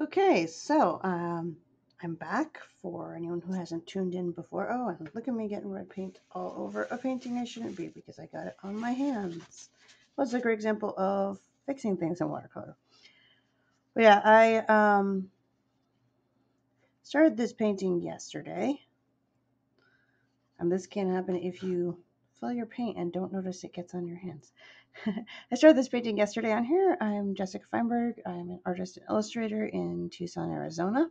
Okay, so I'm back for anyone who hasn't tuned in before. Oh, and look at me getting red paint all over a painting I shouldn't be because I got it on my hands. Well, it's a great example of fixing things in watercolor. But yeah, I started this painting yesterday, and this can happen if you fill your paint and don't notice it gets on your hands. I started this painting yesterday on here. I'm Jessica Feinberg. I'm an artist and illustrator in Tucson, Arizona.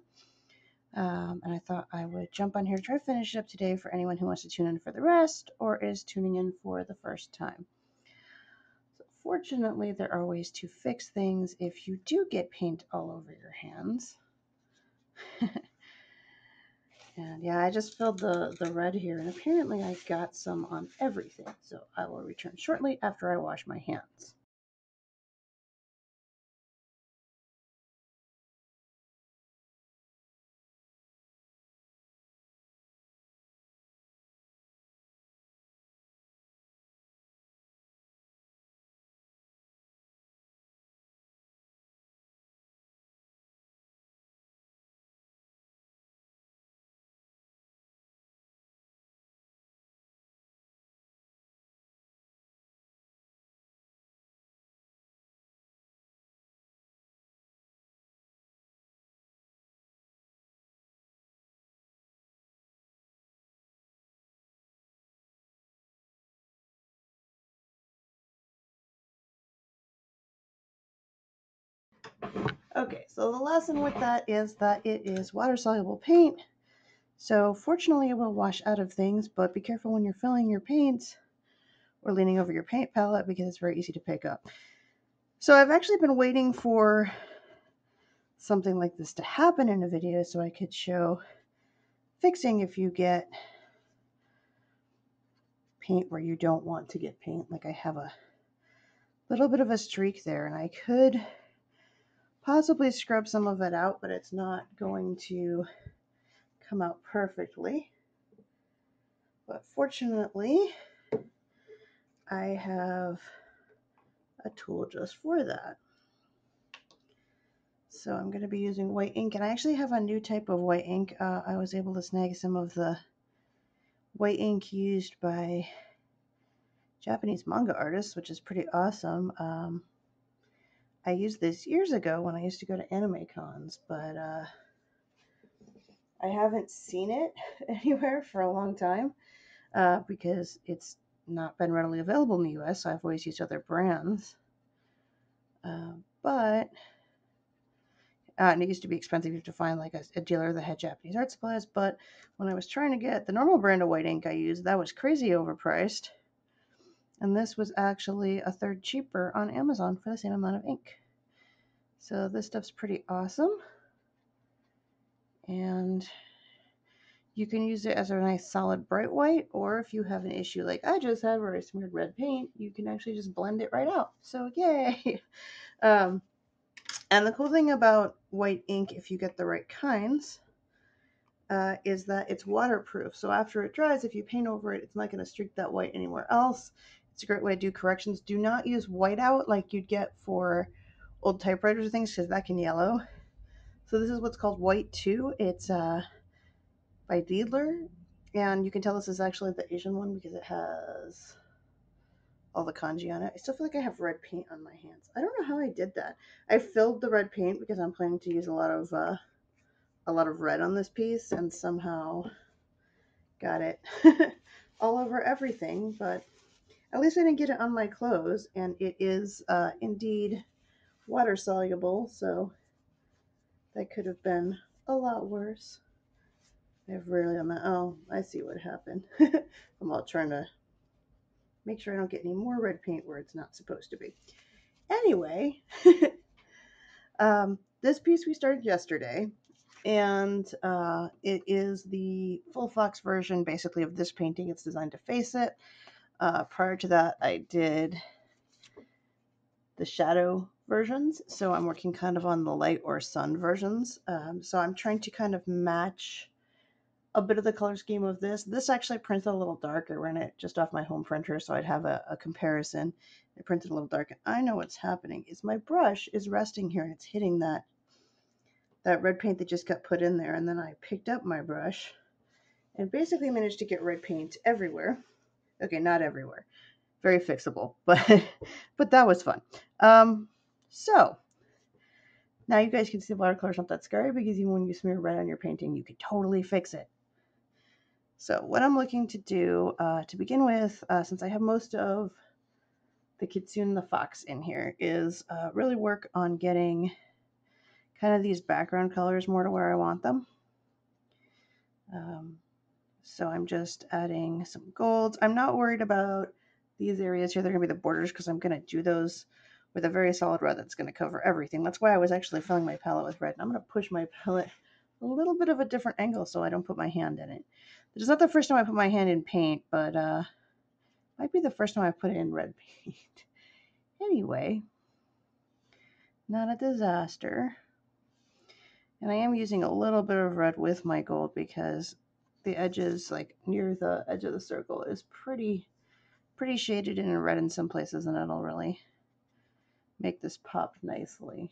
And I thought I would jump on here to try to finish it up today for anyone who wants to tune in for the rest or is tuning in for the first time. So fortunately, there are ways to fix things if you do get paint all over your hands. And yeah, I just filled the red here, and apparently I got some on everything. So I will return shortly after I wash my hands. Okay, so the lesson with that is that it is water-soluble paint. So fortunately, it will wash out of things, but be careful when you're filling your paints or leaning over your paint palette because it's very easy to pick up. So I've actually been waiting for something like this to happen in a video so I could show fixing if you get paint where you don't want to get paint. Like I have a little bit of a streak there, and I could possibly scrub some of it out, but it's not going to come out perfectly. But fortunately, I have a tool just for that. So I'm going to be using white ink, and I actually have a new type of white ink. I was able to snag some of the white ink used by Japanese manga artists, which is pretty awesome. I used this years ago when I used to go to anime cons, but I haven't seen it anywhere for a long time because it's not been readily available in the US, so I've always used other brands. But and it used to be expensive to find like a dealer that had Japanese art supplies. But when I was trying to get the normal brand of white ink I used, that was crazy overpriced. And this was actually a third cheaper on Amazon for the same amount of ink. So this stuff's pretty awesome. And you can use it as a nice solid bright white, or if you have an issue like I just had where I smeared red paint, you can actually just blend it right out. So yay! And the cool thing about white ink, if you get the right kinds, is that it's waterproof. So after it dries, if you paint over it, it's not going to streak that white anywhere else. It's a great way to do corrections. Do not use whiteout like you'd get for old typewriters or things because that can yellow. So this is what's called White 2. It's by Deedler. And you can tell this is actually the Asian one because it has all the kanji on it. I still feel like I have red paint on my hands. I don't know how I did that. I filled the red paint because I'm planning to use a lot of red on this piece, and somehow got it all over everything. But at least I didn't get it on my clothes, and it is indeed water soluble, so that could have been a lot worse. I've rarely done that. Oh, I see what happened. I'm all trying to make sure I don't get any more red paint where it's not supposed to be. Anyway, this piece we started yesterday, and it is the full Fox version basically of this painting. It's designed to face it. Prior to that, I did the shadow versions, so I'm working kind of on the light or sun versions. So I'm trying to kind of match a bit of the color scheme of this. This actually printed a little dark. I ran it just off my home printer, so I'd have a comparison. It printed a little dark. I know what's happening is my brush is resting here and it's hitting that that red paint that just got put in there, and then I picked up my brush and basically managed to get red paint everywhere. Okay, not everywhere. Very fixable, but that was fun. So now you guys can see the watercolor's not that scary because even when you smear red on your painting, you can totally fix it. So what I'm looking to do to begin with, since I have most of the Kitsune the Fox in here, is really work on getting kind of these background colors more to where I want them. So I'm just adding some golds. I'm not worried about these areas here. They're going to be the borders because I'm going to do those with a very solid red that's going to cover everything. That's why I was actually filling my palette with red. And I'm going to push my palette a little bit of a different angle so I don't put my hand in it. This is not the first time I put my hand in paint, but might be the first time I put it in red paint. Anyway, not a disaster. And I am using a little bit of red with my gold because the edges, like near the edge of the circle, is pretty shaded in red in some places, and it'll really make this pop nicely.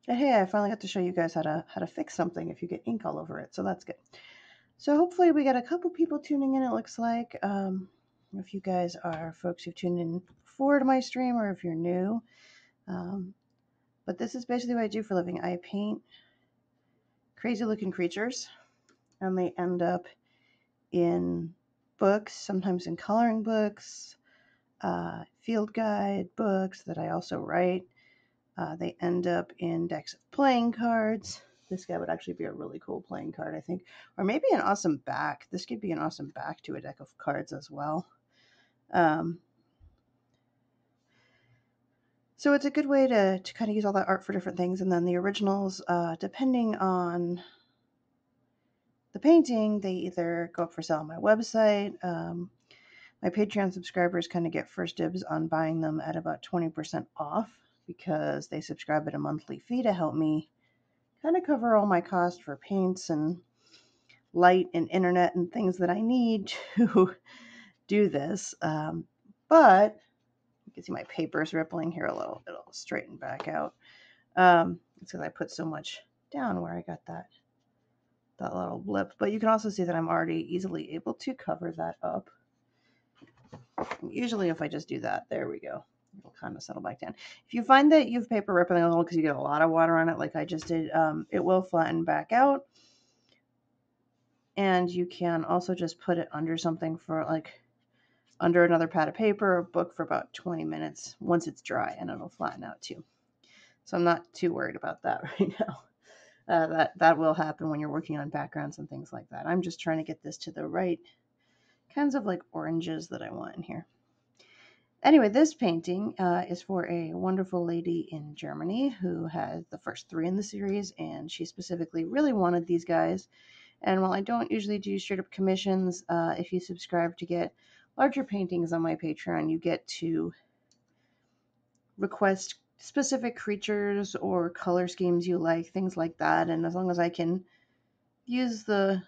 And hey, I finally got to show you guys how to fix something if you get ink all over it, so that's good. So hopefully we got a couple people tuning in, it looks like. If you guys are folks who've tuned in before to my stream or if you're new. But this is basically what I do for a living. I paint crazy looking creatures, and they end up in books, sometimes in coloring books, field guide books that I also write. They end up in decks of playing cards. This guy would actually be a really cool playing card, I think. Or maybe an awesome back. This could be an awesome back to a deck of cards as well. So it's a good way to kind of use all that art for different things. And then the originals, depending on the painting, they either go up for sale on my website. My Patreon subscribers kind of get first dibs on buying them at about 20% off because they subscribe at a monthly fee to help me kind of cover all my costs for paints and light and internet and things that I need to do this. But you can see my paper's rippling here a little. It'll straighten back out. It's because I put so much down where I got that little blip. But you can also see that I'm already easily able to cover that up. Usually if I just do that, there we go. It'll kind of settle back down. If you find that you've paper rippling a little because you get a lot of water on it like I just did, it will flatten back out. And you can also just put it under something for like under another pad of paper or book for about 20 minutes once it's dry, and it'll flatten out too. So I'm not too worried about that right now. That will happen when you're working on backgrounds and things like that. I'm just trying to get this to the right kinds of like oranges that I want in here. Anyway, this painting is for a wonderful lady in Germany who had the first 3 in the series, and she specifically really wanted these guys. And while I don't usually do straight up commissions, if you subscribe to get larger paintings on my Patreon, you get to request specific creatures or color schemes you like, things like that. And as long as I can use the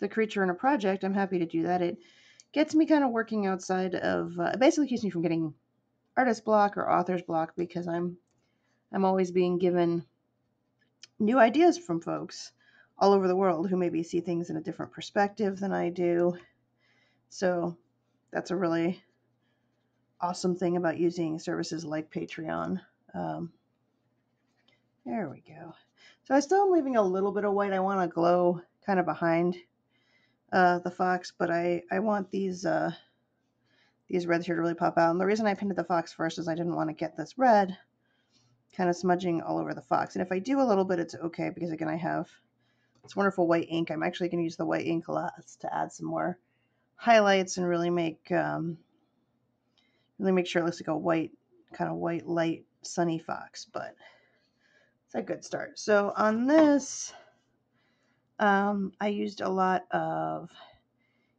creature in a project, I'm happy to do that. It gets me kind of working outside of, it basically keeps me from getting artist block or author's block because I'm always being given new ideas from folks all over the world who maybe see things in a different perspective than I do. So that's a really awesome thing about using services like Patreon. There we go. So I still am leaving a little bit of white. I want to glow kind of behind the fox, but I want these reds here to really pop out. And the reason I painted the fox first is I didn't want to get this red kind of smudging all over the fox. And if I do a little bit, it's okay because again, I have this wonderful white ink. I'm actually going to use the white ink a lot to add some more highlights and really make sure it looks like a white, kind of white, light, sunny fox. But it's a good start. So on this, I used a lot of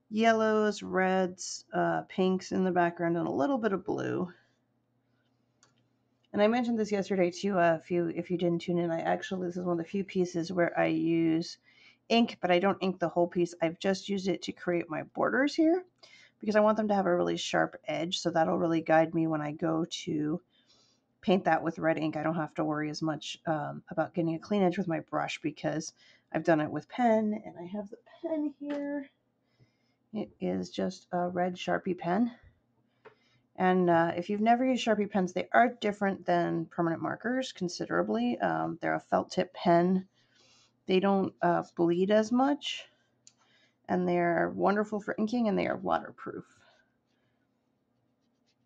yellows, reds, pinks in the background, and a little bit of blue. And I mentioned this yesterday too, if you didn't tune in, this is one of the few pieces where I use ink, but I don't ink the whole piece. I've just used it to create my borders here because I want them to have a really sharp edge. So that'll really guide me when I go to paint that with red ink, I don't have to worry as much about getting a clean edge with my brush because I've done it with pen, and I have the pen here. It is just a red Sharpie pen. And if you've never used Sharpie pens, they are different than permanent markers considerably. They're a felt tip pen. They don't bleed as much, and they're wonderful for inking, and they are waterproof.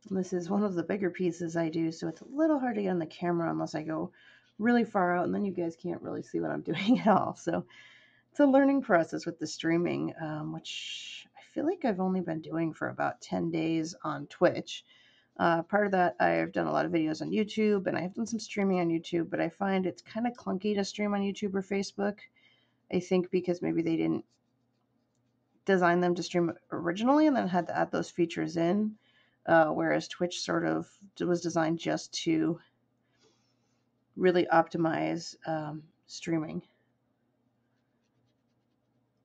And this is one of the bigger pieces I do, so it's a little hard to get on the camera unless I go really far out, and then you guys can't really see what I'm doing at all. So it's a learning process with the streaming, which I feel like I've only been doing for about 10 days on Twitch. Part of that, I've done a lot of videos on YouTube, and I've done some streaming on YouTube, but I find it's kind of clunky to stream on YouTube or Facebook. I think because maybe they didn't design them to stream originally and then had to add those features in, whereas Twitch sort of was designed just to really optimize streaming.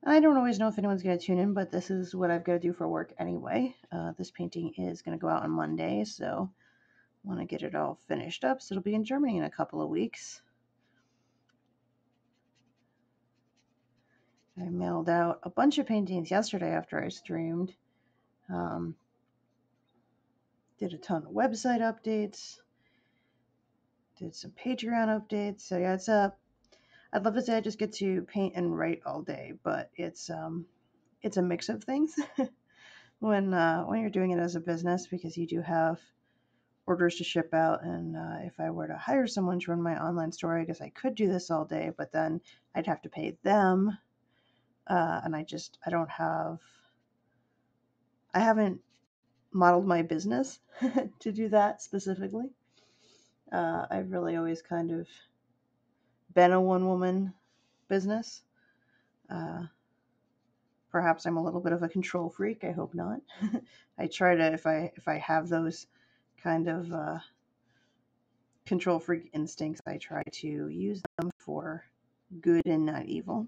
I don't always know if anyone's going to tune in, but this is what I've got to do for work anyway. This painting is going to go out on Monday, so I want to get it all finished up. So it'll be in Germany in a couple of weeks. I mailed out a bunch of paintings yesterday after I streamed. Did a ton of website updates. Did some Patreon updates. So yeah, it's I'd love to say I just get to paint and write all day, but it's a mix of things when you're doing it as a business, because you do have orders to ship out, and if I were to hire someone to run my online store, I guess I could do this all day, but then I'd have to pay them, and I haven't modeled my business to do that specifically. I've really always kind of been a one-woman business. Perhaps I'm a little bit of a control freak. I hope not. I try to, if I have those kind of control freak instincts, I try to use them for good and not evil.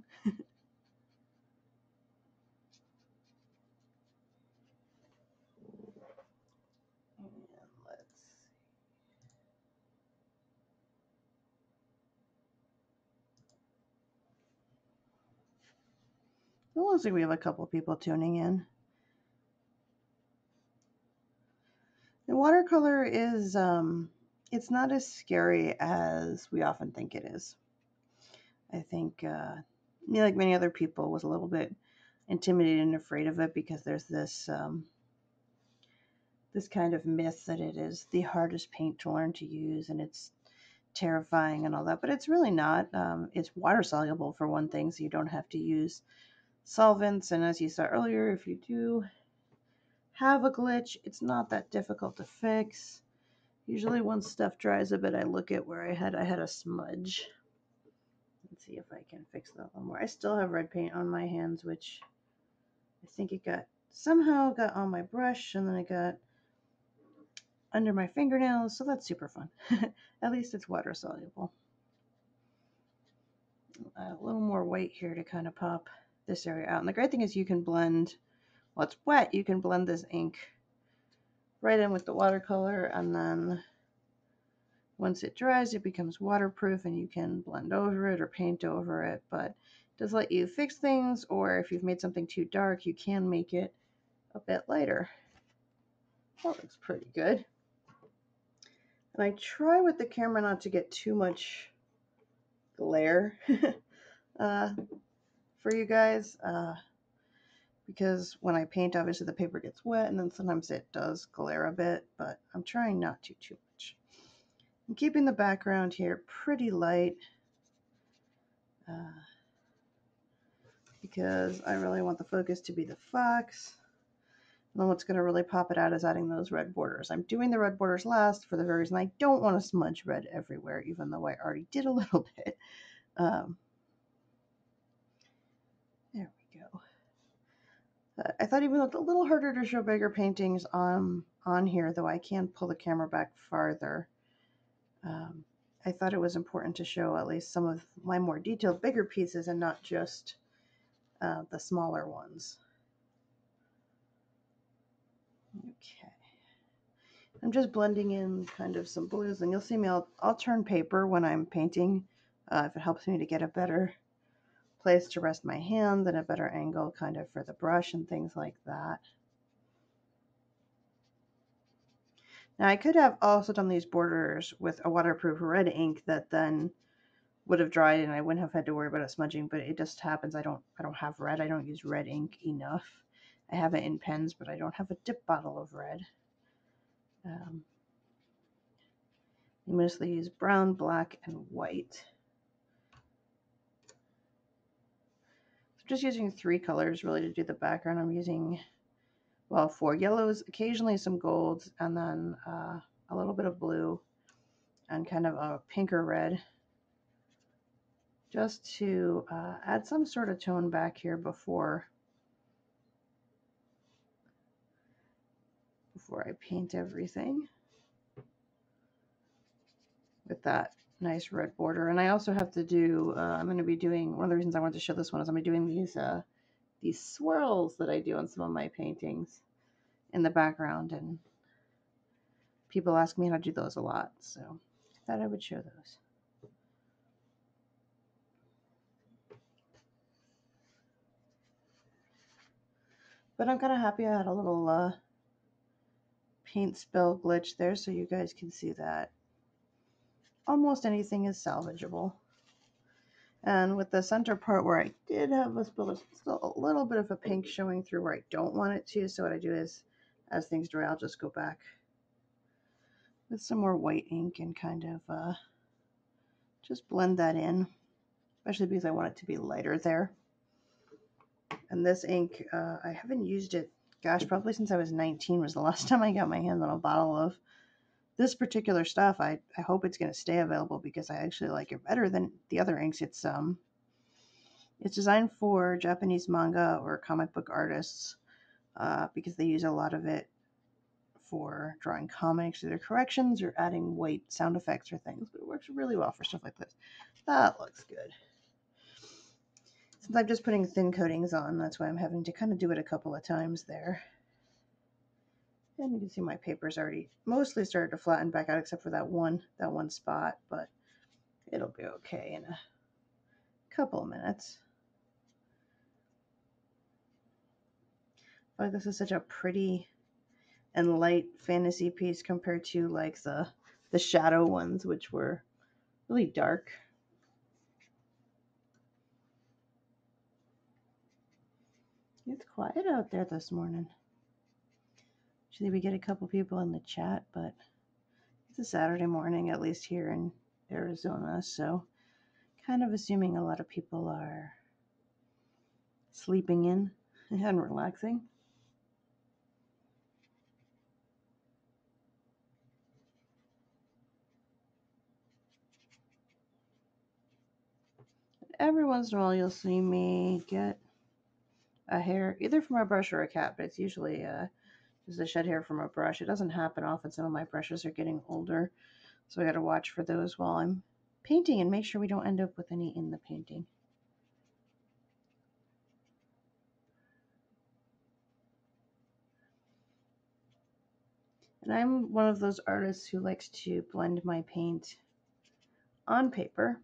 It looks like we have a couple of people tuning in. The watercolor is, it's not as scary as we often think it is. I think, like many other people, was a little bit intimidated and afraid of it because there's this this kind of myth that it is the hardest paint to learn to use and it's terrifying and all that, but it's really not. It's water soluble for one thing, so you don't have to use solvents, and as you saw earlier, if you do have a glitch, it's not that difficult to fix. Usually once stuff dries a bit, I look at where I had a smudge. Let's see if I can fix that one more. I still have red paint on my hands, which I think it somehow got on my brush, and then it got under my fingernails, so that's super fun. At least it's water soluble. A little more white here to kind of pop this area out. And the great thing is you can blend, well, it's wet, you can blend this ink right in with the watercolor, and then once it dries, it becomes waterproof and you can blend over it or paint over it, but it does let you fix things, or if you've made something too dark, you can make it a bit lighter. That looks pretty good. And I try with the camera not to get too much glare for you guys, because when I paint, obviously the paper gets wet and then sometimes it does glare a bit, but I'm trying not to too much. I'm keeping the background here pretty light because I really want the focus to be the fox. And then what's going to really pop it out is adding those red borders. I'm doing the red borders last for the very reason I don't want to smudge red everywhere, even though I already did a little bit. There we go. I thought even though it's a little harder to show bigger paintings on here, though I can pull the camera back farther, I thought it was important to show at least some of my more detailed, bigger pieces and not just the smaller ones. Okay. I'm just blending in kind of some blues, and you'll see me, I'll turn paper when I'm painting if it helps me to get a better place to rest my hand and a better angle kind of for the brush and things like that. Now I could have also done these borders with a waterproof red ink that then would have dried and I wouldn't have had to worry about it smudging, but it just happens I don't have red. I don't use red ink enough. I have it in pens, but I don't have a dip bottle of red. I mostly use brown, black, and white. So just using 3 colors really to do the background. I'm using, well, 4 yellows, occasionally some golds, and then a little bit of blue and kind of a pink or red, just to add some sort of tone back here before I paint everything with that nice red border. And I also have to do, I'm going to be doing, one of the reasons I wanted to show this one is I'm going to be doing these swirls that I do on some of my paintings in the background, and people ask me how to do those a lot, so I thought I would show those. But I'm kind of happy I had a little paint spill glitch there, so you guys can see that almost anything is salvageable. And with the center part where I did have a spill, there's still a little bit of a pink showing through where I don't want it to. So what I do is, as things dry, I'll just go back with some more white ink and kind of just blend that in, especially because I want it to be lighter there. And this ink, I haven't used it, gosh, probably since I was 19 was the last time I got my hands on a bottle of this particular stuff. I hope it's going to stay available because I actually like it better than the other inks. It's designed for Japanese manga or comic book artists because they use a lot of it for drawing comics, either corrections or adding white sound effects or things. But it works really well for stuff like this. That looks good. Since I'm just putting thin coatings on, that's why I'm having to kind of do it a couple of times there. And you can see my paper's already mostly started to flatten back out, except for that one spot, but it'll be okay in a couple of minutes. Like, this is such a pretty and light fantasy piece compared to like the shadow ones, which were really dark. It's quiet out there this morning. Usually we get a couple people in the chat, but it's a Saturday morning, at least here in Arizona, so kind of assuming a lot of people are sleeping in and relaxing. Every once in a while you'll see me get a hair, either from a brush or a cat, but it's usually just a shed hair from a brush. It doesn't happen often. Some of my brushes are getting older, so I got to watch for those while I'm painting and make sure we don't end up with any in the painting. And I'm one of those artists who likes to blend my paint on paper.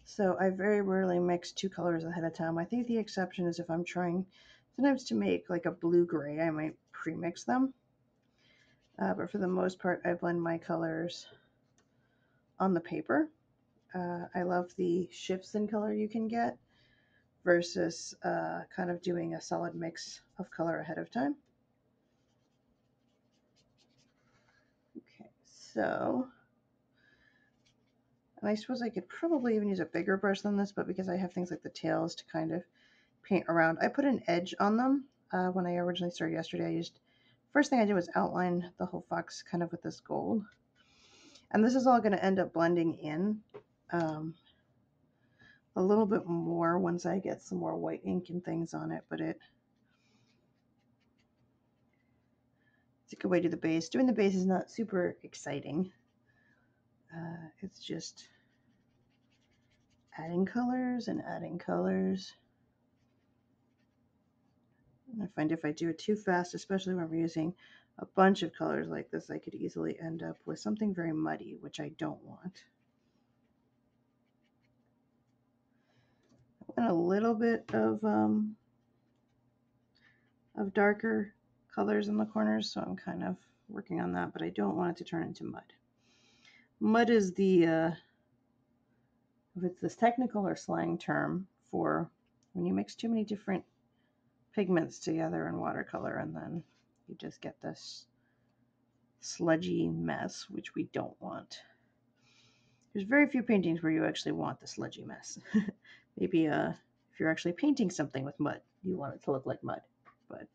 So I very rarely mix 2 colors ahead of time. I think the exception is if I'm trying sometimes to make like a blue-gray, I might pre-mix them. But for the most part, I blend my colors on the paper. I love the shifts in color you can get versus kind of doing a solid mix of color ahead of time. Okay, so, and I suppose I could probably even use a bigger brush than this, but because I have things like the tails to kind of paint around, I put an edge on them. When I originally started yesterday, first thing I did was outline the whole fox kind of with this gold. And this is all going to end up blending in a little bit more once I get some more white ink and things on it, but it's a good way to do the base. Doing the base is not super exciting. It's just adding colors and adding colors. And I find if I do it too fast, especially when we're using a bunch of colors like this, I could easily end up with something very muddy, which I don't want. I want a little bit of darker colors in the corners, so I'm kind of working on that, but I don't want it to turn into mud. Mud is the, if it's this technical or slang term for when you mix too many different pigments together in watercolor and then you just get this sludgy mess, which we don't want. There's very few paintings where you actually want the sludgy mess. Maybe if you're actually painting something with mud, you want it to look like mud, but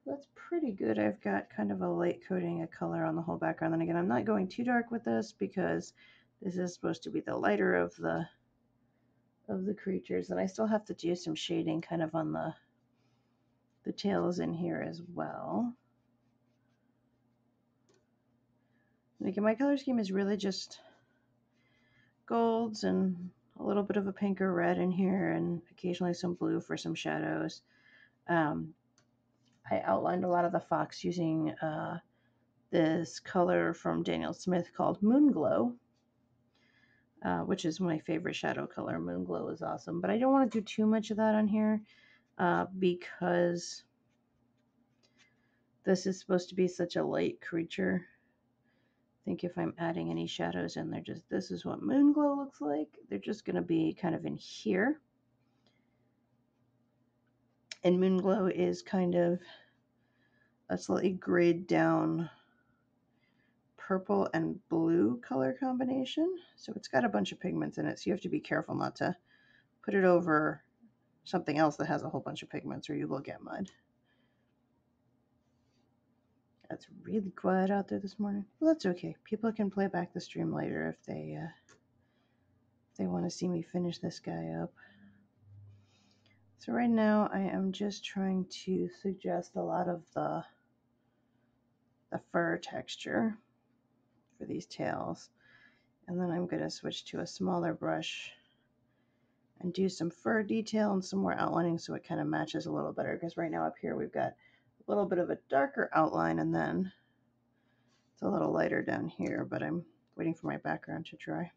that's pretty good. I've got kind of a light coating of color on the whole background. And again, I'm not going too dark with this because this is supposed to be the lighter of the creatures. And I still have to do some shading kind of on the tails in here as well. And again, my color scheme is really just golds and a little bit of a pink or red in here and occasionally some blue for some shadows. I outlined a lot of the fox using this color from Daniel Smith called Moonglow, which is my favorite shadow color. Moonglow is awesome, but I don't want to do too much of that on here because this is supposed to be such a light creature. I think if I'm adding any shadows in there, this is what Moonglow looks like. They're just going to be kind of in here. And Moonglow is kind of a slightly grayed down purple and blue color combination. So it's got a bunch of pigments in it, so you have to be careful not to put it over something else that has a whole bunch of pigments or you will get mud. That's really quiet out there this morning. Well, that's okay. People can play back the stream later if they want to see me finish this guy up. So right now I am just trying to suggest a lot of the fur texture for these tails. And then I'm going to switch to a smaller brush and do some fur detail and some more outlining so it kind of matches a little better. Because right now up here we've got a little bit of a darker outline and then it's a little lighter down here, but I'm waiting for my background to dry.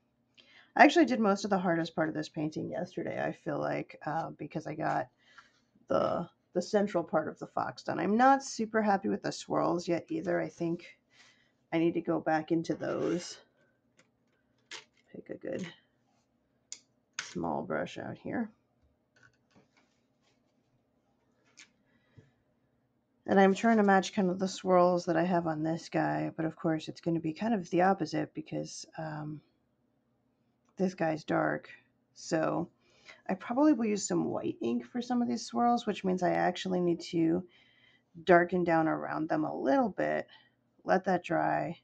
I actually did most of the hardest part of this painting yesterday, I feel like, because I got the central part of the fox done. I'm not super happy with the swirls yet either. I think I need to go back into those. Pick a good small brush out here. And I'm trying to match kind of the swirls that I have on this guy, but of course it's going to be kind of the opposite because this guy's dark. So I probably will use some white ink for some of these swirls, which means I actually need to darken down around them a little bit, let that dry.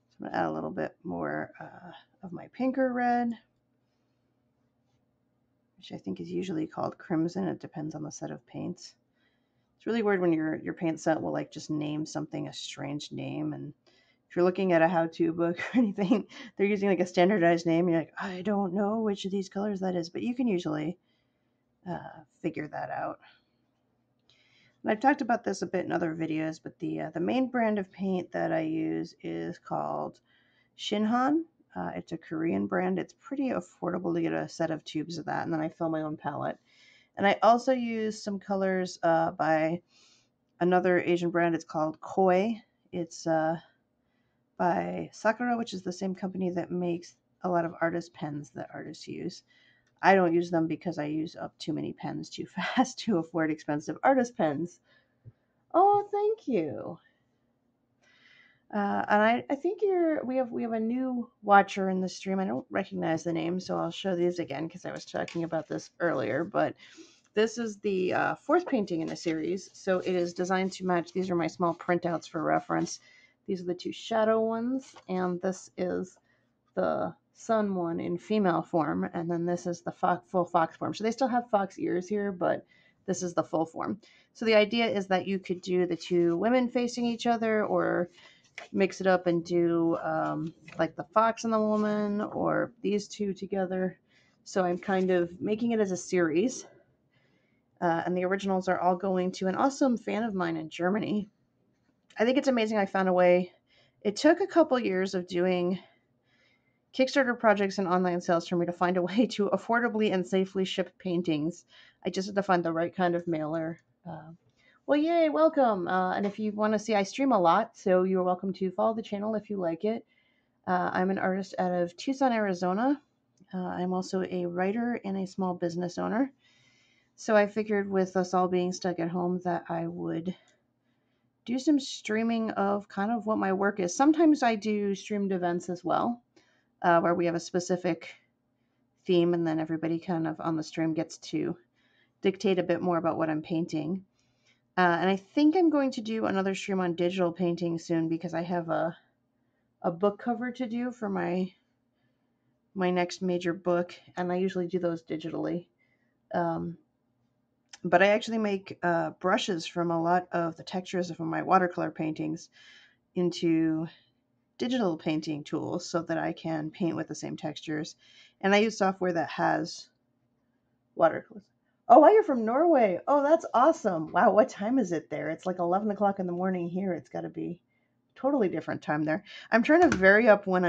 So I'm going to add a little bit more of my pinker red, which I think is usually called crimson. It depends on the set of paints. It's really weird when your paint set will like just name something a strange name, and if you're looking at a how-to book or anything, they're using like a standardized name. And you're like, I don't know which of these colors that is, but you can usually figure that out. And I've talked about this a bit in other videos, but the main brand of paint that I use is called Shinhan. It's a Korean brand. It's pretty affordable to get a set of tubes of that, and then I fill my own palette. And I also use some colors by another Asian brand. It's called Koi. It's by Sakura, which is the same company that makes a lot of artist pens that artists use. I don't use them because I use up too many pens too fast to afford expensive artist pens. Oh, thank you. And I think we have a new watcher in the stream. I don't recognize the name, so I'll show these again because I was talking about this earlier. But this is the fourth painting in the series, so it is designed to match. These are my small printouts for reference. These are the two shadow ones, and this is the sun one in female form, and then this is the full fox form. So they still have fox ears here, but this is the full form. So the idea is that you could do the two women facing each other, or mix it up and do like the fox and the woman, or these two together. So I'm kind of making it as a series. And the originals are all going to an awesome fan of mine in Germany. I think it's amazing I found a way. It took a couple years of doing Kickstarter projects and online sales for me to find a way to affordably and safely ship paintings. I just had to find the right kind of mailer. Well, yay, welcome. And if you want to see, I stream a lot, so you're welcome to follow the channel if you like it. I'm an artist out of Tucson, Arizona. I'm also a writer and a small business owner. So I figured with us all being stuck at home that I would do some streaming of kind of what my work is. Sometimes I do streamed events as well, where we have a specific theme and then everybody kind of on the stream gets to dictate a bit more about what I'm painting. And I think I'm going to do another stream on digital painting soon because I have a book cover to do for my next major book, and I usually do those digitally. But I actually make brushes from a lot of the textures of my watercolor paintings into digital painting tools so that I can paint with the same textures. And I use software that has watercolors. Oh, wow, you're from Norway. Oh, that's awesome. Wow, what time is it there? It's like 11 o'clock in the morning here. It's got to be totally different time there. I'm trying to vary up when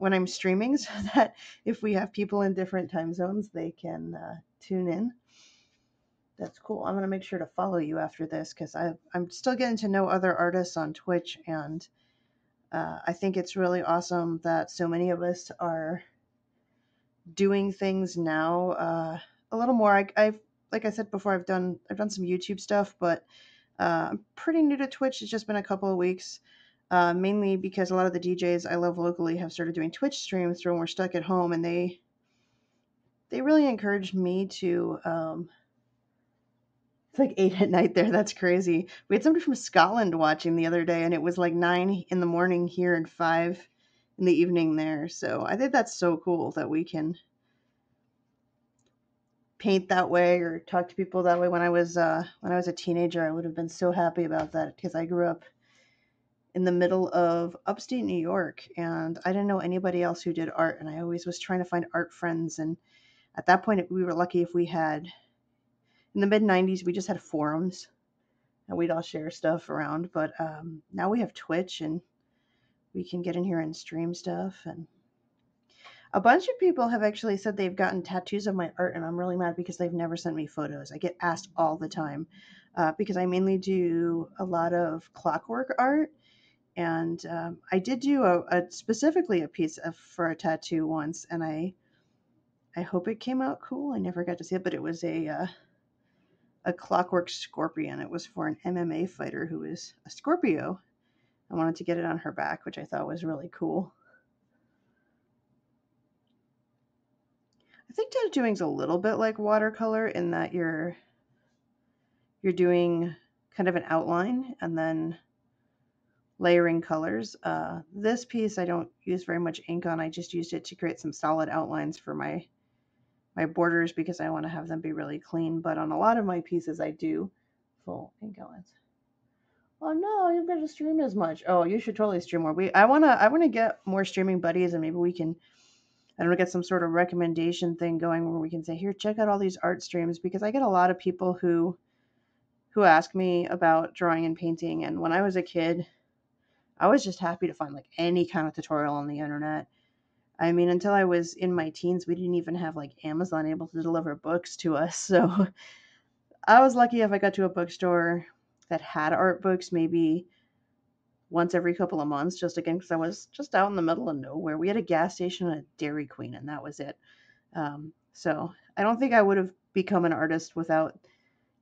I'm streaming so that if we have people in different time zones, they can tune in. That's cool. I'm going to make sure to follow you after this because I'm still getting to know other artists on Twitch, and I think it's really awesome that so many of us are doing things now a little more. I've like I said before, I've done some YouTube stuff, but I'm pretty new to Twitch. It's just been a couple of weeks, mainly because a lot of the DJs I love locally have started doing Twitch streams when we're stuck at home, and they really encouraged me to. It's like 8 at night there. That's crazy. We had somebody from Scotland watching the other day, and it was like 9 in the morning here and 5 in the evening there. So I think that's so cool that we can paint that way or talk to people that way. When I was a teenager, I would have been so happy about that because I grew up in the middle of upstate New York, and I didn't know anybody else who did art, and I always was trying to find art friends. And at that point, we were lucky if we had. In the mid-90s, we just had forums, and we'd all share stuff around. But now we have Twitch, and we can get in here and stream stuff. And a bunch of people have actually said they've gotten tattoos of my art, and I'm really mad because they've never sent me photos. I get asked all the time because I mainly do a lot of clockwork art. And I did do specifically a piece for a tattoo once, and I hope it came out cool. I never got to see it, but it was a clockwork scorpion. It was for an MMA fighter who is a Scorpio. I wanted to get it on her back, which I thought was really cool. I think tattooing's a little bit like watercolor in that you're doing kind of an outline and then layering colors. This piece I don't use very much ink on. I just used it to create some solid outlines for my borders because I want to have them be really clean. But on a lot of my pieces, I do full ink outlines. Oh no, you've got to stream as much. Oh, you should totally stream more. I wanna get more streaming buddies, and maybe we can, I don't know, get some sort of recommendation thing going where we can say, here, check out all these art streams, because I get a lot of people who ask me about drawing and painting. And when I was a kid, I was just happy to find like any kind of tutorial on the internet. I mean, until I was in my teens, we didn't even have like Amazon able to deliver books to us. So I was lucky if I got to a bookstore that had art books maybe once every couple of months, just again, because I was just out in the middle of nowhere. We had a gas station and a Dairy Queen, and that was it. So I don't think I would have become an artist without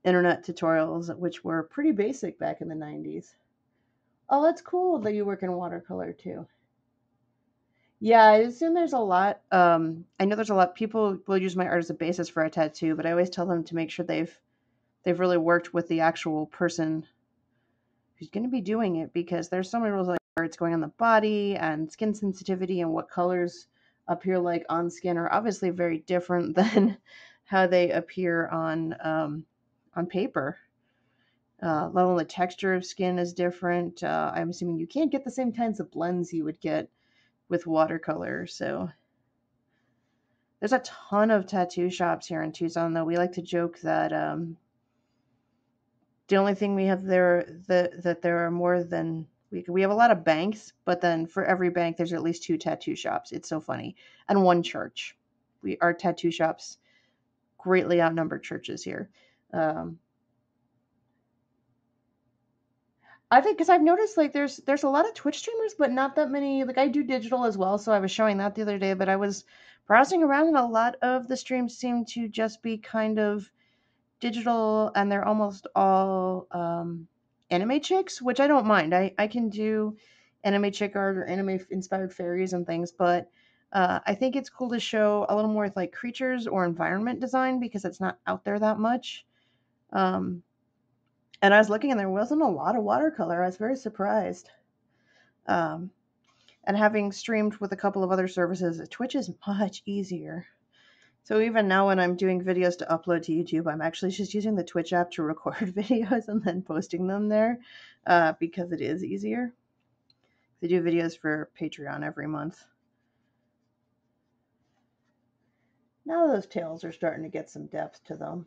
internet tutorials, which were pretty basic back in the 90s. Oh, that's cool that you work in watercolor too. Yeah, I assume there's a lot. I know there's a lot. People will use my art as a basis for a tattoo, but I always tell them to make sure they've really worked with the actual person who's going to be doing it, because there's so many rules like where it's going on the body and skin sensitivity and what colors appear like on skin are obviously very different than how they appear on paper. Level the texture of skin is different. I'm assuming you can't get the same kinds of blends you would get with watercolor. So there's a ton of tattoo shops here in Tucson, though. We like to joke that The only thing we have there that there are more than we have a lot of banks, but then for every bank there's at least 2 tattoo shops. It's so funny. And 1 church. Our tattoo shops greatly outnumber churches here. Um, I think because I've noticed like there's a lot of Twitch streamers, but not that many. Like I do digital as well, so I was showing that the other day. But I was browsing around, and a lot of the streams seem to just be kind of digital, and they're almost all anime chicks, which I don't mind. I can do anime chick art or anime inspired fairies and things, but I think it's cool to show a little more with like creatures or environment design because it's not out there that much. Um, and I was looking and there wasn't a lot of watercolor. I was very surprised. Um, and having streamed with a couple of other services, Twitch is much easier. So even now when I'm doing videos to upload to YouTube, I'm actually just using the Twitch app to record videos and then posting them there because it is easier. I do videos for Patreon every month. Now those tails are starting to get some depth to them.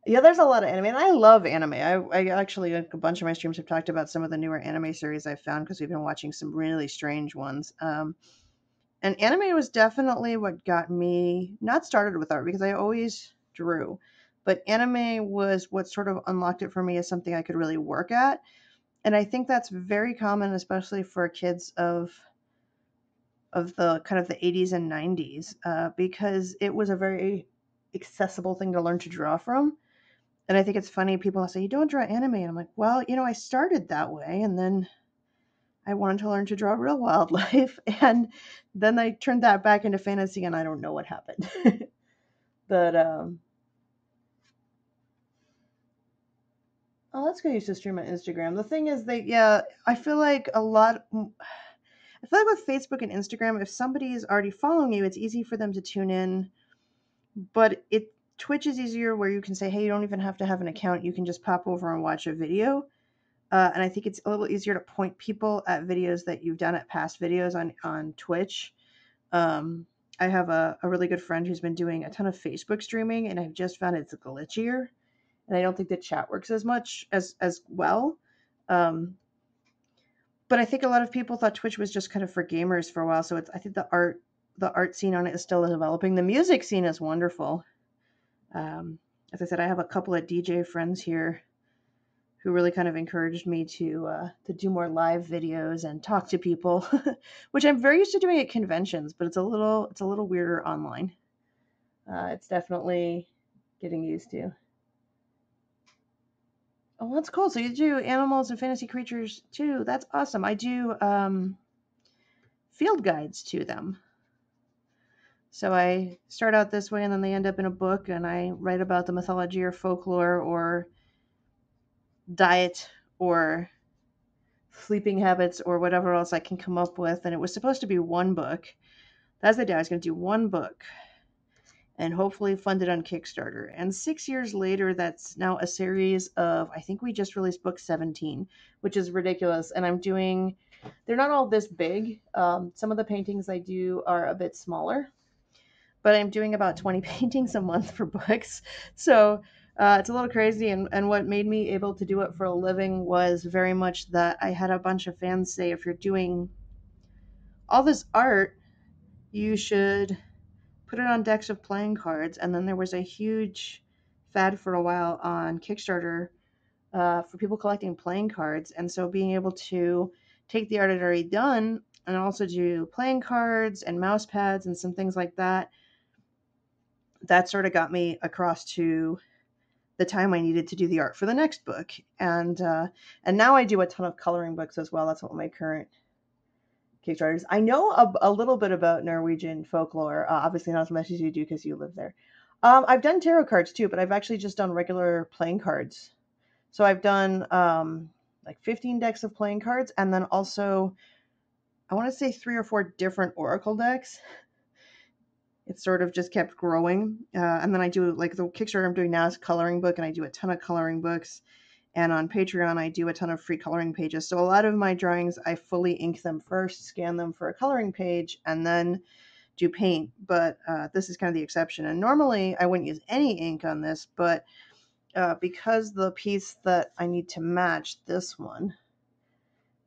Yeah, there's a lot of anime, and I love anime. I actually, a bunch of my streams have talked about some of the newer anime series I've found because we've been watching some really strange ones. And anime was definitely what got me not started with art because I always drew, but anime was what sort of unlocked it for me as something I could really work at. And I think that's very common, especially for kids of the kind of the 80s and 90s, because it was a very accessible thing to learn to draw from. And I think it's funny people say you don't draw anime, and I'm like, well, I started that way, and then I wanted to learn to draw real wildlife, and then I turned that back into fantasy, and I don't know what happened. But oh, that's good use to stream on Instagram. The thing is, I feel like with Facebook and Instagram, if somebody is already following you, it's easy for them to tune in. But Twitch is easier, where you can say, hey, you don't even have to have an account. You can just pop over and watch a video. And I think it's a little easier to point people at videos that you've done at past videos on Twitch. I have a really good friend who's been doing a ton of Facebook streaming, and I've just found it's glitchier. And I don't think the chat works as much as well. But I think a lot of people thought Twitch was just kind of for gamers for a while. So I think the art scene on it is still developing. The music scene is wonderful. As I said, I have a couple of DJ friends here who really kind of encouraged me to do more live videos and talk to people, which I'm very used to doing at conventions, but it's a little weirder online. It's definitely getting used to. Oh, that's cool. So you do animals and fantasy creatures too. That's awesome. I do field guides to them. So I start out this way, and then they end up in a book, and I write about the mythology or folklore or diet or sleeping habits or whatever else I can come up with. And it was supposed to be one book. That's the day I was going to do one book and hopefully fund it on Kickstarter. And 6 years later, that's now a series of, I think we just released book 17, which is ridiculous. And they're not all this big. Some of the paintings I do are a bit smaller, but I'm doing about 20 paintings a month for books. So it's a little crazy. And what made me able to do it for a living was very much that I had a bunch of fans say, if you're doing all this art, you should put it on decks of playing cards. And then there was a huge fad for a while on Kickstarter for people collecting playing cards. And so being able to take the art I'd already done and also do playing cards and mouse pads and some things like that, that sort of got me across to the time I needed to do the art for the next book. And now I do a ton of coloring books as well. That's what my current Kickstarter is. I know a little bit about Norwegian folklore, obviously not as much as you do because you live there. I've done tarot cards too, but I've actually just done regular playing cards. So I've done like 15 decks of playing cards, and then also I want to say 3 or 4 different oracle decks. It sort of just kept growing. And then I do, like, the Kickstarter I'm doing now is coloring book, and I do a ton of coloring books. And on Patreon, I do a ton of free coloring pages. So a lot of my drawings, I fully ink them first, scan them for a coloring page, and then do paint. But this is kind of the exception. And normally I wouldn't use any ink on this, but because the piece that I need to match, this one,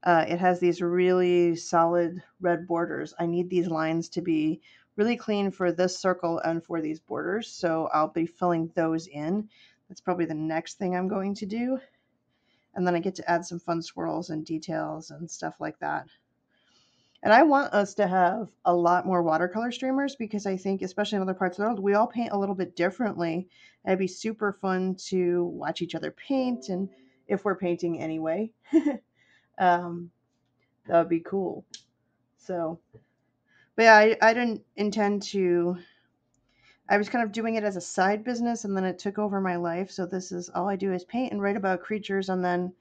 it has these really solid red borders. I need these lines to be really clean for this circle and for these borders, so I'll be filling those in. That's probably the next thing I'm going to do. And then I get to add some fun swirls and details and stuff like that. And I want us to have a lot more watercolor streamers because I think, especially in other parts of the world, we all paint a little bit differently. And it'd be super fun to watch each other paint, and if we're painting anyway, that would be cool. So, but yeah, I didn't intend to. I was kind of doing it as a side business, and then it took over my life. So this is all I do is paint and write about creatures, and then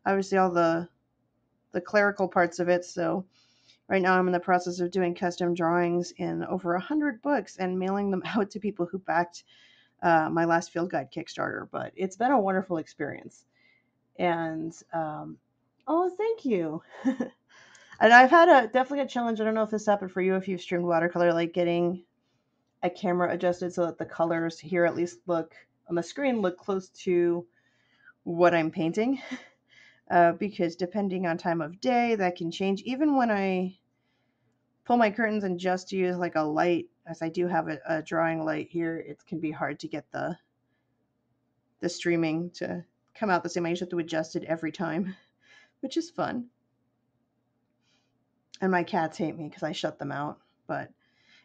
obviously all the clerical parts of it. So right now I'm in the process of doing custom drawings in over 100 books and mailing them out to people who backed my last field guide Kickstarter. But it's been a wonderful experience. And oh, thank you. And I've had definitely a challenge. I don't know if this happened for you if you've streamed watercolor, like getting a camera adjusted so that the colors here at least look on the screen look close to what I'm painting. Because depending on time of day, that can change. Even when I pull my curtains and just use like a light, as I do have a drawing light here, it can be hard to get the streaming to come out the same. I usually have to adjust it every time, which is fun. And my cats hate me because I shut them out. But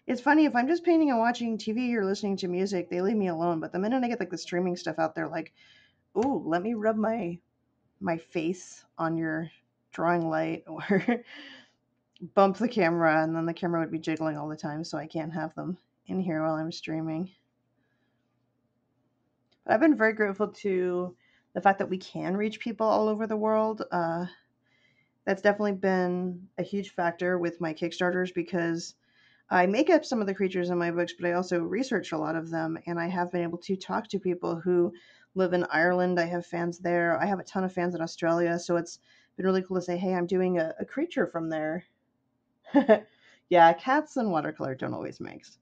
it's funny, if I'm just painting and watching TV or listening to music, they leave me alone. But the minute I get like the streaming stuff out there, like, ooh, let me rub my face on your drawing light, or bump the camera, and then the camera would be jiggling all the time, so I can't have them in here while I'm streaming. But I've been very grateful to the fact that we can reach people all over the world. That's definitely been a huge factor with my Kickstarters because I make up some of the creatures in my books, but I also research a lot of them, and I have been able to talk to people who live in Ireland. I have fans there. I have a ton of fans in Australia, so it's been really cool to say, hey, I'm doing a creature from there. Yeah, cats and watercolor don't always mix.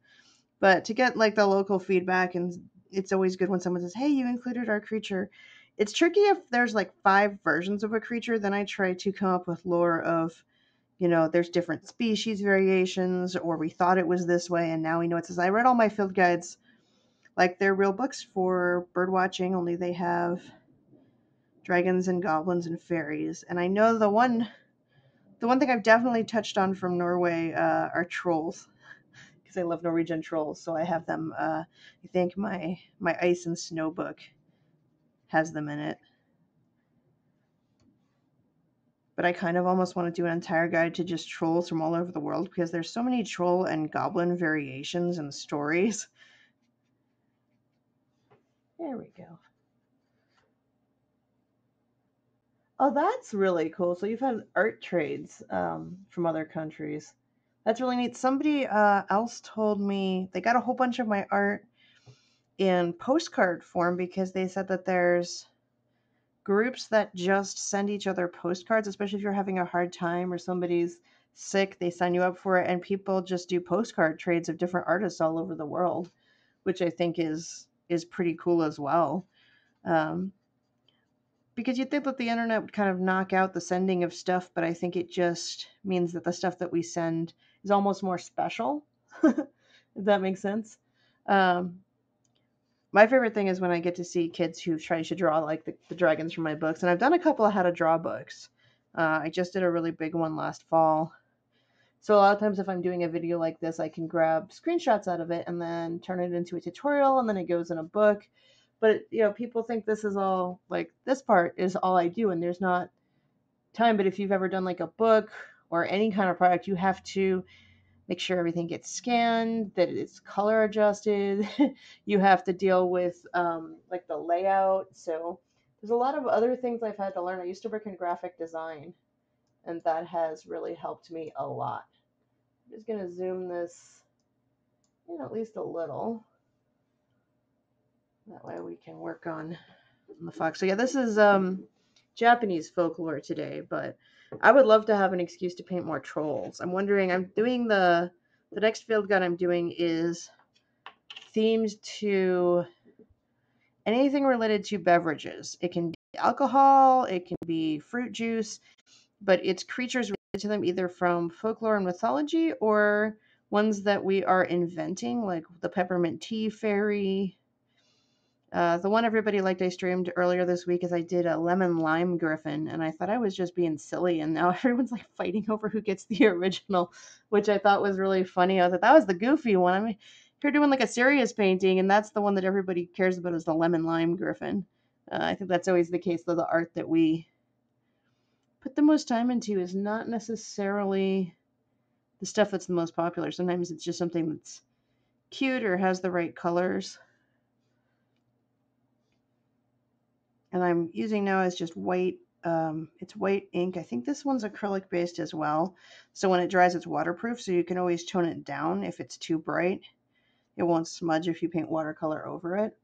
But to get like the local feedback, and it's always good when someone says, hey, you included our creature. It's tricky if there's like 5 versions of a creature, then I try to come up with lore of, there's different species variations, or we thought it was this way and now we know it says. I read all my field guides like they're real books for bird watching, only they have dragons and goblins and fairies. And I know the one thing I've definitely touched on from Norway are trolls, because I love Norwegian trolls. So I have them. I think my ice and snow book has them in it. But I kind of almost want to do an entire guide to just trolls from all over the world, because there's so many troll and goblin variations and stories. There we go. Oh, that's really cool. So you've had art trades from other countries. That's really neat. Somebody else told me they got a whole bunch of my art in postcard form because they said that there's groups that just send each other postcards, especially if you're having a hard time or somebody's sick, they sign you up for it, and people just do postcard trades of different artists all over the world, which I think is pretty cool as well. Because you'd think that the internet would kind of knock out the sending of stuff, but I think it just means that the stuff that we send is almost more special, if that makes sense. My favorite thing is when I get to see kids who try to draw like the dragons from my books, and I've done a couple of how to draw books. I just did a really big one last fall. So a lot of times if I'm doing a video like this, I can grab screenshots out of it and then turn it into a tutorial, and then it goes in a book. But, people think this is all, like, this part is all I do, and there's not time. But if you've ever done, like, a book or any kind of product, you have to make sure everything gets scanned, that it's color adjusted. You have to deal with, like, the layout. So there's a lot of other things I've had to learn. I used to work in graphic design, and that has really helped me a lot. I'm just going to zoom this in at least a little. That way we can work on the fox. So yeah, this is Japanese folklore today, but I would love to have an excuse to paint more trolls. I'm wondering, I'm doing the next field guide I'm doing is themed to anything related to beverages. It can be alcohol, it can be fruit juice, but it's creatures related to them either from folklore and mythology or ones that we are inventing, like the peppermint tea fairy. The one everybody liked I streamed earlier this week is I did a lemon lime griffin, and I thought I was just being silly, and now everyone's like fighting over who gets the original, which I thought was really funny. I was like, that was the goofy one. I mean, if you're doing like a serious painting, and that's the one that everybody cares about is the lemon lime griffin. I think that's always the case, though. The art that we put the most time into is not necessarily the stuff that's the most popular. Sometimes it's just something that's cute or has the right colors. And I'm using now is just white. It's white ink. I think this one's acrylic based as well. So when it dries, it's waterproof. So you can always tone it down if it's too bright. It won't smudge if you paint watercolor over it.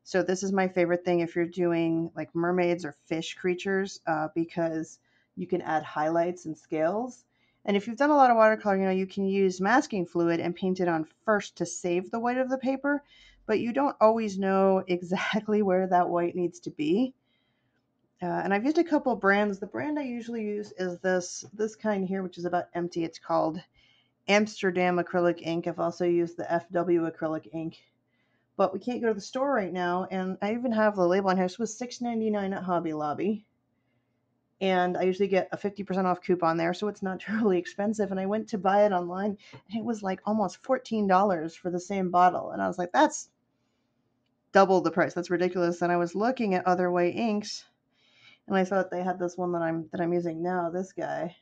So this is my favorite thing if you're doing like mermaids or fish creatures, because you can add highlights and scales. And if you've done a lot of watercolor, you can use masking fluid and paint it on first to save the white of the paper, but you don't always know exactly where that white needs to be. And I've used a couple brands. The brand I usually use is this kind here, which is about empty. It's called Amsterdam acrylic ink. I've also used the FW acrylic ink, but we can't go to the store right now. And I even have the label on here. This was $6.99 at Hobby Lobby. And I usually get a 50% off coupon there, so it's not truly expensive. And I went to buy it online, and it was like almost $14 for the same bottle. And I was like, that's double the price. That's ridiculous. And I was looking at other white inks, and I thought they had this one that I'm using now, this guy,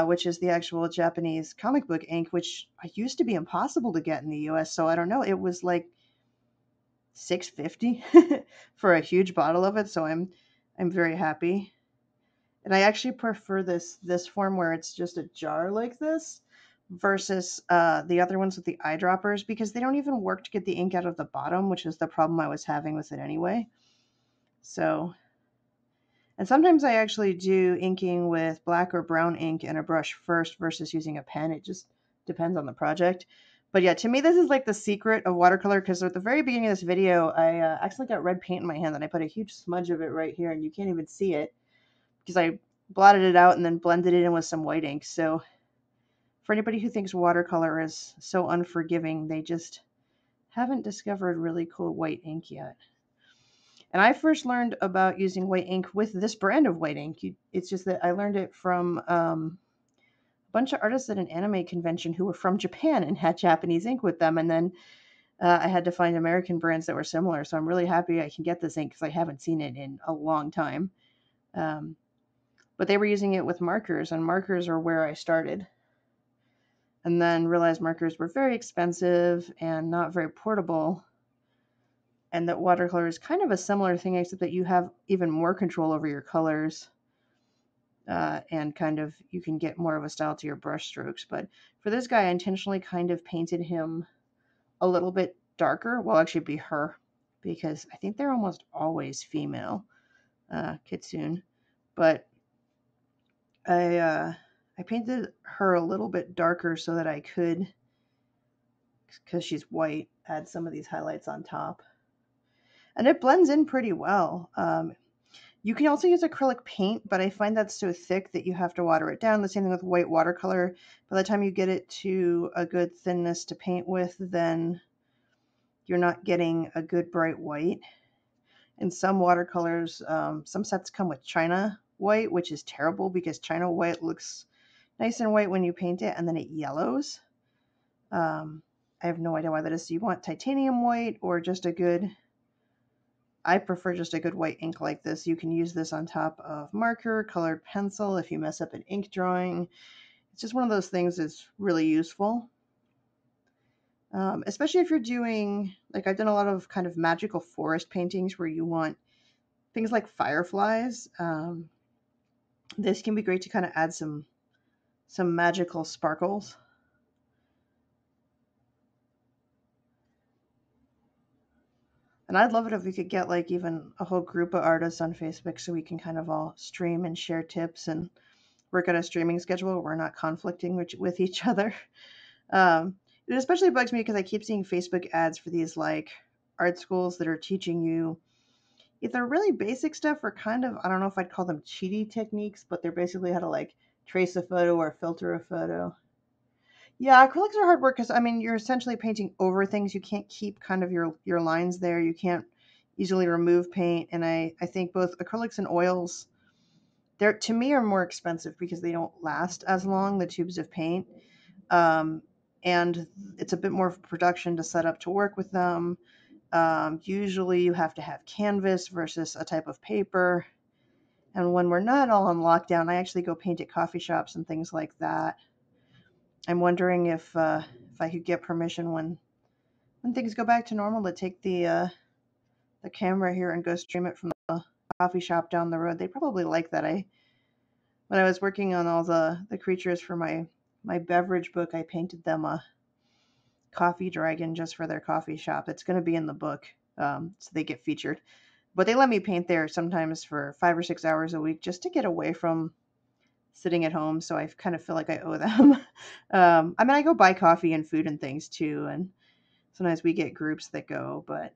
which is the actual Japanese comic book ink, which used to be impossible to get in the US. So I don't know. It was like $6.50 for a huge bottle of it. So I'm very happy. And I actually prefer this form where it's just a jar like this versus the other ones with the eyedroppers, because they don't even work to get the ink out of the bottom, which is the problem I was having with it anyway. So, and sometimes I actually do inking with black or brown ink in a brush first versus using a pen. It just depends on the project. But yeah, to me, this is like the secret of watercolor, because at the very beginning of this video, I accidentally got red paint in my hand, and I put a huge smudge of it right here, and you can't even see it because I blotted it out and then blended it in with some white ink. So for anybody who thinks watercolor is so unforgiving, they just haven't discovered really cool white ink yet. And I first learned about using white ink with this brand of white ink. It's just that I learned it from a bunch of artists at an anime convention who were from Japan and had Japanese ink with them. And then I had to find American brands that were similar. So I'm really happy I can get this ink because I haven't seen it in a long time. But they were using it with markers, and markers are where I started. And then realized markers were very expensive and not very portable. And that watercolor is kind of a similar thing, except that you have even more control over your colors. And kind of, you can get more of a style to your brush strokes. But for this guy, I intentionally kind of painted him a little bit darker. Well, actually be her, because I think they're almost always female, Kitsune. But I painted her a little bit darker so that I could, because she's white, add some of these highlights on top. And it blends in pretty well. You can also use acrylic paint, but I find that's so thick that you have to water it down. The same thing with white watercolor. By the time you get it to a good thinness to paint with, then you're not getting a good bright white. In some watercolors, some sets come with China white, which is terrible because China white looks nice and white when you paint it, and then it yellows. I have no idea why that is. So you want titanium white or just a good... I prefer just a good white ink like this. You can use this on top of marker, colored pencil if you mess up an ink drawing. It's just one of those things that's really useful. Especially if you're doing, like I've done a lot of kind of magical forest paintings where you want things like fireflies. This can be great to kind of add some magical sparkles. And I'd love it if we could get like even a whole group of artists on Facebook so we can kind of all stream and share tips and work out a streaming schedule where we're not conflicting with each other. It especially bugs me because I keep seeing Facebook ads for these like art schools that are teaching you either really basic stuff or kind of, I don't know if I'd call them cheaty techniques, but they're basically how to like trace a photo or filter a photo. Yeah, acrylics are hard work because I mean you're essentially painting over things. You can't keep kind of your lines there. You can't easily remove paint, and I think both acrylics and oils, they're to me are more expensive because they don't last as long, the tubes of paint. Um, and it's a bit more production to set up to work with them. Usually you have to have canvas versus a type of paper. And when we're not all on lockdown, I actually go paint at coffee shops and things like that. I'm wondering if I could get permission when things go back to normal to take the camera here and go stream it from the coffee shop down the road. They probably like that. When I was working on all the creatures for my beverage book, I painted them a coffee dragon just for their coffee shop. It's going to be in the book, so they get featured. But they let me paint there sometimes for 5 or 6 hours a week just to get away from sitting at home. So I kind of feel like I owe them. I mean, I go buy coffee and food and things too, and sometimes we get groups that go. But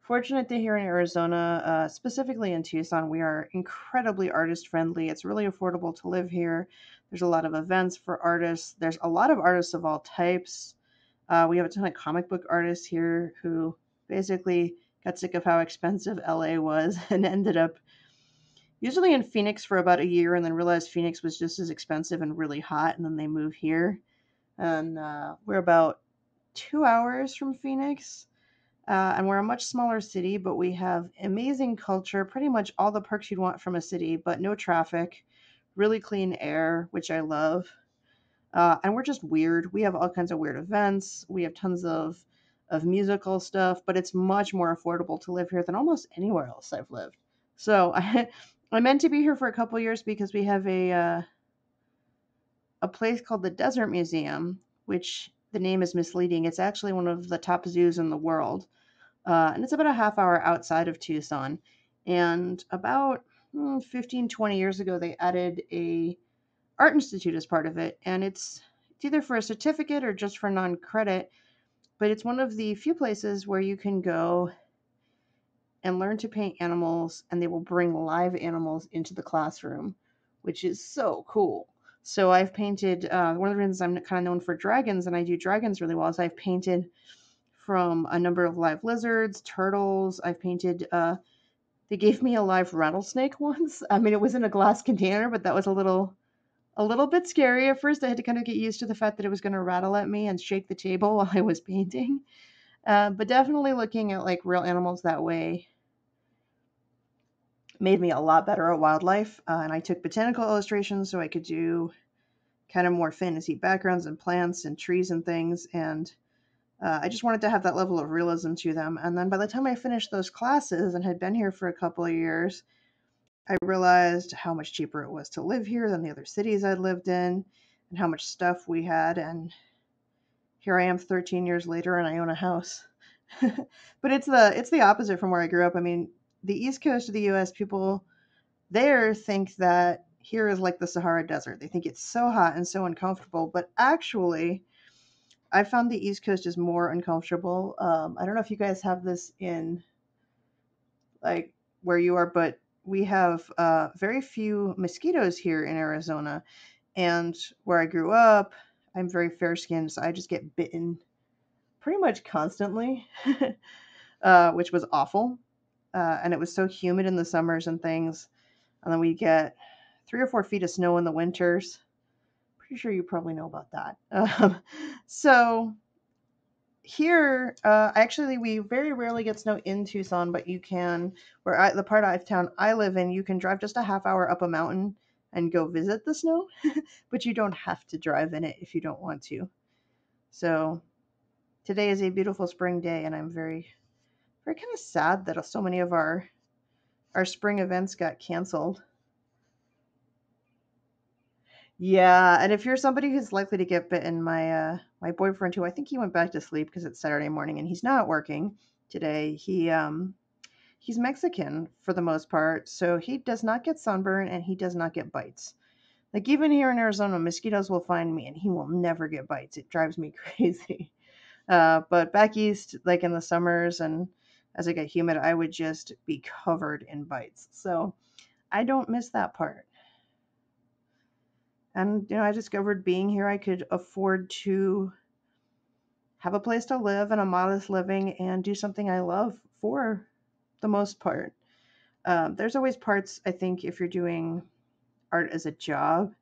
fortunate that here in Arizona, specifically in Tucson, we are incredibly artist friendly. It's really affordable to live here. There's a lot of events for artists. There's a lot of artists of all types. We have a ton of comic book artists here who basically got sick of how expensive LA was and ended up usually in Phoenix for about a year and then realized Phoenix was just as expensive and really hot, and then they move here. And we're about 2 hours from Phoenix. And we're a much smaller city, but we have amazing culture, pretty much all the perks you'd want from a city, but no traffic, really clean air, which I love. And we're just weird. We have all kinds of weird events. We have tons of musical stuff, but it's much more affordable to live here than almost anywhere else I've lived. So I meant to be here for a couple years because we have a place called the Desert Museum, which the name is misleading. It's actually one of the top zoos in the world. And it's about a half hour outside of Tucson. And about 15, 20 years ago, they added a art institute as part of it. And it's either for a certificate or just for non-credit. But it's one of the few places where you can go and learn to paint animals, and they will bring live animals into the classroom, which is so cool. So I've painted, one of the reasons I'm kind of known for dragons, and I do dragons really well, is I've painted from a number of live lizards, turtles. I've painted, they gave me a live rattlesnake once. I mean, it was in a glass container, but that was a little bit scary at first. I had to kind of get used to the fact that it was going to rattle at me and shake the table while I was painting. But definitely looking at like real animals that way made me a lot better at wildlife. And I took botanical illustrations so I could do kind of more fantasy backgrounds and plants and trees and things. And I just wanted to have that level of realism to them. And then by the time I finished those classes and had been here for a couple of years, I realized how much cheaper it was to live here than the other cities I'd lived in and how much stuff we had. And here I am 13 years later and I own a house. But it's the opposite from where I grew up. I mean, the East Coast of the US, people there think that here is like the Sahara Desert. They think it's so hot and so uncomfortable, but actually I found the East Coast is more uncomfortable. I don't know if you guys have this in like where you are, but we have very few mosquitoes here in Arizona. And where I grew up, I'm very fair skinned, so I just get bitten pretty much constantly, which was awful. And it was so humid in the summers and things. And then we get 3 or 4 feet of snow in the winters. Pretty sure you probably know about that. So here, actually, we very rarely get snow in Tucson, but you can, the part of town I live in, you can drive just a half hour up a mountain and go visit the snow, but you don't have to drive in it if you don't want to. So today is a beautiful spring day, and I'm very, very kind of sad that so many of our spring events got canceled. Yeah, and if you're somebody who's likely to get bitten, my boyfriend, who I think he went back to sleep because it's Saturday morning and he's not working today, he's Mexican for the most part, so he does not get sunburn and he does not get bites. Like even here in Arizona, mosquitoes will find me and he will never get bites. It drives me crazy. But back east, like in the summers and as it got humid, I would just be covered in bites. So I don't miss that part. And, I discovered being here, I could afford to have a place to live and a modest living and do something I love for the most part. There's always parts, I think, if you're doing art as a job.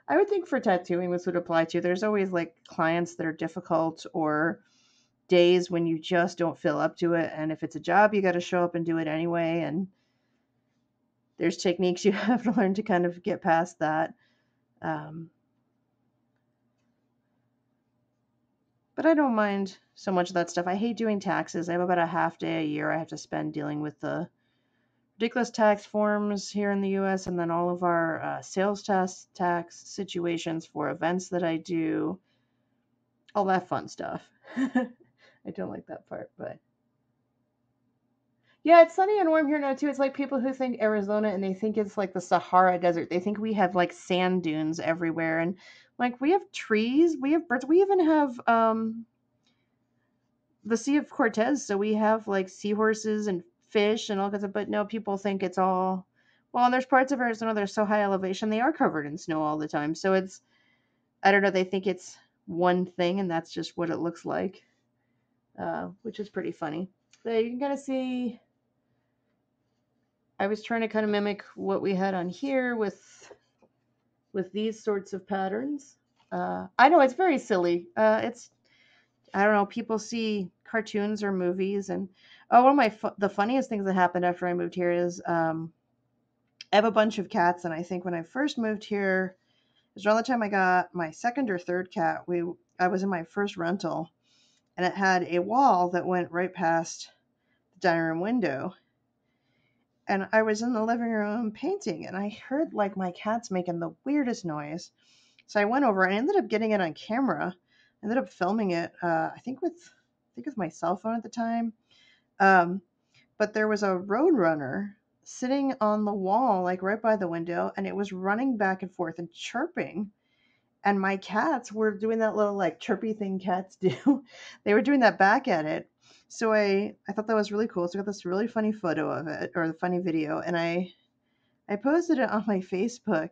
I would think for tattooing this would apply to. There's always like clients that are difficult or days when you just don't feel up to it. And if it's a job, you got to show up and do it anyway. And there's techniques you have to learn to kind of get past that. But I don't mind so much of that stuff. I hate doing taxes. I have about a half day a year I have to spend dealing with the ridiculous tax forms here in the US, and then all of our sales tax situations for events that I do, all that fun stuff. I don't like that part, but yeah, it's sunny and warm here now too. It's like people who think Arizona and they think it's like the Sahara Desert. They think we have like sand dunes everywhere, and like we have trees, we have birds, we even have the Sea of Cortez, so we have like seahorses and fish and all kinds of. But no, people think it's all well. And there's parts of Arizona that are so high elevation they are covered in snow all the time. So it's I don't know. They think it's one thing, and that's just what it looks like, which is pretty funny. So you can kind of see. I was trying to kind of mimic what we had on here with these sorts of patterns. I know it's very silly. It's I don't know. People see cartoons or movies, and one of the funniest things that happened after I moved here is I have a bunch of cats, and I think when I first moved here, it was around the time I got my second or third cat. I was in my first rental, and it had a wall that went right past the dining room window. And I was in the living room painting, and I heard like my cats making the weirdest noise. So I went over and I ended up getting it on camera. I ended up filming it. I think with my cell phone at the time. But there was a roadrunner sitting on the wall, like right by the window, and it was running back and forth and chirping. And my cats were doing that little like chirpy thing cats do. They were doing that back at it. So I thought that was really cool. So I got this really funny photo of it, or the funny video, and I posted it on my Facebook.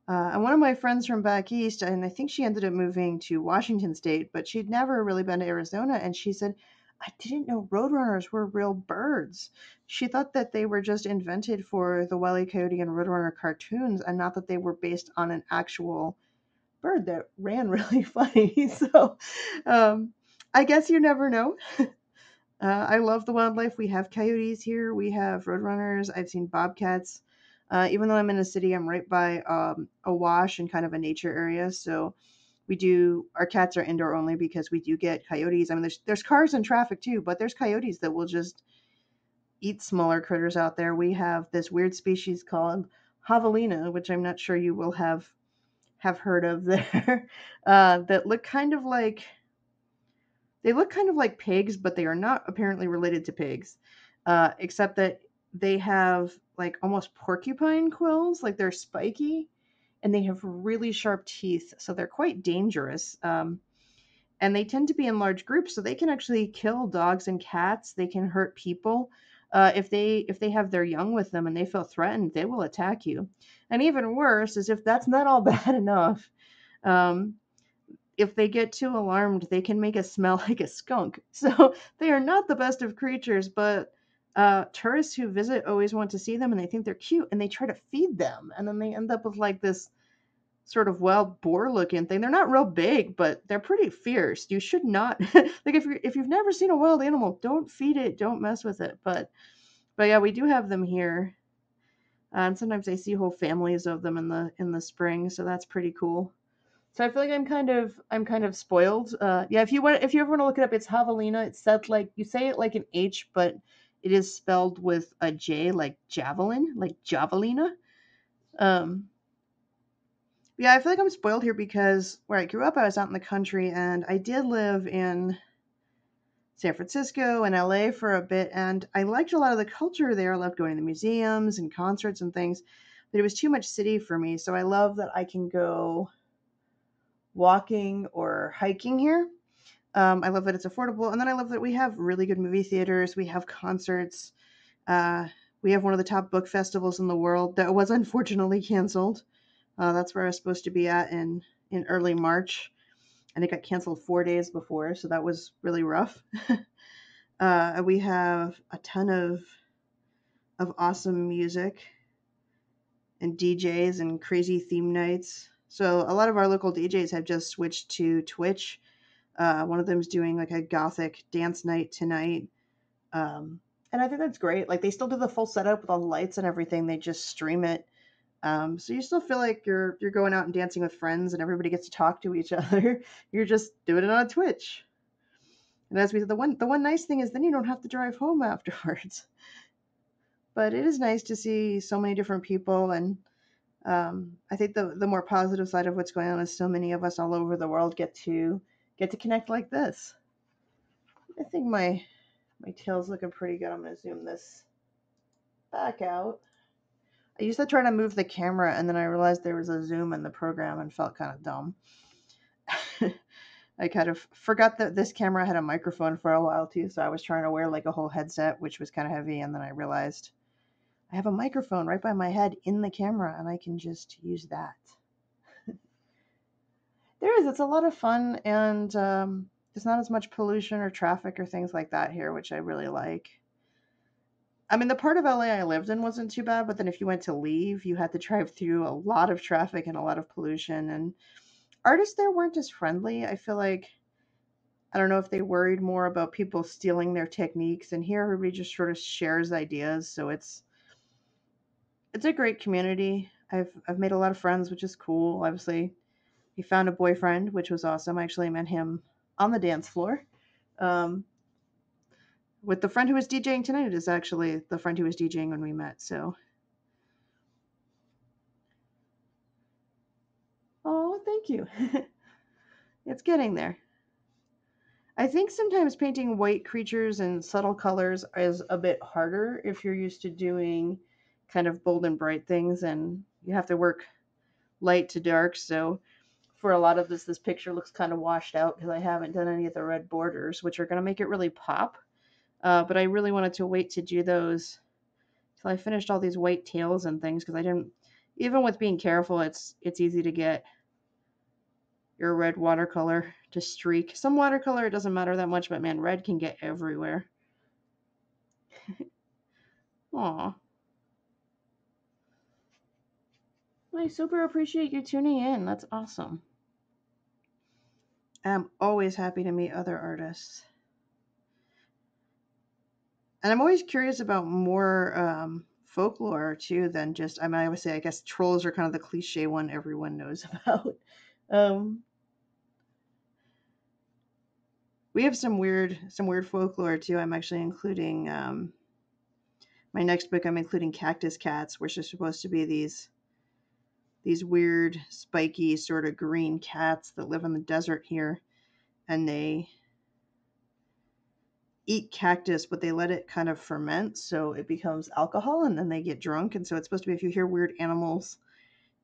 And one of my friends from back east, and I think she ended up moving to Washington State, but she'd never really been to Arizona, and she said, I didn't know roadrunners were real birds. She thought that they were just invented for the Wile E. Coyote and Roadrunner cartoons, and not that they were based on an actual bird that ran really funny. So I guess you never know. I love the wildlife. We have coyotes here. We have roadrunners. I've seen bobcats. Even though I'm in a city, I'm right by a wash and kind of a nature area. So our cats are indoor only because we do get coyotes. I mean, there's cars and traffic too, but there's coyotes that will just eat smaller critters out there. We have this weird species called javelina, which I'm not sure you will have heard of there, that look kind of like pigs, but they are not apparently related to pigs, except that they have like almost porcupine quills, like they're spiky, and they have really sharp teeth, so they're quite dangerous. And they tend to be in large groups, so they can actually kill dogs and cats. They can hurt people. If they have their young with them and they feel threatened, they will attack you. And even worse is if that's not all bad enough. If they get too alarmed, they can make us smell like a skunk. So they are not the best of creatures, but tourists who visit always want to see them and they think they're cute and they try to feed them. And then they end up with like this sort of wild boar looking thing. They're not real big, but they're pretty fierce. You should not like if you've never seen a wild animal, don't feed it, don't mess with it. But yeah, we do have them here. And sometimes I see whole families of them in the spring, so that's pretty cool. So I feel like I'm kind of spoiled. Yeah, if you ever want to look it up, it's javelina. It's said like you say it like an H, but it is spelled with a J, like javelin, like javelina. Yeah, I feel like I'm spoiled here because where I grew up, I was out in the country, and I did live in San Francisco and LA for a bit, and I liked a lot of the culture there. I loved going to the museums and concerts and things, but it was too much city for me. So I love that I can go walking or hiking here. I love that it's affordable, and then I love that we have really good movie theaters. We have concerts. Uh, we have one of the top book festivals in the world that was unfortunately canceled. That's where I was supposed to be at in early March, and it got canceled 4 days before, so that was really rough. We have a ton of awesome music and DJs and crazy theme nights. So a lot of our local DJs have just switched to Twitch. One of them's doing like a gothic dance night tonight. And I think that's great. Like they still do the full setup with all the lights and everything. They just stream it. So you still feel like you're going out and dancing with friends and everybody gets to talk to each other. You're just doing it on Twitch. And as we said, the one nice thing is then you don't have to drive home afterwards. But it is nice to see so many different people, and I think the more positive side of what's going on is so many of us all over the world get to connect like this. I think my tail's looking pretty good. I'm going to zoom this back out. I used to try to move the camera, and then I realized there was a zoom in the program and felt kind of dumb. I kind of forgot that this camera had a microphone for a while too, so I was trying to wear like a whole headset, which was kind of heavy, and then I realized I have a microphone right by my head in the camera, and I can just use that. It's a lot of fun, and there's not as much pollution or traffic or things like that here, which I really like. I mean, the part of LA I lived in wasn't too bad, but then if you went to leave, you had to drive through a lot of traffic and a lot of pollution, and artists there weren't as friendly. I feel like, I don't know if they worried more about people stealing their techniques, and here everybody just sort of shares ideas, so it's a great community. I've made a lot of friends, which is cool. Obviously, he found a boyfriend, which was awesome. I actually met him on the dance floor. With the friend who was DJing tonight, it is actually the friend who was DJing when we met. So, oh, thank you. It's getting there. I think sometimes painting white creatures in subtle colors is a bit harder if you're used to doing kind of bold and bright things, and you have to work light to dark. So for a lot of this picture looks kind of washed out because I haven't done any of the red borders, which are going to make it really pop. But I really wanted to wait to do those till I finished all these white tails and things, because I didn't, even with being careful, it's easy to get your red watercolor to streak. Some watercolor, it doesn't matter that much, but man, red can get everywhere. Aw. I super appreciate you tuning in. That's awesome. I'm always happy to meet other artists. And I'm always curious about more folklore too than just, I mean, I would say, I guess trolls are kind of the cliche one everyone knows about. We have some weird folklore too. I'm actually including my next book. I'm including cactus cats, which are supposed to be these weird, spiky, sort of green cats that live in the desert here, and they eat cactus, but they let it kind of ferment, so it becomes alcohol, and then they get drunk. And so it's supposed to be, if you hear weird animals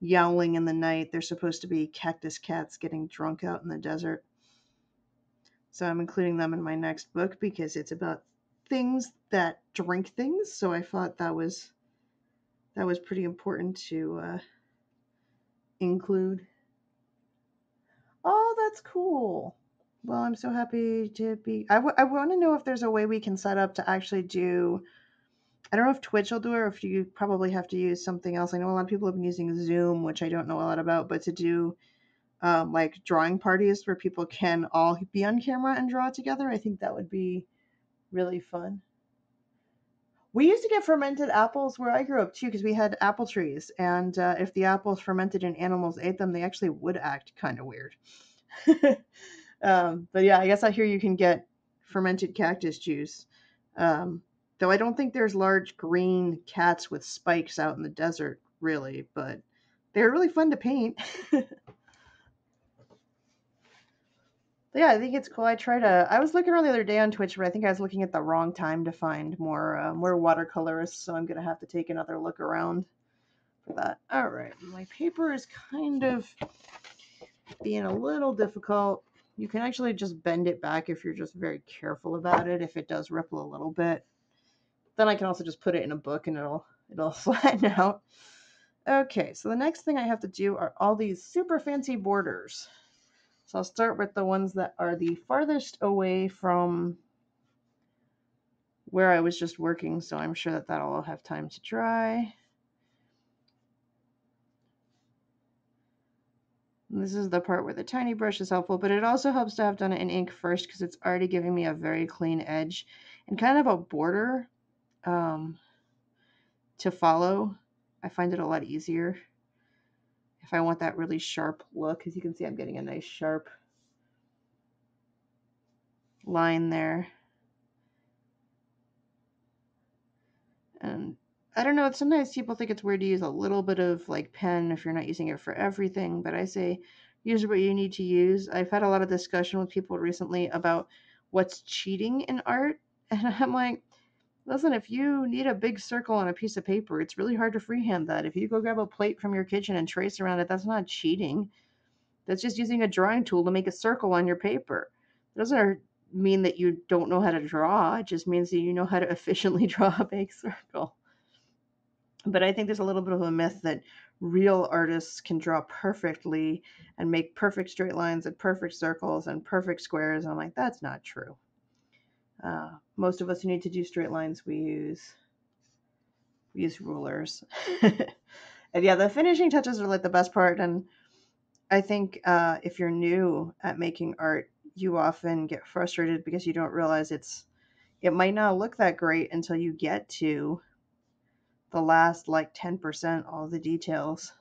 yowling in the night, they're supposed to be cactus cats getting drunk out in the desert. So I'm including them in my next book because it's about things that drink things. So I thought that was pretty important to include. Oh, that's cool. Well, I'm so happy to be. I want to know if there's a way we can set up to actually do. I don't know if Twitch will do it, or if you probably have to use something else. I know a lot of people have been using Zoom, which I don't know a lot about, but to do like drawing parties where people can all be on camera and draw together, I think that would be really fun. We used to get fermented apples where I grew up too, because we had apple trees, and if the apples fermented and animals ate them, they actually would act kind of weird. But yeah, I guess out here you can get fermented cactus juice. Though I don't think there's large green cats with spikes out in the desert, really, but they're really fun to paint. But yeah, I think it's cool. I was looking around the other day on Twitch, but I think I was looking at the wrong time to find more watercolorists, so I'm going to have to take another look around for that. All right, my paper is kind of being a little difficult. You can actually just bend it back if you're just very careful about it, if it does ripple a little bit. Then I can also just put it in a book and it'll flatten out. Okay, so the next thing I have to do are all these super fancy borders. So I'll start with the ones that are the farthest away from where I was just working, so I'm sure that that'll all have time to dry. And this is the part where the tiny brush is helpful, but it also helps to have done it in ink first because it's already giving me a very clean edge and kind of a border to follow. I find it a lot easier if I want that really sharp look. As you can see, I'm getting a nice sharp line there. And I don't know, sometimes people think it's weird to use a little bit of like pen if you're not using it for everything, but I say use what you need to use. I've had a lot of discussion with people recently about what's cheating in art, and I'm like, listen, if you need a big circle on a piece of paper, it's really hard to freehand that. If you go grab a plate from your kitchen and trace around it, that's not cheating. That's just using a drawing tool to make a circle on your paper. It doesn't mean that you don't know how to draw. It just means that you know how to efficiently draw a big circle. But I think there's a little bit of a myth that real artists can draw perfectly and make perfect straight lines and perfect circles and perfect squares. And I'm like, that's not true. Most of us who need to do straight lines, we use rulers. And yeah, the finishing touches are like the best part. And I think if you're new at making art, you often get frustrated because you don't realize it might not look that great until you get to the last like 10%, all the details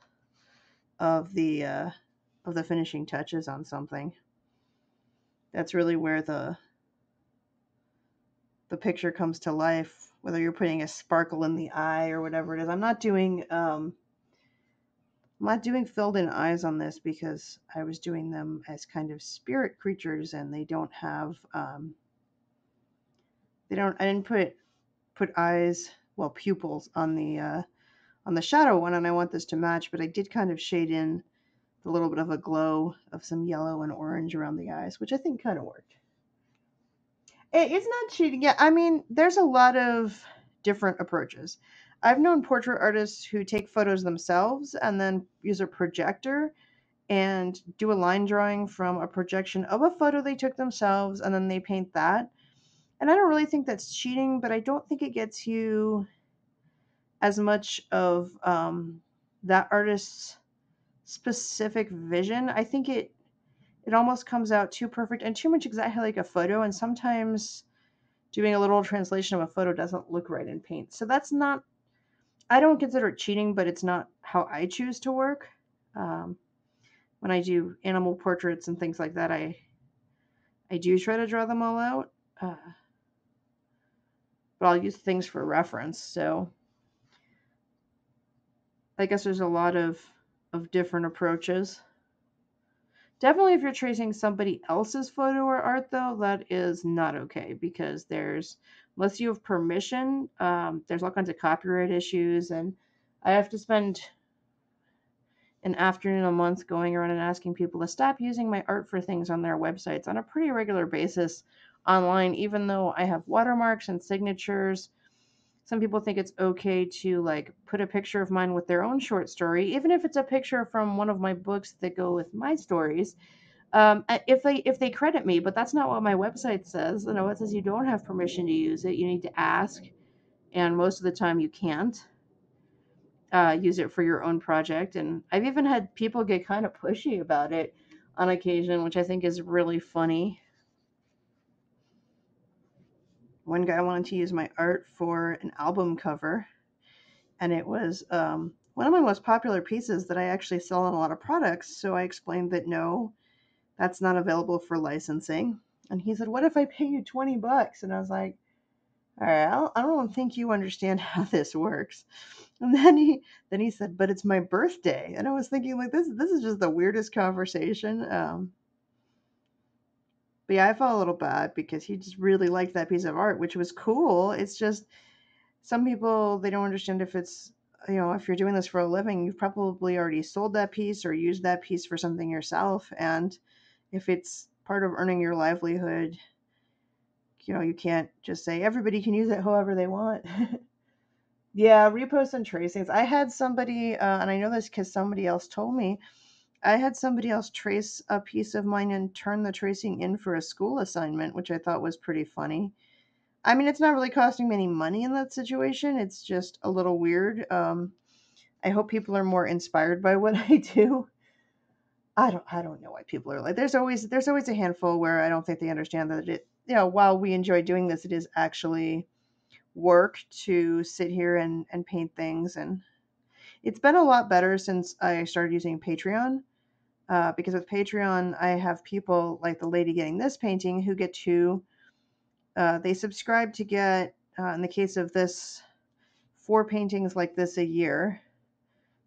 of the finishing touches on something. That's really where the picture comes to life, whether you're putting a sparkle in the eye or whatever it is. I'm not doing filled in eyes on this because I was doing them as kind of spirit creatures, and they don't have I didn't put eyes, well, pupils on the shadow one, and I want this to match, but I did kind of shade in a little bit of a glow of some yellow and orange around the eyes, which I think kind of worked. It's not cheating. Yeah, I mean, there's a lot of different approaches. I've known portrait artists who take photos themselves and then use a projector and do a line drawing from a projection of a photo they took themselves, and then they paint that. And I don't really think that's cheating, but I don't think it gets you as much of that artist's specific vision. I think it almost comes out too perfect and too much exactly like a photo, and sometimes doing a literal translation of a photo doesn't look right in paint. So that's not, I don't consider it cheating, but it's not how I choose to work. When I do animal portraits and things like that, I do try to draw them all out, but I'll use things for reference. So I guess there's a lot of different approaches. Definitely if you're tracing somebody else's photo or art, though, that is not okay, because unless you have permission, there's all kinds of copyright issues, and I have to spend an afternoon a month going around and asking people to stop using my art for things on their websites on a pretty regular basis online, even though I have watermarks and signatures. Some people think it's okay to like put a picture of mine with their own short story, even if it's a picture from one of my books that go with my stories. If they credit me, but that's not what my website says. You know, it says you don't have permission to use it. You need to ask, and most of the time you can't use it for your own project. And I've even had people get kind of pushy about it on occasion, which I think is really funny. One guy wanted to use my art for an album cover, and it was one of my most popular pieces that I actually sell on a lot of products. So I explained that no, that's not available for licensing. And he said, "What if I pay you $20?" And I was like, "All right, I don't think you understand how this works." And then he said, "But it's my birthday." And I was thinking, like, this is just the weirdest conversation. But yeah, I felt a little bad because he just really liked that piece of art, which was cool. It's just some people, they don't understand if it's, you know, if you're doing this for a living, you've probably already sold that piece or used that piece for something yourself. And if it's part of earning your livelihood. You know, you can't just say everybody can use it however they want. Yeah, reposts and tracings. I had somebody, and I know this because somebody else told me, I had somebody else trace a piece of mine and turn the tracing in for a school assignment, which I thought was pretty funny. I mean, it's not really costing me any money in that situation. It's just a little weird. I hope people are more inspired by what I do. I don't know why people are like. There's always a handful where I don't think they understand that while we enjoy doing this, it is actually work to sit here and paint things. And it's been a lot better since I started using Patreon. Because with Patreon, I have people like the lady getting this painting who get to, they subscribe to get, in the case of this, 4 paintings like this a year.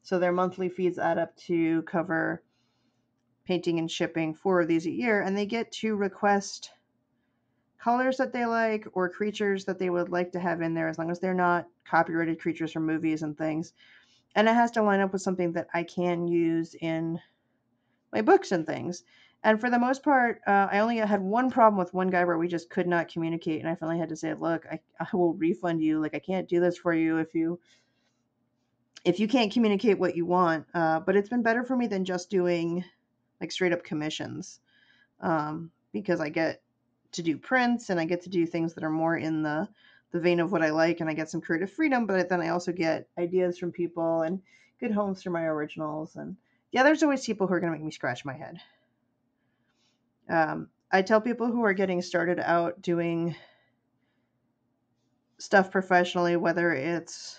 So their monthly fees add up to cover painting and shipping 4 of these a year. And they get to request colors that they like or creatures that they would like to have in there, as long as they're not copyrighted creatures from movies and things. And it has to line up with something that I can use in my books and things. And for the most part, I only had one problem with one guy where we just could not communicate. And I finally had to say, look, I will refund you. Like, I can't do this for you if you can't communicate what you want. But it's been better for me than just doing like straight up commissions. Because I get to do prints and I get to do things that are more in the vein of what I like, and I get some creative freedom, but then I also get ideas from people and good homes for my originals. And yeah, there's always people who are going to make me scratch my head. I tell people who are getting started out doing stuff professionally, whether it's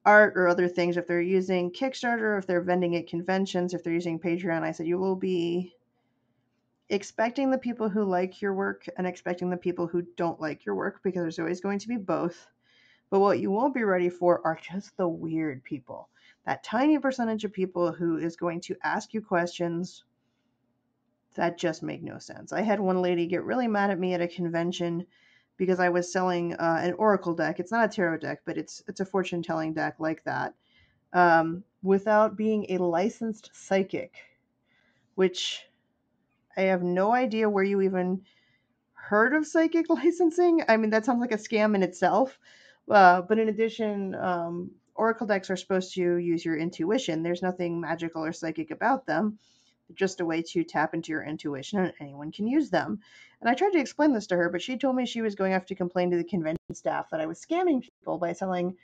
art or other things, if they're using Kickstarter, if they're vending at conventions, if they're using Patreon, I said you will be expecting the people who like your work and expecting the people who don't like your work, because there's always going to be both. But what you won't be ready for are just the weird people. That tiny percentage of people who is going to ask you questions that just make no sense. I had one lady get really mad at me at a convention because I was selling an oracle deck. It's not a tarot deck, but it's a fortune telling deck like that, without being a licensed psychic, which I have no idea where you even heard of psychic licensing. I mean, that sounds like a scam in itself. But in addition, oracle decks are supposed to use your intuition. There's nothing magical or psychic about them. They're just a way to tap into your intuition, and anyone can use them. And I tried to explain this to her, but she told me she was going to have to complain to the convention staff that I was scamming people by selling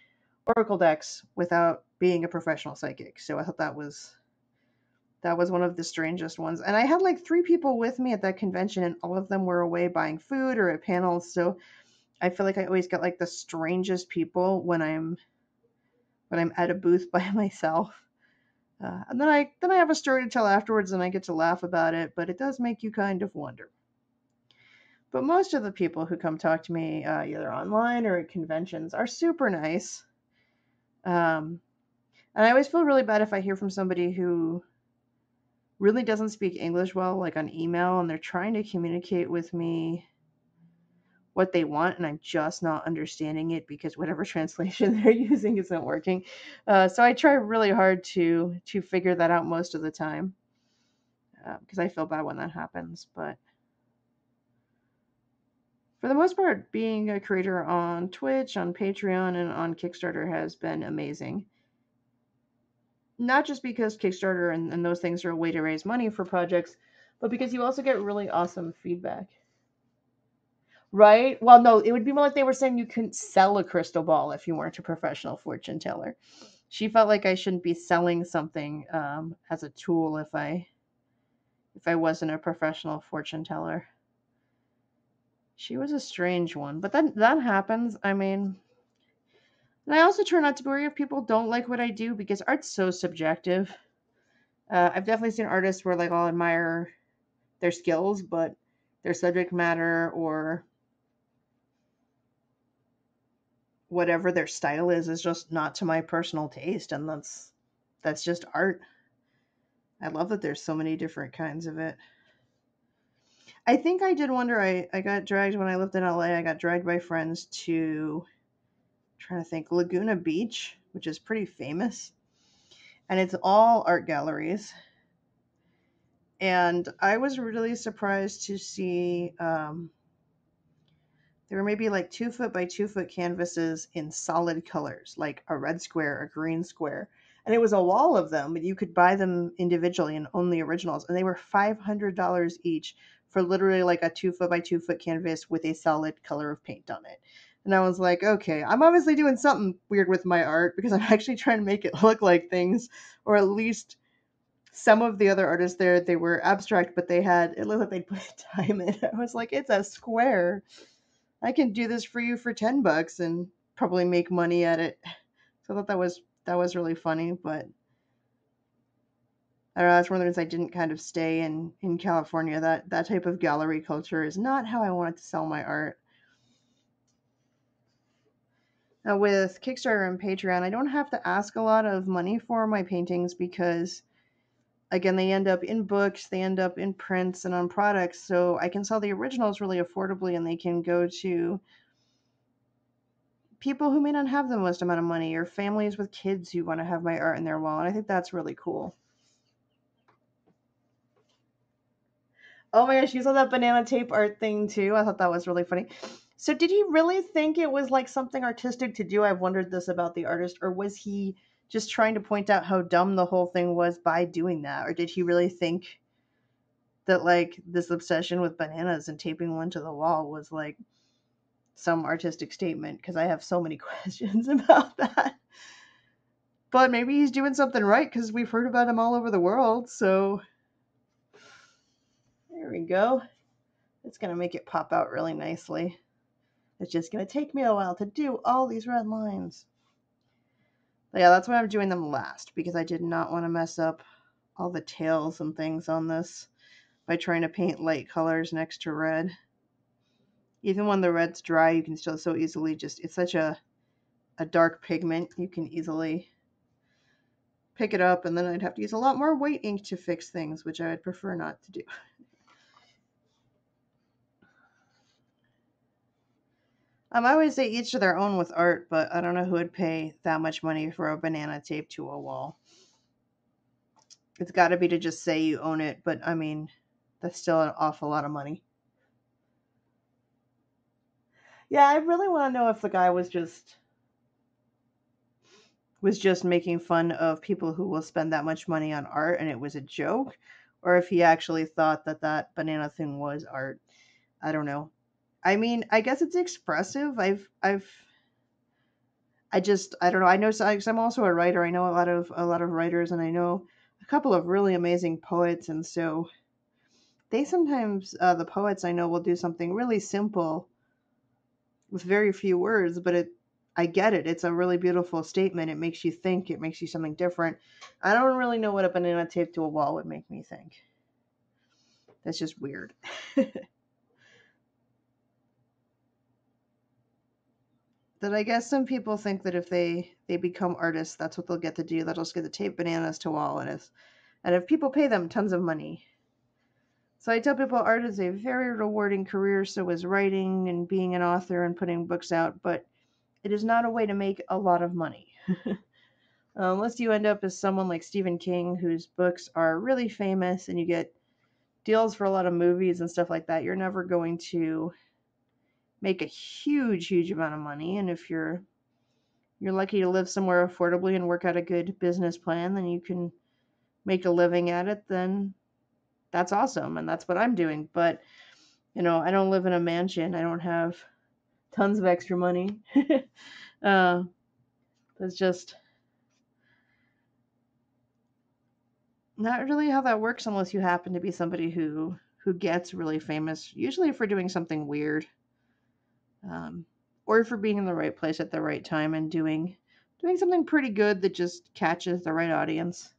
oracle decks without being a professional psychic. So I thought that was one of the strangest ones. And I had like 3 people with me at that convention, and all of them were away buying food or at panels. So I feel like I always get like the strangest people when I'm at a booth by myself. And then I have a story to tell afterwards, and I get to laugh about it, but it does make you kind of wonder. But most of the people who come talk to me, either online or at conventions, are super nice. And I always feel really bad if I hear from somebody who really doesn't speak English well, like on email, and they're trying to communicate with me what they want, and I'm just not understanding it because whatever translation they're using isn't working. So I try really hard to figure that out most of the time, because I feel bad when that happens. But for the most part, being a creator on Twitch, on Patreon, and on Kickstarter has been amazing. Not just because Kickstarter and those things are a way to raise money for projects, but because you also get really awesome feedback. Right? Well, no, it would be more like they were saying you couldn't sell a crystal ball if you weren't a professional fortune teller. She felt like I shouldn't be selling something as a tool if I wasn't a professional fortune teller. She was a strange one, but that happens. I mean, and I also try not to worry if people don't like what I do, because art's so subjective. I've definitely seen artists where like I'll admire their skills, but their subject matter or whatever their style is just not to my personal taste, and that's just art. I love that there's so many different kinds of it. I think I did wonder, I got dragged when I lived in LA, I got dragged by friends to, I'm trying to think, Laguna Beach, which is pretty famous, and it's all art galleries. And I was really surprised to see there were maybe like 2 foot by 2 foot canvases in solid colors, like a red square, a green square. And it was a wall of them, but you could buy them individually and own the originals. And they were $500 each for literally like a 2 foot by 2 foot canvas with a solid color of paint on it. And I was like, okay, I'm obviously doing something weird with my art because I'm actually trying to make it look like things, or at least some of the other artists there, they were abstract, but it looked like they put time in. I was like, it's a square. I can do this for you for $10 and probably make money at it. So I thought that was really funny, but I don't know, that's one of the reasons I didn't kind of stay in California. That type of gallery culture is not how I wanted to sell my art. Now with Kickstarter and Patreon, I don't have to ask a lot of money for my paintings because again, they end up in books, they end up in prints and on products, so I can sell the originals really affordably and they can go to people who may not have the most amount of money or families with kids who want to have my art in their wall. And I think that's really cool. Oh my gosh, you saw that banana tape art thing too? I thought that was really funny. So did he really think it was like something artistic to do? I've wondered this about the artist. Or was he just trying to point out how dumb the whole thing was by doing that? Or did he really think that like this obsession with bananas and taping one to the wall was like some artistic statement? Because I have so many questions about that. But maybe he's doing something right because we've heard about him all over the world. So there we go. It's going to make it pop out really nicely. It's just going to take me a while to do all these red lines. But yeah, that's why I'm doing them last, because I did not want to mess up all the tails and things on this by trying to paint light colors next to red. Even when the red's dry, you can still so easily just, it's such a dark pigment, you can easily pick it up, and then I'd have to use a lot more white ink to fix things, which I would prefer not to do. I always say each to their own with art, but I don't know who would pay that much money for a banana taped to a wall. It's got to be to just say you own it, but I mean, that's still an awful lot of money. Yeah, I really want to know if the guy was just making fun of people who will spend that much money on art and it was a joke, or if he actually thought that banana thing was art. I don't know. I mean, I guess it's expressive. I don't know. I know, so I'm also a writer. I know a lot of writers, and I know a couple of really amazing poets, and so they sometimes the poets I know will do something really simple with very few words, but I get it. It's a really beautiful statement. It makes you think. It makes you something different. I don't really know what a banana taped to a wall would make me think. That's just weird. That I guess some people think that if they become artists, that's what they'll get to do. They'll just get to tape bananas to wall, and if people pay them tons of money. So I tell people art is a very rewarding career, so is writing and being an author and putting books out, but it is not a way to make a lot of money. Unless you end up as someone like Stephen King, whose books are really famous and you get deals for a lot of movies and stuff like that, you're never going to make a huge amount of money. And if you're lucky to live somewhere affordably and work out a good business plan, then you can make a living at it, then that's awesome. And that's what I'm doing. But, I don't live in a mansion. I don't have tons of extra money. That's just not really how that works unless you happen to be somebody who gets really famous, usually for doing something weird. Or for being in the right place at the right time and doing something pretty good that just catches the right audience.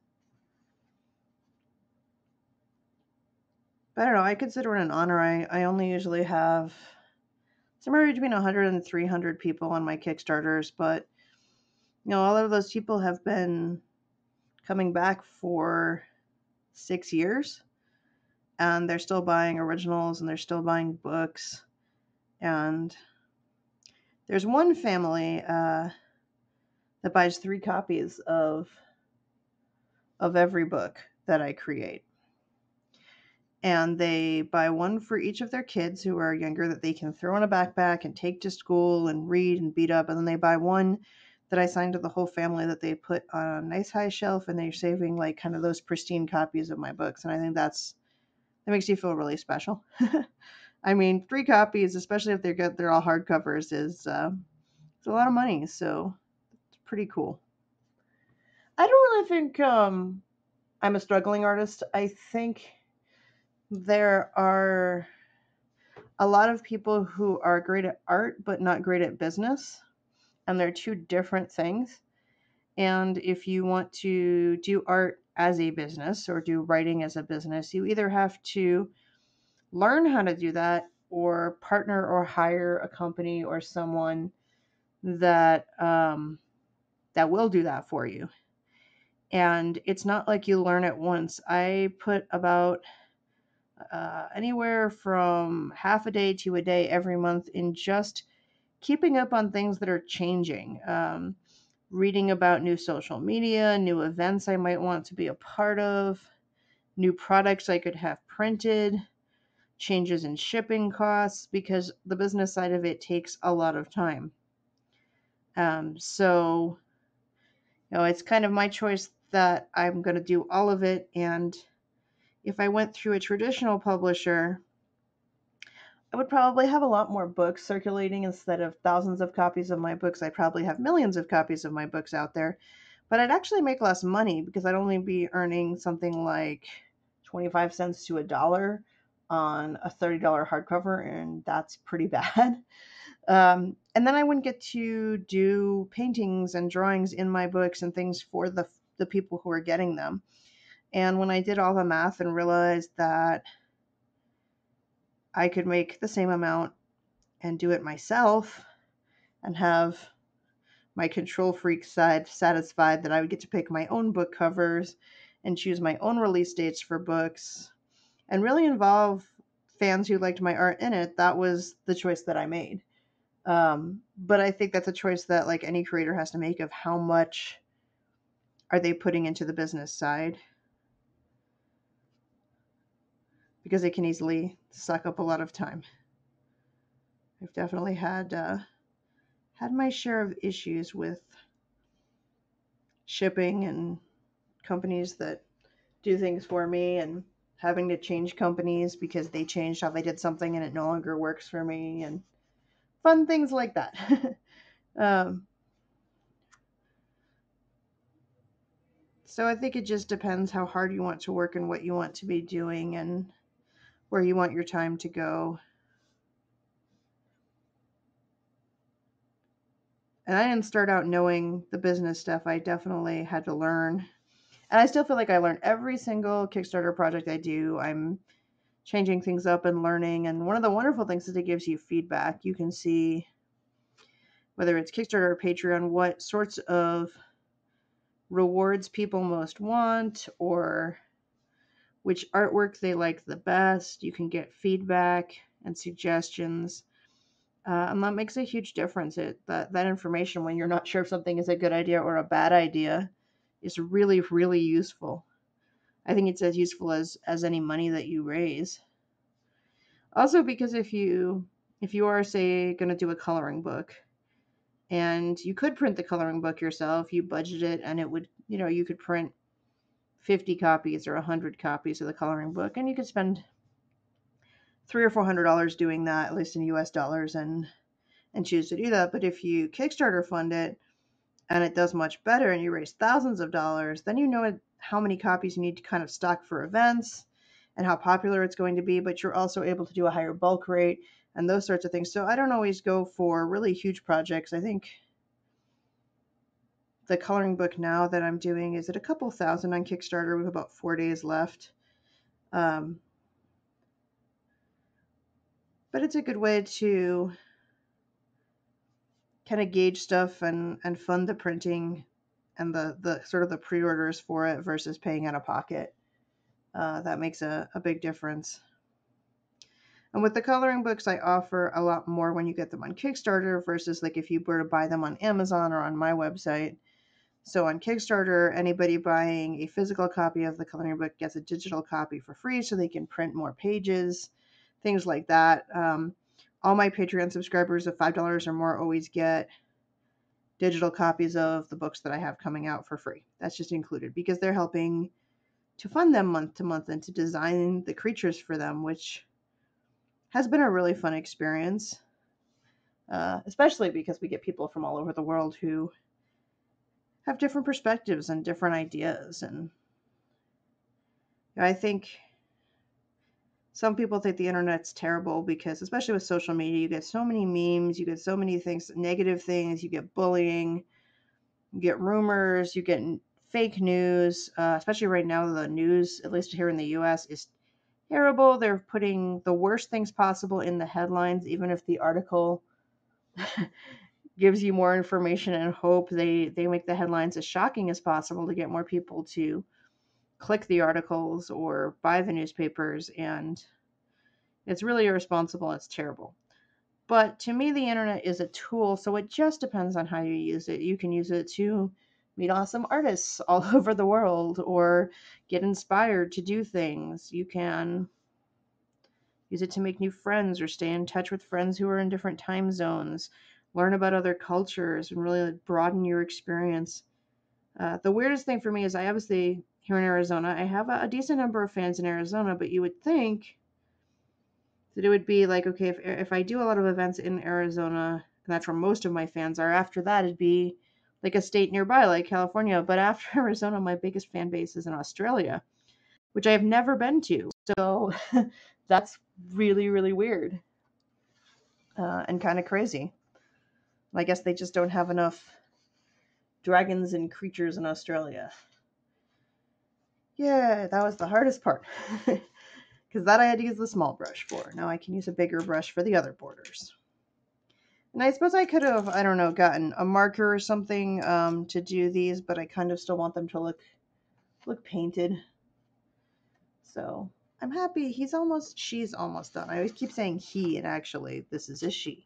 But I don't know, I consider it an honor. I only usually have somewhere between 100 and 300 people on my Kickstarters, but a lot of those people have been coming back for 6 years, and they're still buying originals and they're still buying books. And there's one family that buys 3 copies of every book that I create. and they buy one for each of their kids who are younger that they can throw in a backpack and take to school and read and beat up. And then they buy one that I signed to the whole family that they put on a nice high shelf, and they're saving like kind of those pristine copies of my books. And I think that makes you feel really special. I mean, 3 copies, especially if they're all hardcovers, is it's a lot of money. So it's pretty cool. I don't really think I'm a struggling artist. I think there are a lot of people who are great at art but not great at business, and they're two different things. And if you want to do art as a business or do writing as a business, you either have to learn how to do that or partner or hire a company or someone that that will do that for you. And it's not like you learn it once. I put about anywhere from half a day to a day every month in just keeping up on things that are changing, reading about new social media, new events I might want to be a part of, new products I could have printed, changes in shipping costs, because the business side of it takes a lot of time. So, it's kind of my choice that I'm going to do all of it. And if I went through a traditional publisher, I would probably have a lot more books circulating. Instead of thousands of copies of my books, I'd probably have millions of copies of my books out there. But I'd actually make less money because I'd only be earning something like 25 cents to $1 on a $30 hardcover, and that's pretty bad. And then I wouldn't get to do paintings and drawings in my books and things for the people who are getting them. And when I did all the math and realized that I could make the same amount and do it myself and have my control freak side satisfied that I would get to pick my own book covers and choose my own release dates for books and really involve fans who liked my art in it, that was the choice that I made. But I think that's a choice that like any creator has to make, of how much are they putting into the business side, because it can easily suck up a lot of time. I've definitely had my share of issues with shipping and companies that do things for me, and having to change companies because they changed how they did something and it no longer works for me, and fun things like that. So I think it just depends how hard you want to work and what you want to be doing and where you want your time to go. And I didn't start out knowing the business stuff. I definitely had to learn. And I still feel like I learn every single Kickstarter project I do. I'm changing things up and learning. And one of the wonderful things is it gives you feedback. You can see, whether it's Kickstarter or Patreon, what sorts of rewards people most want, or which artwork they like the best. You can get feedback and suggestions. And that makes a huge difference. That information, when you're not sure if something is a good idea or a bad idea, is really, really useful. I think it's as useful as any money that you raise. Also, because if you are, say, going to do a coloring book, and you could print the coloring book yourself, you budget it, and it would, you could print 50 copies or 100 copies of the coloring book, and you could spend $300 or $400 doing that, at least in US dollars, and choose to do that. But if you Kickstarter fund it and it does much better and you raise thousands of dollars, then you know how many copies you need to kind of stock for events and how popular it's going to be, but you're also able to do a higher bulk rate and those sorts of things. So I don't always go for really huge projects. I think the coloring book now that I'm doing is at a couple thousand on Kickstarter with about 4 days left. But it's a good way to kind of gauge stuff and fund the printing and the sort of the pre-orders for it versus paying out of pocket. That makes a big difference. And with the coloring books, I offer a lot more when you get them on Kickstarter versus like if you were to buy them on Amazon or on my website. So on Kickstarter, anybody buying a physical copy of the coloring book gets a digital copy for free so they can print more pages, things like that. All my Patreon subscribers of $5 or more always get digital copies of the books that I have coming out for free. That's just included because they're helping to fund them month to month and to design the creatures for them, which has been a really fun experience, especially because we get people from all over the world who have different perspectives and different ideas. And I think some people think the internet's terrible because, especially with social media, you get so many memes, you get so many things, negative things, you get bullying, you get rumors, you get fake news, especially right now. The news, at least here in the US, is terrible. They're putting the worst things possible in the headlines, even if the article gives you more information and hope. They make the headlines as shocking as possible to get more people to click the articles or buy the newspapers, and it's really irresponsible. It's terrible. But to me, the internet is a tool, so it just depends on how you use it. You can use it to meet awesome artists all over the world or get inspired to do things. You can use it to make new friends or stay in touch with friends who are in different time zones, learn about other cultures, and really broaden your experience. The weirdest thing for me is I obviously, here in Arizona, I have a decent number of fans in Arizona, but you would think that it would be like, okay, if I do a lot of events in Arizona, and that's where most of my fans are, after that it'd be like a state nearby, like California. But after Arizona, my biggest fan base is in Australia, which I have never been to. So that's really, really weird and kind of crazy. I guess they just don't have enough dragons and creatures in Australia. Yeah, that was the hardest part. Because that I had to use the small brush for. Now I can use a bigger brush for the other borders. And I suppose I could have, I don't know, gotten a marker or something to do these, but I kind of still want them to look painted. So I'm happy. She's almost done. I always keep saying he, and actually this is a she.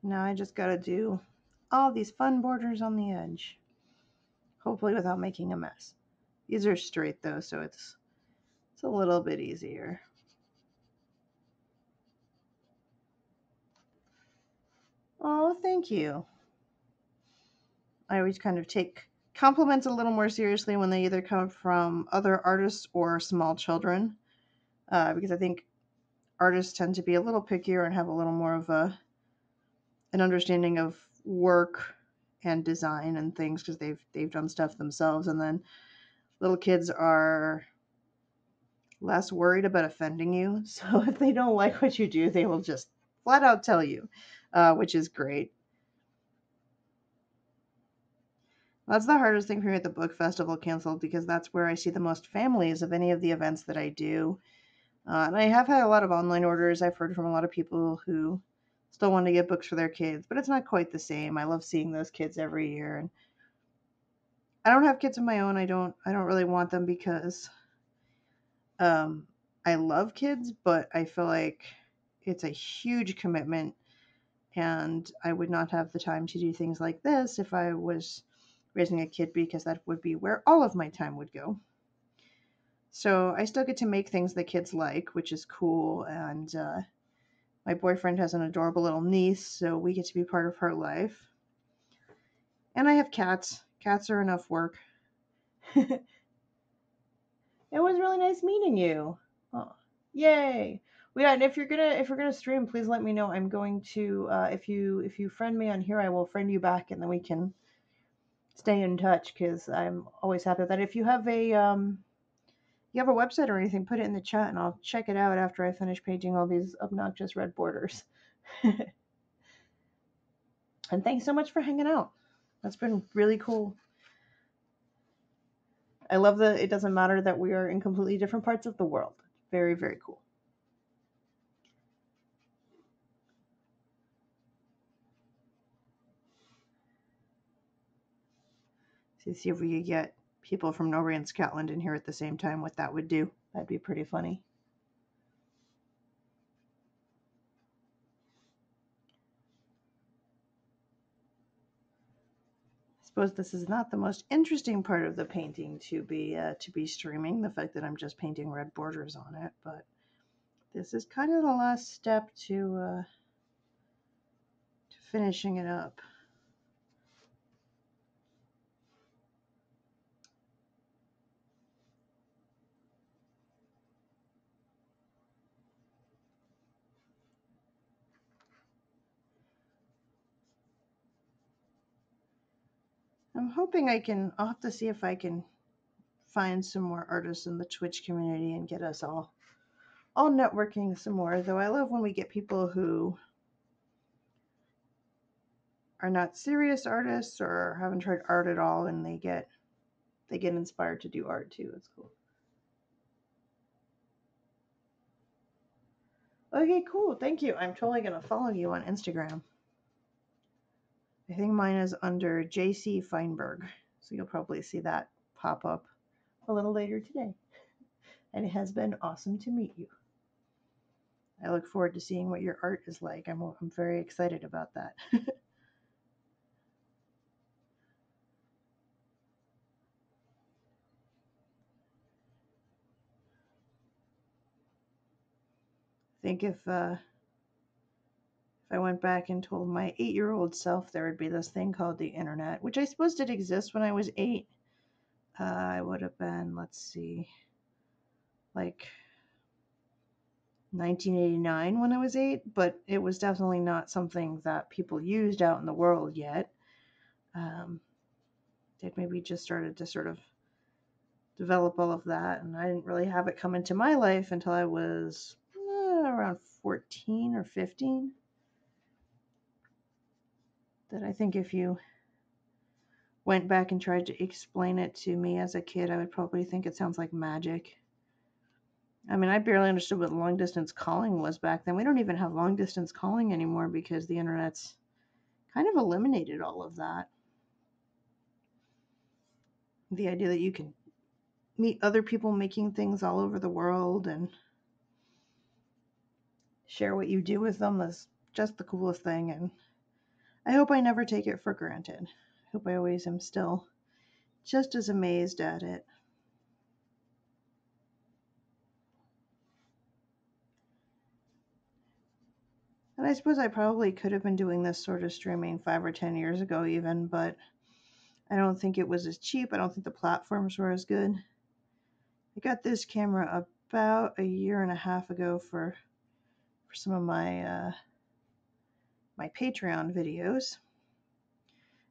Now I just gotta do all these fun borders on the edge. Hopefully without making a mess. These are straight though, so it's a little bit easier. Oh, thank you. I always kind of take compliments a little more seriously when they either come from other artists or small children, because I think artists tend to be a little pickier and have a little more of an understanding of work and design and things because they've done stuff themselves, and then little kids are less worried about offending you. So if they don't like what you do, they will just flat out tell you, which is great. That's the hardest thing for me at the book festival canceled because that's where I see the most families of any of the events that I do. And I have had a lot of online orders. I've heard from a lot of people who still want to get books for their kids, but it's not quite the same. I love seeing those kids every year, and I don't have kids of my own. I don't really want them because I love kids, but I feel like it's a huge commitment, and I would not have the time to do things like this if I was raising a kid because that would be where all of my time would go. So I still get to make things that kids like, which is cool, and my boyfriend has an adorable little niece, so we get to be part of her life. And I have cats. Cats are enough work. It was really nice meeting you. Oh, yay! Well, yeah, and if you're gonna stream, please let me know. I'm going to if you friend me on here, I will friend you back, and then we can stay in touch because I'm always happy with that. If you have a website or anything, put it in the chat and I'll check it out after I finish painting all these obnoxious red borders. And thanks so much for hanging out. That's been really cool. I love that it doesn't matter that we are in completely different parts of the world. Very, very cool. So see if we could get people from Norway and Scotland in here at the same time, what that would do. That'd be pretty funny. suppose this is not the most interesting part of the painting to be streaming, the fact that I'm just painting red borders on it, but this is kind of the last step to finishing it up. I'm hoping I'll have to see if I can find some more artists in the Twitch community and get us all networking some more, though I love when we get people who are not serious artists or haven't tried art at all and they get inspired to do art too. It's cool. Okay, cool. Thank you. I'm totally going to follow you on Instagram. I think mine is under Jessica Feinberg. So you'll probably see that pop up a little later today. And it has been awesome to meet you. I look forward to seeing what your art is like. I'm very excited about that. I think if I went back and told my 8-year-old self there would be this thing called the internet, which I suppose did exist when I was 8, I would have been, let's see, like 1989 when I was 8, but it was definitely not something that people used out in the world yet. They'd maybe just started to sort of develop all of that, and I didn't really have it come into my life until I was around 14 or 15. That I think if you went back and tried to explain it to me as a kid, I would probably think it sounds like magic. I mean, I barely understood what long distance calling was back then. We don't even have long distance calling anymore because the internet's kind of eliminated all of that. The idea that you can meet other people making things all over the world and share what you do with them is just the coolest thing. And I hope I never take it for granted. I hope I always am still just as amazed at it. And I suppose I probably could have been doing this sort of streaming 5 or 10 years ago even, but I don't think it was as cheap. I don't think the platforms were as good. I got this camera about a year and a half ago for some of my my Patreon videos,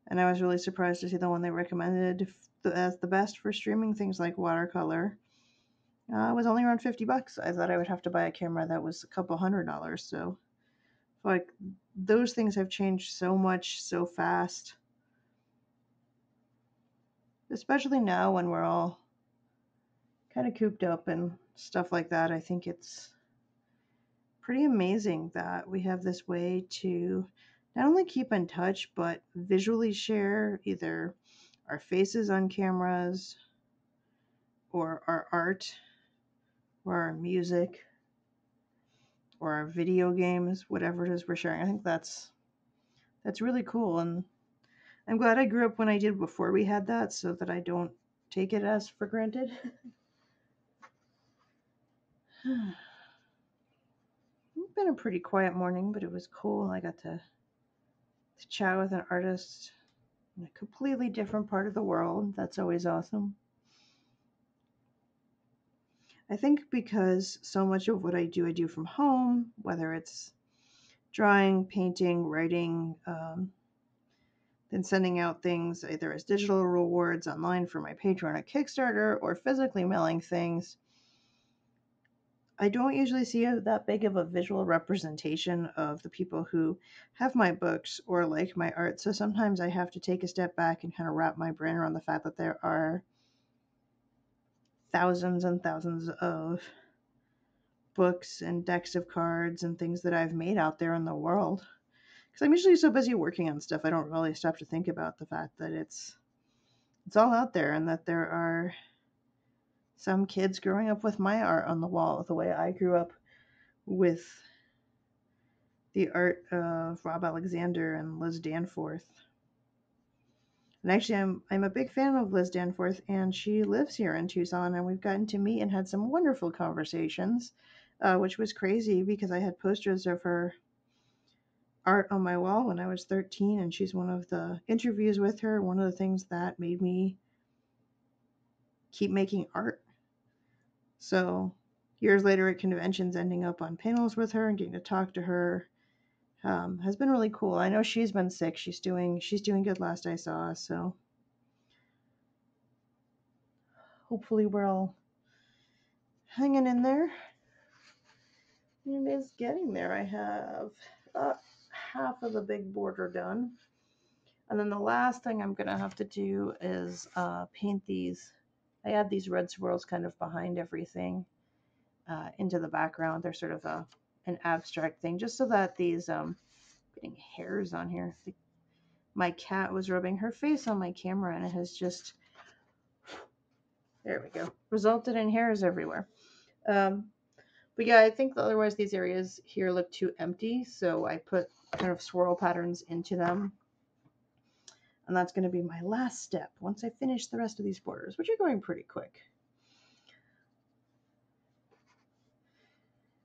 and I was really surprised to see the one they recommended as the best for streaming things like Watercolor. It was only around $50. I thought I would have to buy a camera that was a couple $100. So, like, those things have changed so much so fast. Especially now when we're all kind of cooped up and stuff like that. I think it's pretty amazing that we have this way to not only keep in touch, but visually share either our faces on cameras or our art or our music or our video games, whatever it is we're sharing. I think that's really cool, and I'm glad I grew up when I did before we had that so that I don't take it as for granted. It's been a pretty quiet morning, but it was cool. I got to chat with an artist in a completely different part of the world. That's always awesome. I think because so much of what I do from home, whether it's drawing, painting, writing, then sending out things either as digital rewards online for my Patreon or Kickstarter or physically mailing things, I don't usually see that big of a visual representation of the people who have my books or like my art. So sometimes I have to take a step back and kind of wrap my brain around the fact that there are thousands and thousands of books and decks of cards and things that I've made out there in the world. Because I'm usually so busy working on stuff, I don't really stop to think about the fact that it's all out there and that there are some kids growing up with my art on the wall the way I grew up with the art of Rob Alexander and Liz Danforth. And actually, I'm a big fan of Liz Danforth, and she lives here in Tucson, and we've gotten to meet and had some wonderful conversations, which was crazy because I had posters of her art on my wall when I was 13, and she's one of the interviews with her, one of the things that made me keep making art. So years later at conventions, ending up on panels with her and getting to talk to her has been really cool. I know she's been sick. She's doing good last I saw. So hopefully we're all hanging in there. It is getting there. I have half of the big border done. And then the last thing I'm going to have to do is paint these. I add these red swirls kind of behind everything into the background. They're sort of an abstract thing, just so that these, getting hairs on here. My cat was rubbing her face on my camera and it has just, there we go, resulted in hairs everywhere. But yeah, I think otherwise these areas here look too empty, so I put kind of swirl patterns into them. And that's going to be my last step once I finish the rest of these borders, which are going pretty quick.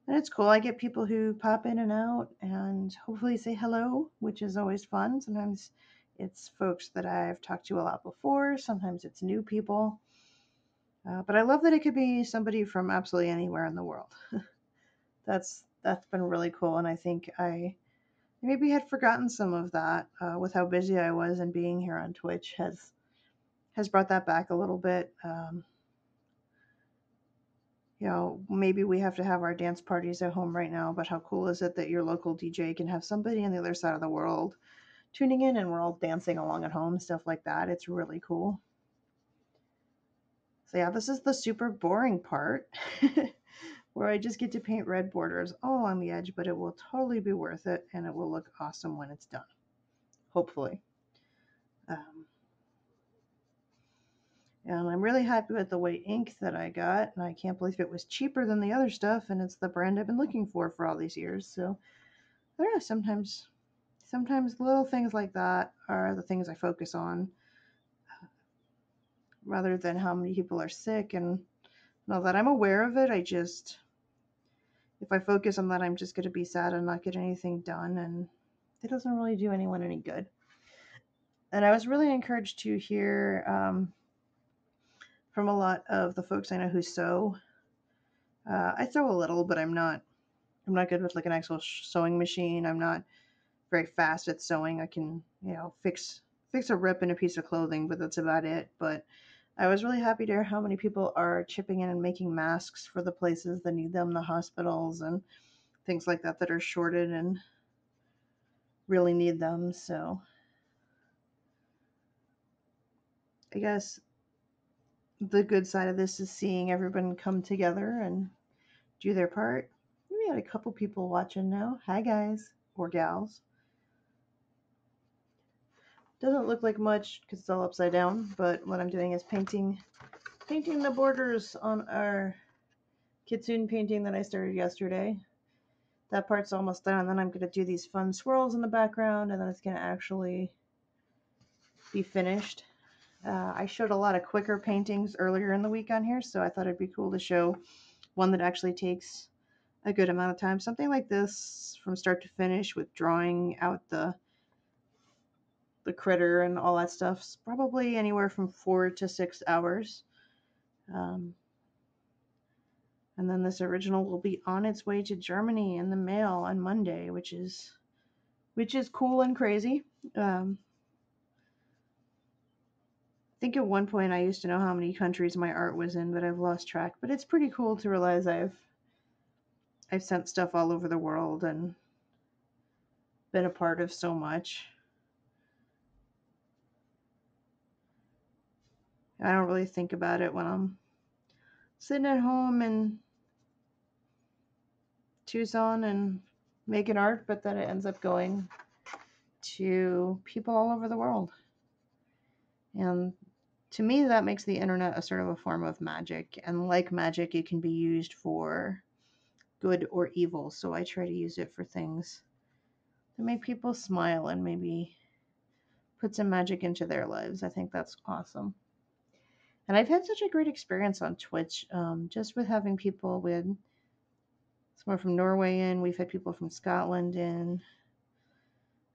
And it's cool. I get people who pop in and out and hopefully say hello, which is always fun. Sometimes it's folks that I've talked to a lot before. Sometimes it's new people. But I love that it could be somebody from absolutely anywhere in the world. That's been really cool. And I think I maybe had forgotten some of that with how busy I was, and being here on Twitch has brought that back a little bit. You know, maybe we have to have our dance parties at home right now, but how cool is it that your local DJ can have somebody on the other side of the world tuning in and we're all dancing along at home, stuff like that. It's really cool. So yeah, this is the super boring part where I just get to paint red borders all along the edge, but it will totally be worth it and it will look awesome when it's done. Hopefully. And I'm really happy with the white ink that I got, and I can't believe it was cheaper than the other stuff, and it's the brand I've been looking for all these years. So I don't know, sometimes little things like that are the things I focus on rather than how many people are sick. And now that I'm aware of it, if I focus on that, I'm just going to be sad and not get anything done, and it doesn't really do anyone any good. And I was really encouraged to hear from a lot of the folks I know who sew. I sew a little, but I'm not good with like an actual sewing machine. I'm not very fast at sewing. I can, fix a rip in a piece of clothing, but that's about it. But I was really happy to hear how many people are chipping in and making masks for the places that need them, the hospitals and things like that are shorted and really need them. So I guess the good side of this is seeing everyone come together and do their part. We had a couple people watching now. Hi guys or gals. Doesn't look like much because it's all upside down, but what I'm doing is painting the borders on our Kitsune painting that I started yesterday. That part's almost done, and then I'm going to do these fun swirls in the background, and then it's going to actually be finished. I showed a lot of quicker paintings earlier in the week on here, so I thought it'd be cool to show one that actually takes a good amount of time. Something like this from start to finish with drawing out the critter and all that stuff's probably anywhere from 4 to 6 hours. And then this original will be on its way to Germany in the mail on Monday, which is cool and crazy. I think at one point I used to know how many countries my art was in, but I've lost track. But it's pretty cool to realize I've sent stuff all over the world and been a part of so much. I don't really think about it when I'm sitting at home in Tucson and making art, but then it ends up going to people all over the world. And to me, that makes the internet a sort of a form of magic. And like magic, it can be used for good or evil. So I try to use it for things that make people smile and maybe put some magic into their lives. I think that's awesome. And I've had such a great experience on Twitch, just with having people with someone from Norway in. We've had people from Scotland in.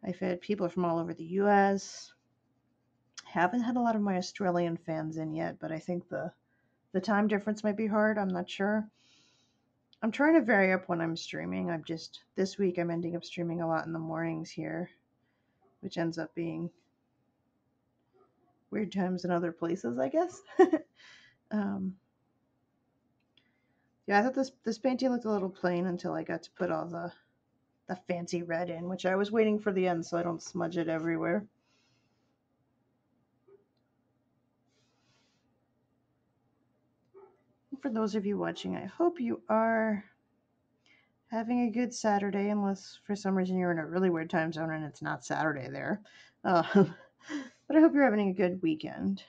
I've had people from all over the U.S. Haven't had a lot of my Australian fans in yet, but I think the time difference might be hard. I'm not sure. I'm trying to vary up when I'm streaming. This week I'm ending up streaming a lot in the mornings here, which ends up being weird times in other places, I guess. Yeah, I thought this painting looked a little plain until I got to put all the fancy red in, which I was waiting for the end so I don't smudge it everywhere. For those of you watching, I hope you are having a good Saturday, unless for some reason you're in a really weird time zone and it's not Saturday there. But I hope you're having a good weekend.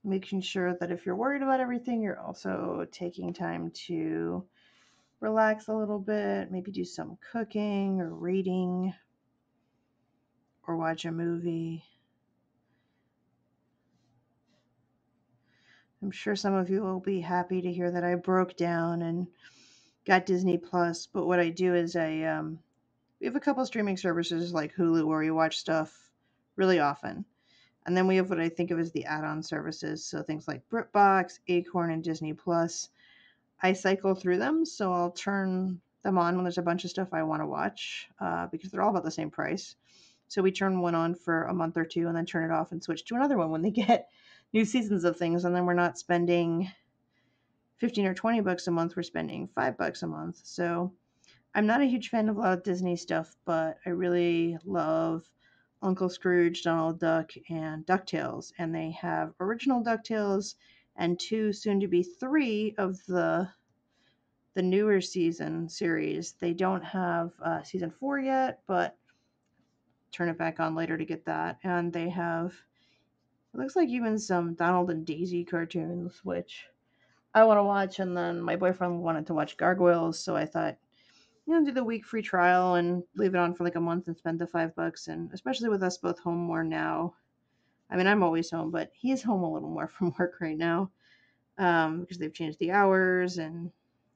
Making sure that if you're worried about everything, you're also taking time to relax a little bit, maybe do some cooking or reading or watch a movie. I'm sure some of you will be happy to hear that I broke down and got Disney Plus, but what I do is we have a couple streaming services like Hulu where we watch stuff really often. And then we have what I think of as the add-on services, so things like BritBox, Acorn, and Disney Plus. I cycle through them, so I'll turn them on when there's a bunch of stuff I want to watch, because they're all about the same price. So we turn one on for a month or two and then turn it off and switch to another one when they get new seasons of things, and then we're not spending 15 or 20 bucks a month, we're spending $5 a month. So I'm not a huge fan of a lot of Disney stuff, but I really love Uncle Scrooge, Donald Duck, and DuckTales, and they have original DuckTales and 2, soon to be 3 of the newer season series. They don't have season 4 yet, but turn it back on later to get that. And they have, it looks like, even some Donald and Daisy cartoons, which I want to watch. And then my boyfriend wanted to watch Gargoyles, so I thought, do the week free trial and leave it on for like a month and spend the $5. And especially with us both home more now. I mean, I'm always home, but he's home a little more from work right now, because they've changed the hours and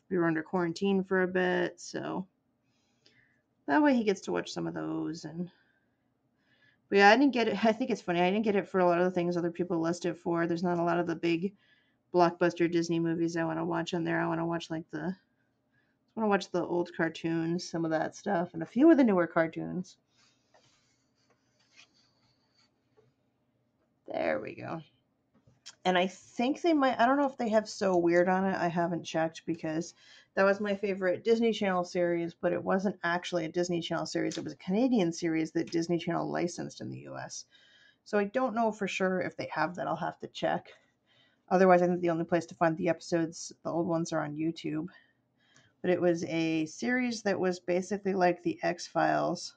we were under quarantine for a bit. So that way he gets to watch some of those. But yeah, I didn't get it. I think it's funny. I didn't get it for a lot of the things other people list it for. There's not a lot of the big blockbuster Disney movies I want to watch on there. I want to watch the old cartoons, some of that stuff, and a few of the newer cartoons. There we go. And I think they might, I don't know if they have So Weird on it. I haven't checked because that was my favorite Disney Channel series, but it wasn't actually a Disney Channel series. It was a Canadian series that Disney Channel licensed in the US. So I don't know for sure if they have that. I'll have to check. Otherwise, I think the only place to find the episodes, the old ones, are on YouTube. But it was a series that was basically like the X-Files,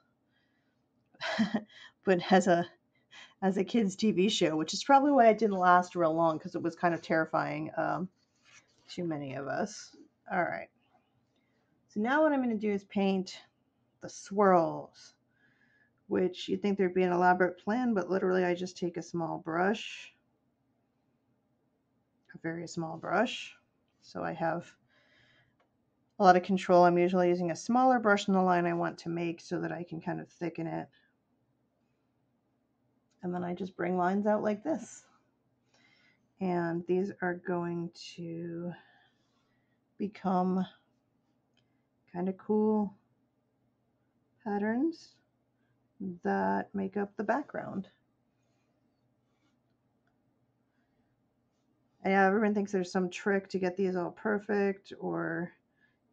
but as a kids TV show, which is probably why it didn't last real long, because it was kind of terrifying to many of us. All right. So now what I'm going to do is paint the swirls, which you'd think there'd be an elaborate plan, but literally I just take a small brush, a very small brush. So I have a lot of control. I'm usually using a smaller brush than the line I want to make so that I can kind of thicken it. And then I just bring lines out like this. And these are going to become kind of cool patterns that make up the background. And yeah, everyone thinks there's some trick to get these all perfect or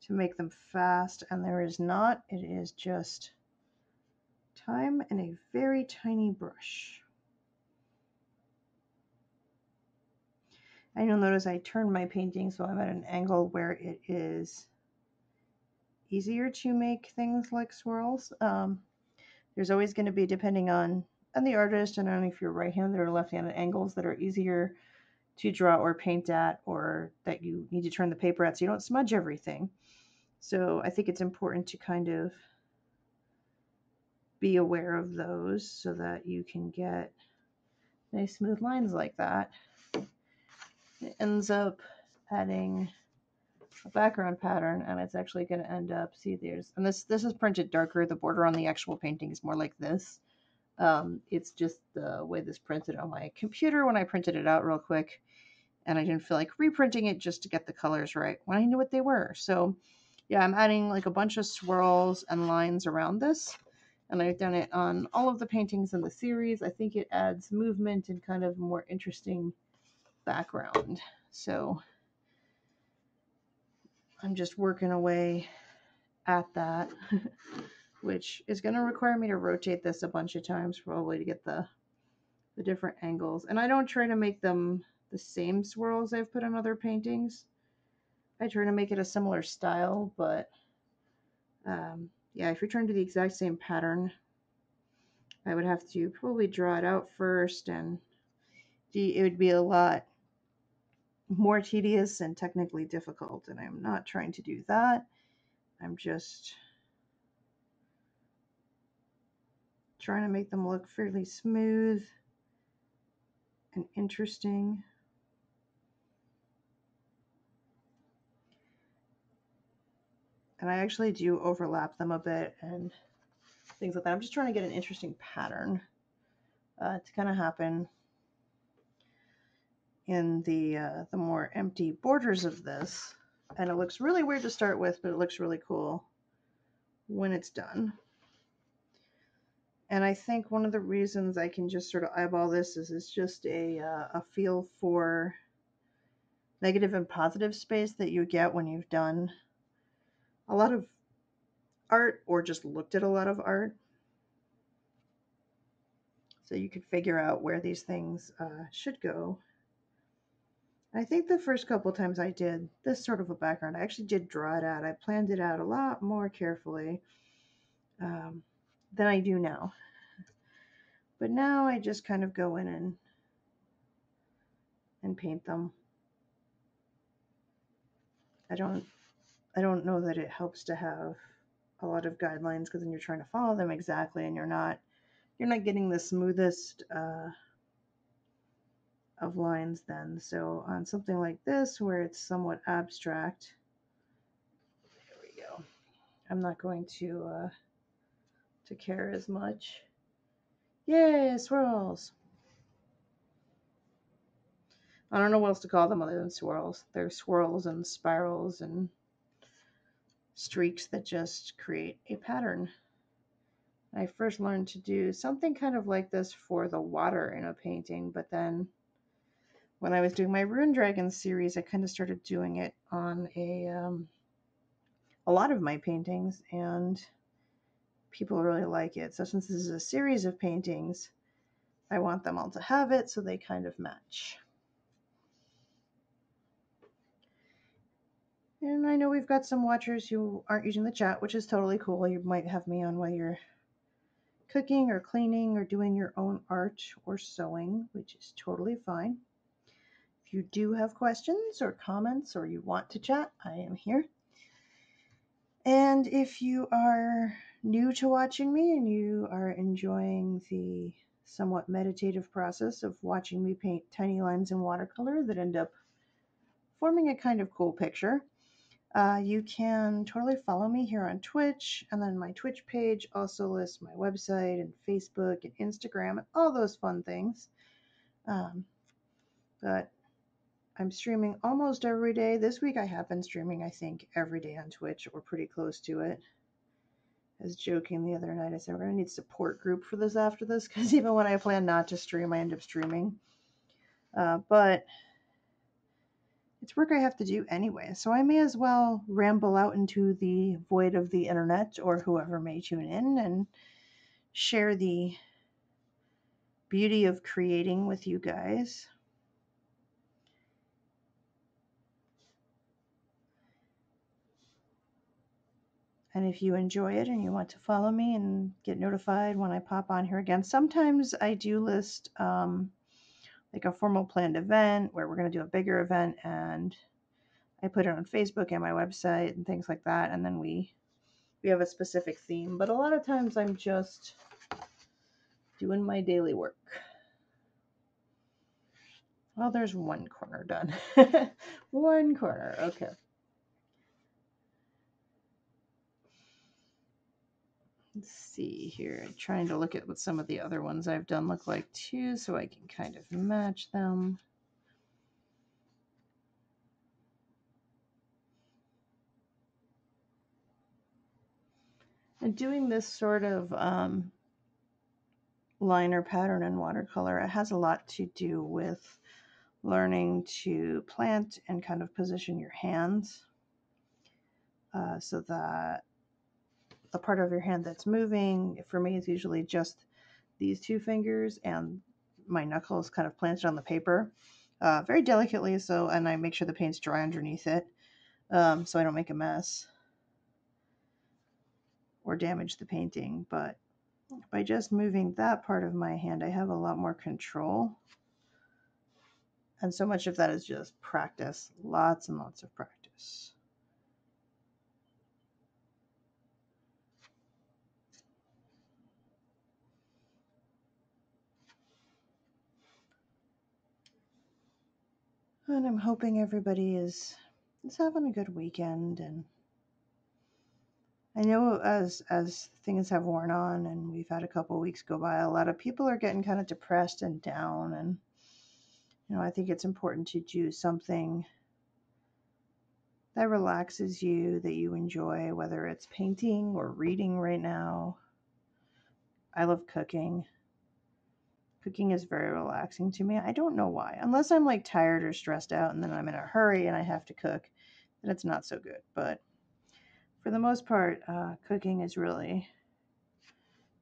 to make them fast, and there is not. It is just time and a very tiny brush. And you'll notice I turned my painting so I'm at an angle where it is easier to make things like swirls. There's always going to be, depending on the artist and on if you're right-handed or left-handed, angles that are easier to draw or paint at, or that you need to turn the paper at so you don't smudge everything. So I think it's important to kind of be aware of those so that you can get nice smooth lines like that. It ends up adding a background pattern, and it's actually going to end up, see, and this is printed darker. The border on the actual painting is more like this. It's just the way this printed on my computer when I printed it out real quick, and I didn't feel like reprinting it just to get the colors right when I knew what they were. So yeah, I'm adding like a bunch of swirls and lines around this, and I've done it on all of the paintings in the series. I think it adds movement and kind of more interesting background. So I'm just working away at that, which is going to require me to rotate this a bunch of times probably to get the different angles. And I don't try to make them the same swirls I've put on other paintings. I try to make it a similar style, but yeah, if you're trying to do the exact same pattern, I would have to probably draw it out first, and it would be a lot more tedious and technically difficult, and I'm not trying to do that. I'm just trying to make them look fairly smooth and interesting. And I actually do overlap them a bit and things like that. I'm just trying to get an interesting pattern to kind of happen in the more empty borders of this. And it looks really weird to start with, but it looks really cool when it's done. And I think one of the reasons I can just sort of eyeball this is it's just a feel for negative and positive space that you get when you've done a lot of art or just looked at a lot of art. So you could figure out where these things should go. I think the first couple times I did this sort of a background, I actually did draw it out. I planned it out a lot more carefully than I do now. But now I just kind of go in and paint them. I don't know that it helps to have a lot of guidelines, because then you're trying to follow them exactly, and you're not getting the smoothest of lines then. So on something like this where it's somewhat abstract, there we go. I'm not going to care as much. Yay, swirls! I don't know what else to call them other than swirls. They're swirls and spirals and streaks that just create a pattern. I first learned to do something kind of like this for the water in a painting, but then when I was doing my Rune Dragon series, I kind of started doing it on a lot of my paintings, and people really like it. So since this is a series of paintings, I want them all to have it so they kind of match. And I know we've got some watchers who aren't using the chat, which is totally cool. You might have me on while you're cooking or cleaning or doing your own art or sewing, which is totally fine. If you do have questions or comments or you want to chat, I am here. And if you are new to watching me and you are enjoying the somewhat meditative process of watching me paint tiny lines in watercolor that end up forming a kind of cool picture, you can totally follow me here on Twitch, and then my Twitch page also lists my website and Facebook and Instagram and all those fun things. But I'm streaming almost every day. This week I have been streaming, I think, every day on Twitch, or pretty close to it. I was joking the other night. I said we're going to need a support group for this after this, because even when I plan not to stream, I end up streaming. But it's work I have to do anyway, so I may as well ramble out into the void of the internet, or whoever may tune in, and share the beauty of creating with you guys. And if you enjoy it and you want to follow me and get notified when I pop on here again, sometimes I do list like a formal planned event where we're going to do a bigger event, and I put it on Facebook and my website and things like that, and then we have a specific theme. But a lot of times I'm just doing my daily work. Well, there's one corner done. One corner, okay. Let's see here. I'm trying to look at what some of the other ones I've done look like too, so I can kind of match them. And doing this sort of liner pattern in watercolor, it has a lot to do with learning to plant and kind of position your hands so that the part of your hand that's moving, for me, is usually just these two fingers and my knuckles kind of planted on the paper very delicately, so, and I make sure the paint's dry underneath it so I don't make a mess or damage the painting. But by just moving that part of my hand, I have a lot more control. And so much of that is just practice, lots and lots of practice. And I'm hoping everybody is having a good weekend. And I know as things have worn on and we've had a couple weeks go by, a lot of people are getting kind of depressed and down. And I think it's important to do something that relaxes you, that you enjoy, whether it's painting or reading right now. I love cooking. Cooking is very relaxing to me. I don't know why. Unless I'm like tired or stressed out and then I'm in a hurry and I have to cook, then it's not so good. But for the most part, cooking is really,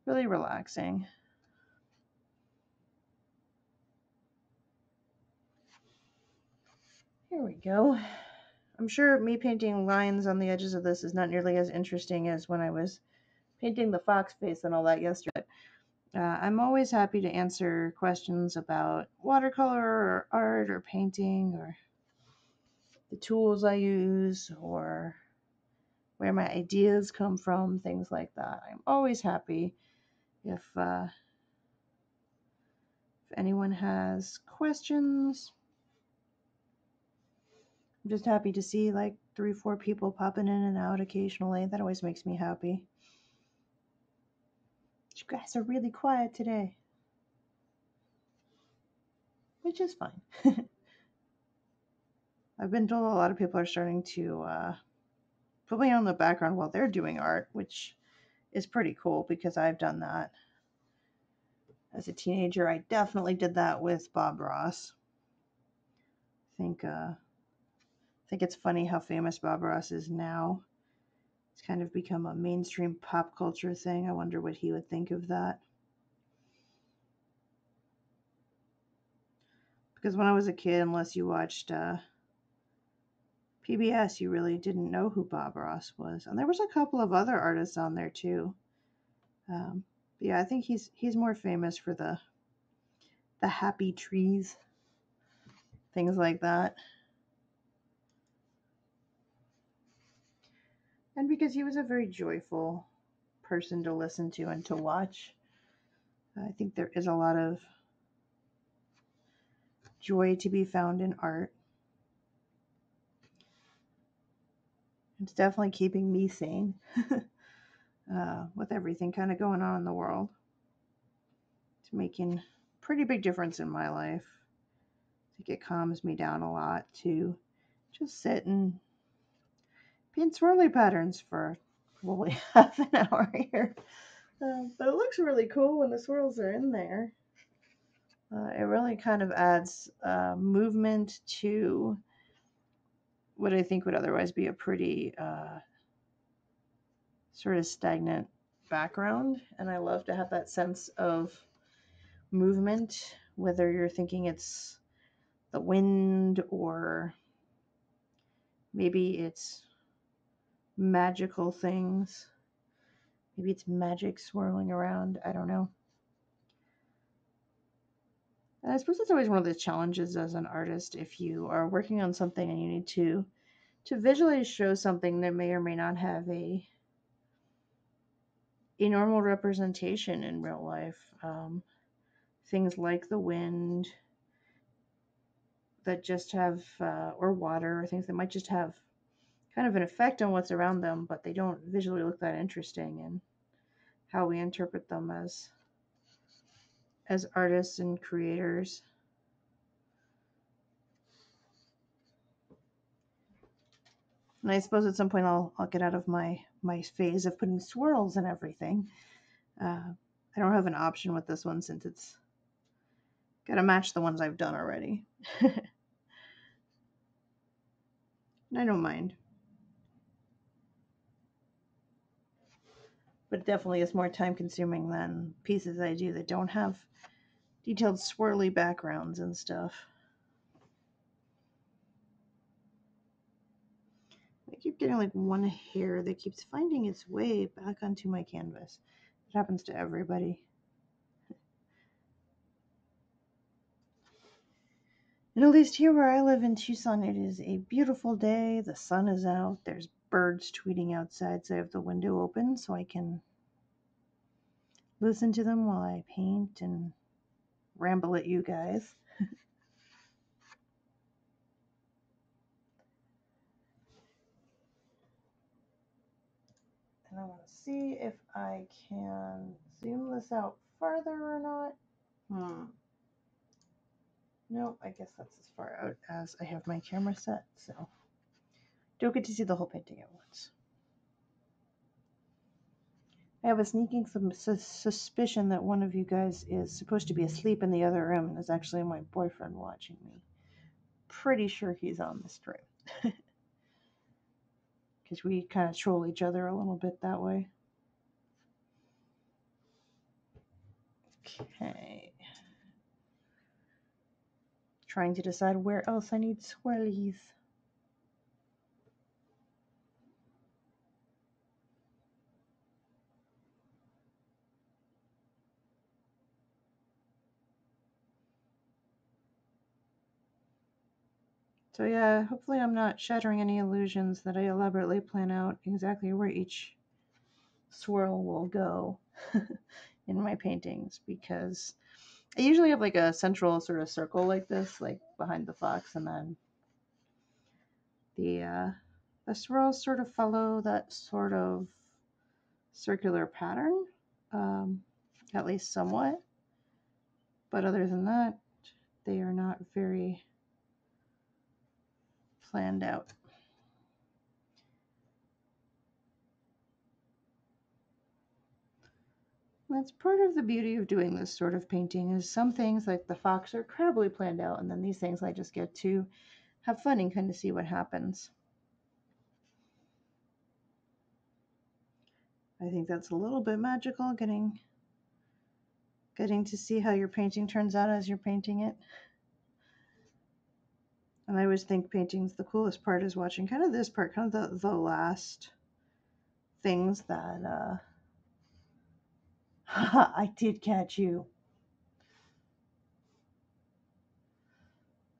really relaxing. Here we go. I'm sure me painting lines on the edges of this is not nearly as interesting as when I was painting the fox face and all that yesterday. I'm always happy to answer questions about watercolor or art or painting or the tools I use or where my ideas come from, things like that. I'm always happy if anyone has questions. I'm just happy to see like 3-4 people popping in and out occasionally. That always makes me happy. You guys are really quiet today, which is fine. I've been told a lot of people are starting to put me on the background while they're doing art, which is pretty cool because I've done that. As a teenager, I definitely did that with Bob Ross. I think it's funny how famous Bob Ross is now. It's kind of become a mainstream pop culture thing. I wonder what he would think of that. Because when I was a kid, unless you watched PBS, you really didn't know who Bob Ross was. And there was a couple of other artists on there too. Yeah, I think he's more famous for the happy trees, things like that. And because he was a very joyful person to listen to and to watch. I think there is a lot of joy to be found in art. It's definitely keeping me sane with everything kind of going on in the world. It's making a pretty big difference in my life. I think it calms me down a lot to just sit and paint swirly patterns for probably half an hour here. But it looks really cool when the swirls are in there. It really kind of adds movement to what I think would otherwise be a pretty sort of stagnant background. And I love to have that sense of movement, whether you're thinking it's the wind or maybe it's magical things. Maybe it's magic swirling around. I don't know. And I suppose that's always one of the challenges as an artist. If you are working on something and you need to visually show something that may or may not have a a normal representation in real life. Things like the wind that just have, or water, or things that might just have kind of an effect on what's around them, but they don't visually look that interesting, and how we interpret them as artists and creators. And I suppose at some point I'll get out of my phase of putting swirls and everything. I don't have an option with this one since it's got to match the ones I've done already. And I don't mind. But it definitely is more time consuming than pieces I do that don't have detailed swirly backgrounds and stuff. I keep getting like one hair that keeps finding its way back onto my canvas. It happens to everybody. And at least here where I live in Tucson, it is a beautiful day. The sun is out. There's birds tweeting outside, so I have the window open so I can listen to them while I paint and ramble at you guys. And I want to see if I can zoom this out farther or not. Nope, I guess that's as far out as I have my camera set, so don't get to see the whole painting at once. I have a sneaking suspicion that one of you guys is supposed to be asleep in the other room and is actually my boyfriend watching me. Pretty sure he's on the stream. Because we kind of troll each other a little bit that way. Okay. Trying to decide where else I need swirlies. So yeah, hopefully I'm not shattering any illusions that I elaborately plan out exactly where each swirl will go in my paintings, because I usually have like a central sort of circle like this, like behind the fox, and then the swirls sort of follow that sort of circular pattern, at least somewhat. But other than that, they are not very planned out. That's part of the beauty of doing this sort of painting, is some things like the fox are incredibly planned out, and then these things I just get to have fun and kind of see what happens. I think that's a little bit magical, getting to see how your painting turns out as you're painting it. And I always think painting's the coolest part is watching kind of this part, kind of the last things that I did catch you.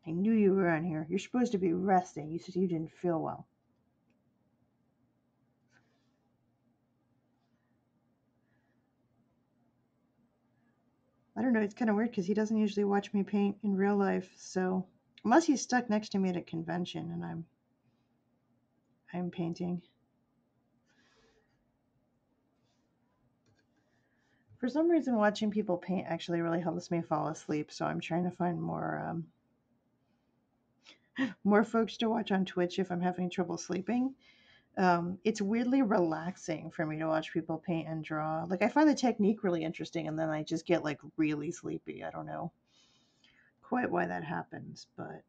I knew you were on here. You're supposed to be resting. You said you didn't feel well. I don't know, it's kind of weird because he doesn't usually watch me paint in real life, so unless he's stuck next to me at a convention and I'm painting. For some reason, watching people paint actually really helps me fall asleep, so I'm trying to find more folks to watch on Twitch if I'm having trouble sleeping. It's weirdly relaxing for me to watch people paint and draw. Like, I find the technique really interesting, and then I just get like really sleepy. I don't know quite why that happens, but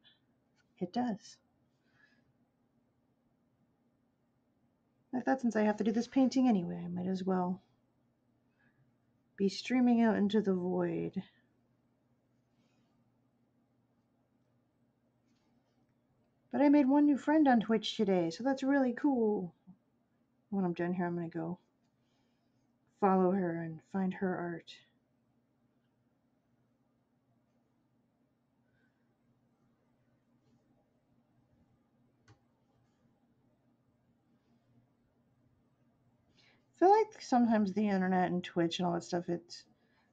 it does. I thought since I have to do this painting anyway, I might as well be streaming out into the void. But I made one new friend on Twitch today, so that's really cool. When I'm done here, I'm going to go follow her and find her art. feel like sometimes the internet and Twitch and all that stuff, it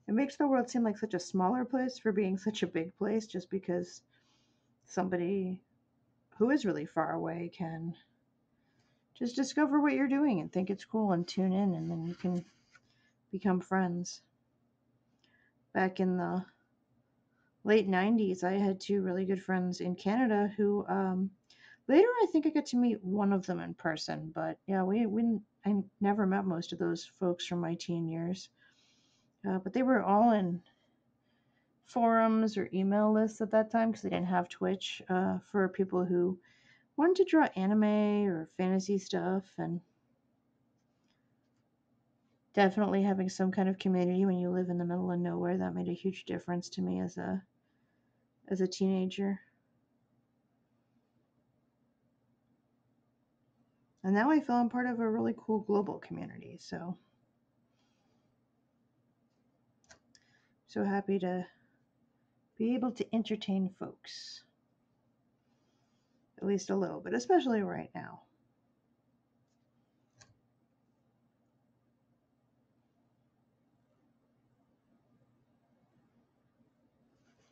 makes the world seem like such a smaller place for being such a big place, just because somebody who is really far away can just discover what you're doing and think it's cool and tune in, and then you can become friends. Back in the late 90s, I had two really good friends in Canada who later I think I got to meet one of them in person, but yeah, I never met most of those folks from my teen years. But they were all in forums or email lists at that time because they didn't have Twitch, for people who wanted to draw anime or fantasy stuff, and definitely having some kind of community when you live in the middle of nowhere, that made a huge difference to me as a teenager. And now I feel I'm part of a really cool global community, so happy to be able to entertain folks. At least a little bit, especially right now.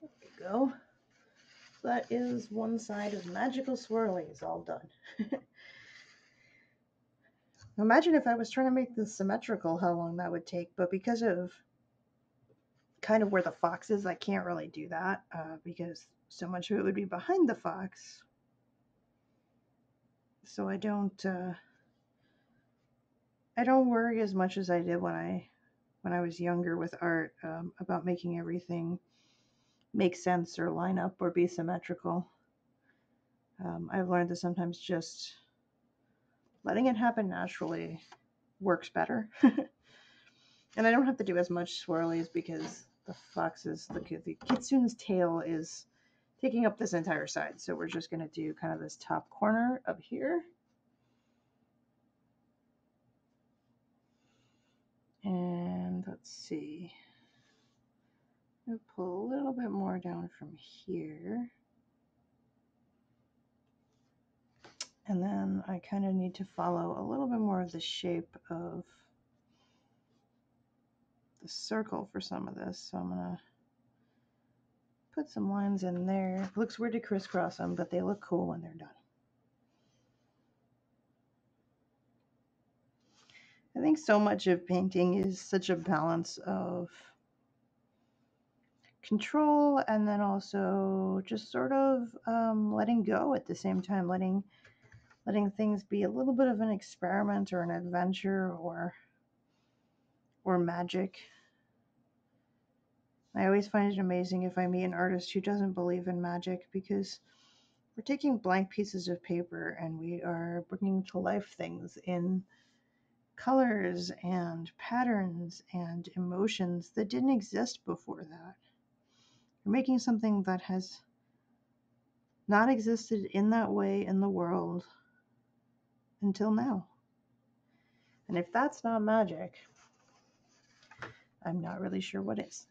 There we go. That is one side of Magical Swirlies all done. Imagine if I was trying to make this symmetrical, how long that would take, but because of kind of where the fox is, I can't really do that, because so much of it would be behind the fox. So I don't worry as much as I did when I was younger with art, about making everything make sense or line up or be symmetrical. I've learned that sometimes just letting it happen naturally works better. And I don't have to do as much swirlies because the kitsune's tail is taking up this entire side. So we're just going to do kind of this top corner up here. And let's see. I'll pull a little bit more down from here. And then I kind of need to follow a little bit more of the shape of the circle for some of this. So I'm going to put some lines in there. It looks weird to crisscross them, but they look cool when they're done. I think so much of painting is such a balance of control and then also just sort of letting go at the same time, letting things be a little bit of an experiment or an adventure or magic. I always find it amazing if I meet an artist who doesn't believe in magic, because we're taking blank pieces of paper and we are bringing to life things in colors and patterns and emotions that didn't exist before that. You're making something that has not existed in that way in the world until now. And if that's not magic, I'm not really sure what is.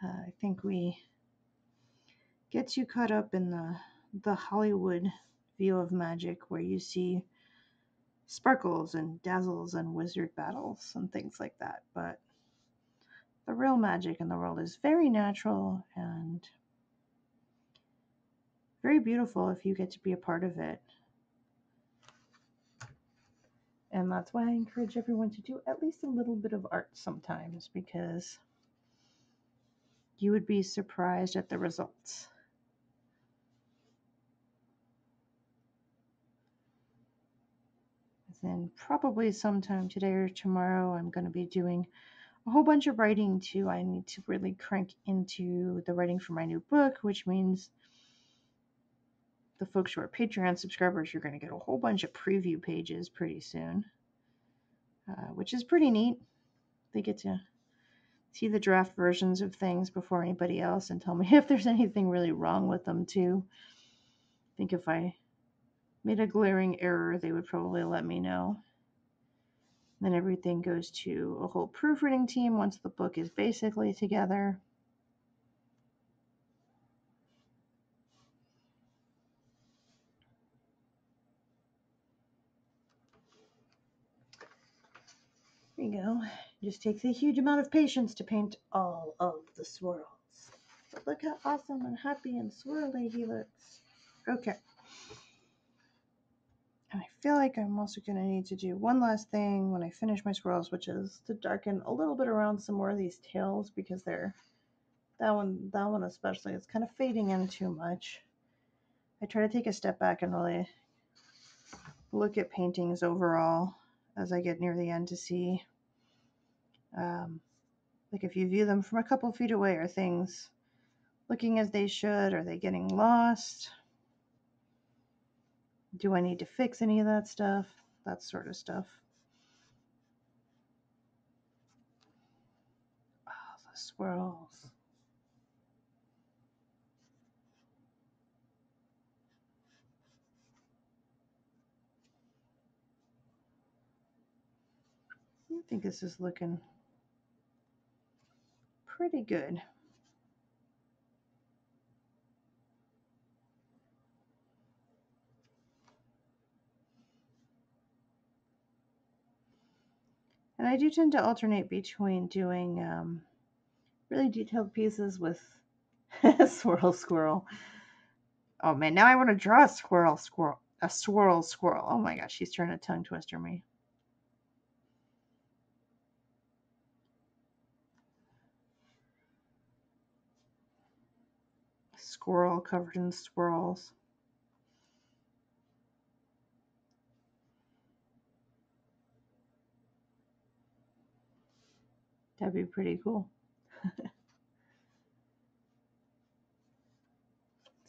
I think we get too caught up in the Hollywood view of magic, where you see sparkles and dazzles and wizard battles and things like that. But the real magic in the world is very natural and very beautiful if you get to be a part of it. And that's why I encourage everyone to do at least a little bit of art sometimes, because you would be surprised at the results. Then probably sometime today or tomorrow, I'm going to be doing a whole bunch of writing too. I need to really crank into the writing for my new book, which means the folks who are Patreon subscribers, you're going to get a whole bunch of preview pages pretty soon, which is pretty neat. They get to see the draft versions of things before anybody else and tell me if there's anything really wrong with them too. I think if I made a glaring error, they would probably let me know. Then everything goes to a whole proofreading team once the book is basically together. There you go. It just takes a huge amount of patience to paint all of the swirls. But look how awesome and happy and swirly he looks. Okay. And I feel like I'm also going to need to do one last thing when I finish my swirls, which is to darken a little bit around some more of these tails, because they're, that one especially, it's kind of fading in too much. I try to take a step back and really look at paintings overall as I get near the end to see, like if you view them from a couple feet away, are things looking as they should? Are they getting lost? Do I need to fix any of that stuff? That sort of stuff. Oh, the swirls. I think this is looking pretty good. And I do tend to alternate between doing really detailed pieces with squirrel. Oh man, now I want to draw a swirl squirrel. Oh my gosh, she's trying to tongue twister me. Squirrel covered in swirls. That'd be pretty cool.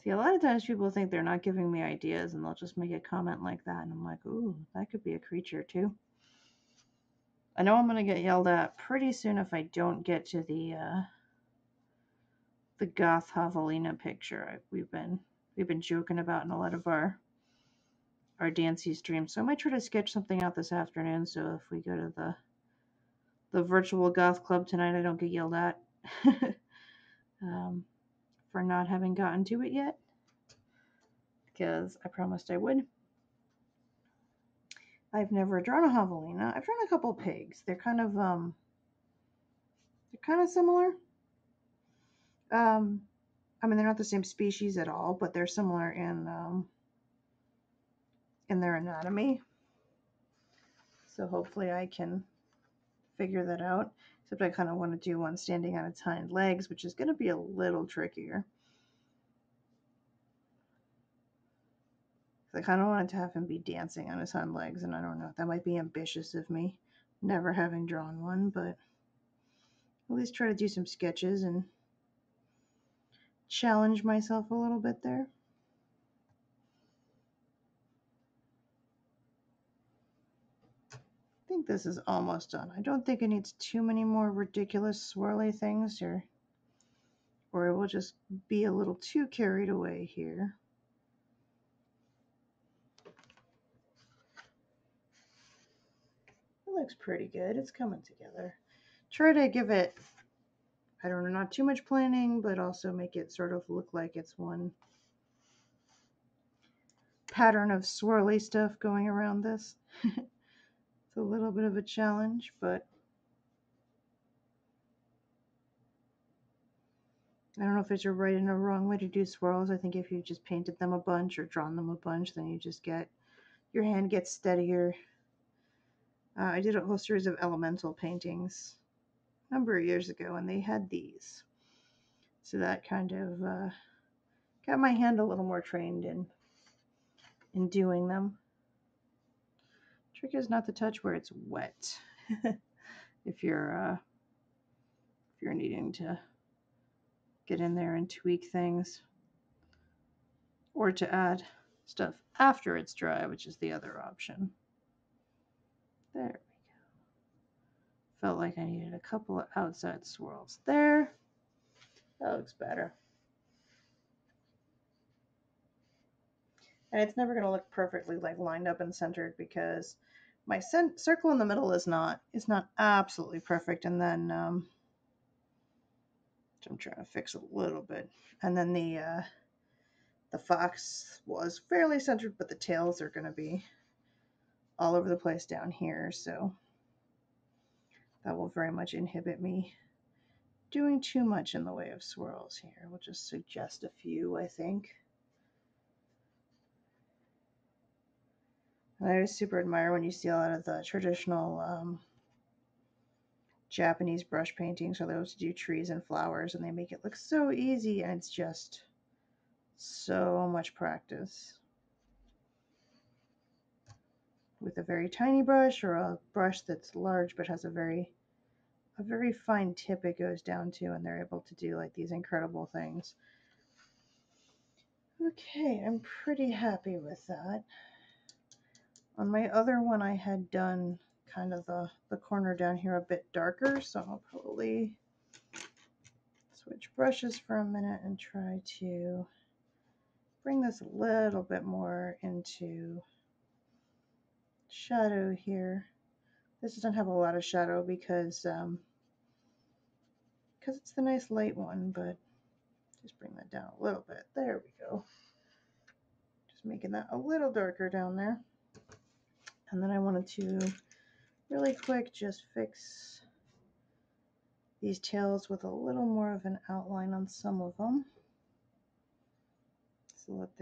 See, a lot of times people think they're not giving me ideas and they'll just make a comment like that. And I'm like, ooh, that could be a creature too. I know I'm going to get yelled at pretty soon if I don't get to the goth javelina picture we've been joking about in a lot of our dancey streams. So I might try to sketch something out this afternoon, so if we go to the virtual goth club tonight, I don't get yelled at for not having gotten to it yet, because I promised I would. I've never drawn a javelina. I've drawn a couple pigs. They're kind of similar. I mean, they're not the same species at all, but they're similar in their anatomy. So hopefully I can figure that out. Except I kind of want to do one standing on its hind legs, which is going to be a little trickier. I kind of wanted to have him be dancing on his hind legs, and I don't know. That might be ambitious of me, never having drawn one, but at least try to do some sketches and challenge myself a little bit there. I think this is almost done. I don't think it needs too many more ridiculous swirly things, or it will just be a little too carried away here. It looks pretty good. It's coming together. Try to give it, I don't know, not too much planning, but also make it sort of look like it's one pattern of swirly stuff going around this. It's a little bit of a challenge, but I don't know if there's a right and a wrong way to do swirls. I think if you just painted them a bunch or drawn them a bunch, then you just get, your hand gets steadier. I did a whole series of elemental paintings a number of years ago, and they had these. So that kind of got my hand a little more trained in doing them. Trick is not to touch where it's wet. if you're needing to get in there and tweak things, or to add stuff after it's dry, which is the other option. There we go. Felt like I needed a couple of outside swirls there. That looks better. And it's never going to look perfectly like lined up and centered, because my circle in the middle is not absolutely perfect, and then which I'm trying to fix a little bit, and then the fox was fairly centered, but the tails are going to be all over the place down here. So that will very much inhibit me doing too much in the way of swirls here. We'll just suggest a few, I think. And I always super admire when you see a lot of the traditional Japanese brush paintings where they always do trees and flowers and they make it look so easy, and it's just so much practice. With a very tiny brush or a brush that's large but has a very fine tip it goes down to, and they're able to do like these incredible things. Okay, I'm pretty happy with that. On my other one, I had done kind of the corner down here a bit darker, so I'll probably switch brushes for a minute and try to bring this a little bit more into shadow here. This doesn't have a lot of shadow because it's the nice light one, but just bring that down a little bit. There we go. Just making that a little darker down there. And then I wanted to really quick just fix these tails with a little more of an outline on some of them so that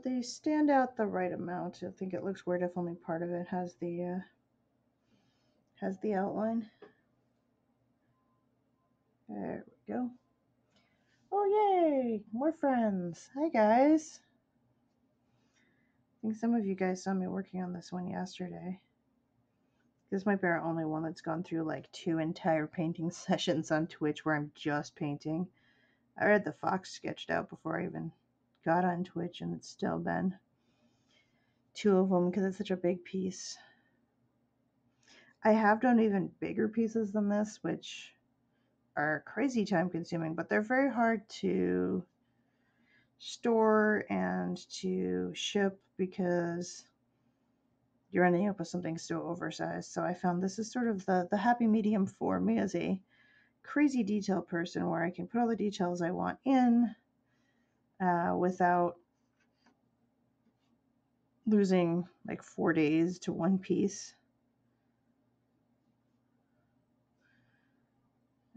they stand out the right amount. I think it looks weird if only part of it has the outline. There we go. Oh yay! More friends. Hi guys. I think some of you guys saw me working on this one yesterday. This might be our only one that's gone through like 2 entire painting sessions on Twitch where I'm just painting. I read the fox sketched out before I even got on Twitch, and it's still been 2 of them because it's such a big piece. I have done even bigger pieces than this, which are crazy time consuming, but they're very hard to store and to ship because you're ending up with something so oversized. So I found this is sort of the happy medium for me as a crazy detail person, where I can put all the details I want in without losing like 4 days to one piece.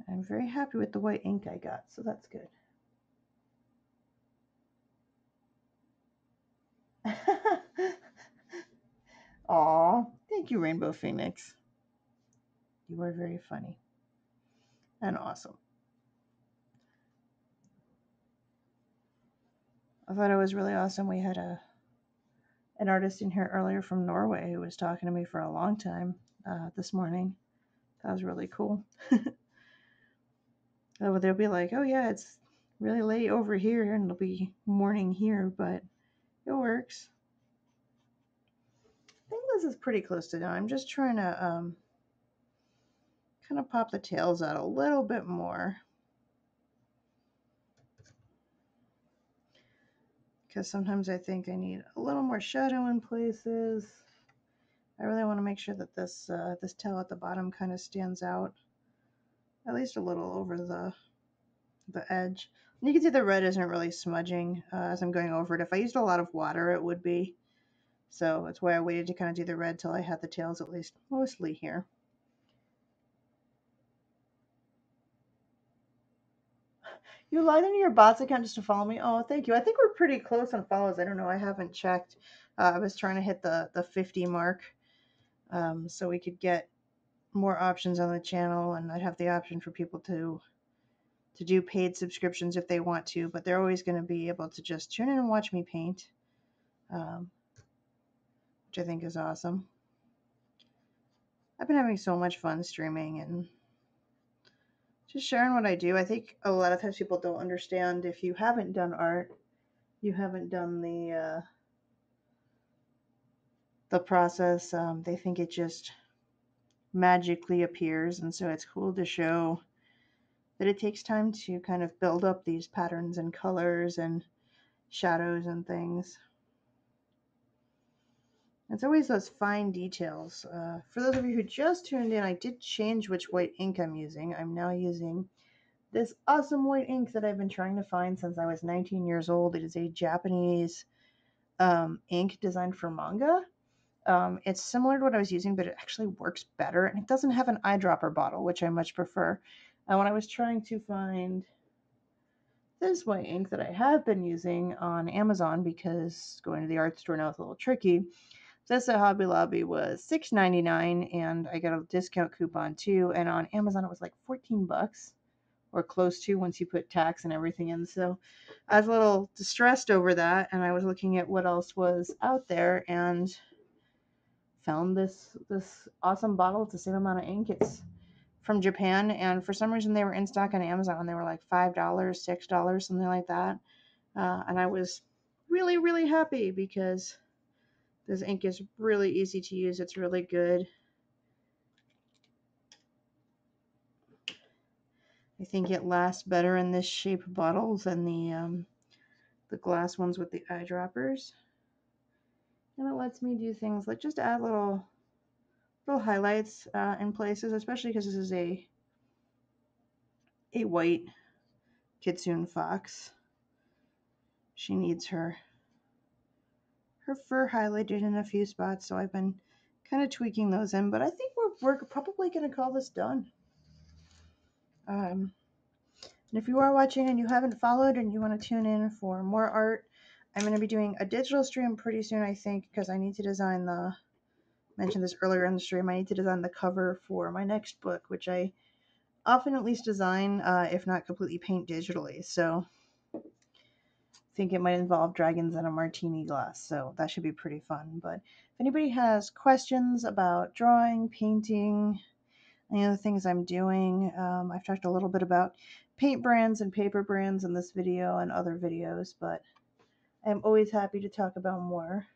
I'm very happy with the white ink I got, so that's good. Aw, thank you, Rainbow Phoenix. You are very funny and awesome. I thought it was really awesome. We had an artist in here earlier from Norway who was talking to me for a long time this morning. That was really cool. They'll be like, oh yeah, it's really late over here, and it'll be morning here, but it works. I think this is pretty close to done. I'm just trying to kind of pop the tails out a little bit more, because sometimes I think I need a little more shadow in places. I really want to make sure that this tail at the bottom kind of stands out at least a little over the edge. And you can see the red isn't really smudging as I'm going over it. If I used a lot of water, it would be. So that's why I waited to kind of do the red till I had the tails at least mostly here. You logged into your bots account just to follow me? Oh, thank you. I think we're pretty close on follows. I don't know. I haven't checked. I was trying to hit the 50 mark so we could get more options on the channel, and I'd have the option for people to do paid subscriptions if they want to, but they're always going to be able to just tune in and watch me paint, which I think is awesome. I've been having so much fun streaming and just sharing what I do. I think a lot of times people don't understand, if you haven't done art, you haven't done the process, they think it just magically appears, and so it's cool to show that it takes time to kind of build up these patterns and colors and shadows and things. It's always those fine details. For those of you who just tuned in, I did change which white ink I'm using. I'm now using this awesome white ink that I've been trying to find since I was 19 years old. It is a Japanese ink designed for manga. It's similar to what I was using, but it actually works better, and it doesn't have an eyedropper bottle, which I much prefer. When I was trying to find this white ink that I have been using on Amazon, because going to the art store now is a little tricky, this at Hobby Lobby was $6.99, and I got a discount coupon too. And on Amazon, it was like $14 or close to once you put tax and everything in. So I was a little distressed over that, and I was looking at what else was out there and found this awesome bottle. It's the same amount of ink. It's from Japan, and for some reason they were in stock on Amazon. They were like $5, $6, something like that. And I was really, really happy because this ink is really easy to use. It's really good. I think it lasts better in this shape bottle than the glass ones with the eyedroppers. And it lets me do things like just add little highlights in places, especially because this is a white Kitsune Fox. She needs her fur highlighted in a few spots, so I've been kind of tweaking those in, but I think we're probably going to call this done. And if you are watching and you haven't followed and you want to tune in for more art, I'm going to be doing a digital stream pretty soon, I think, because I need to design mentioned this earlier in the stream, I need to design the cover for my next book, which I often at least design, if not completely paint digitally. So I think it might involve dragons in a martini glass, so that should be pretty fun. But if anybody has questions about drawing, painting, any of the things I'm doing, I've talked a little bit about paint brands and paper brands in this video and other videos, but I'm always happy to talk about more.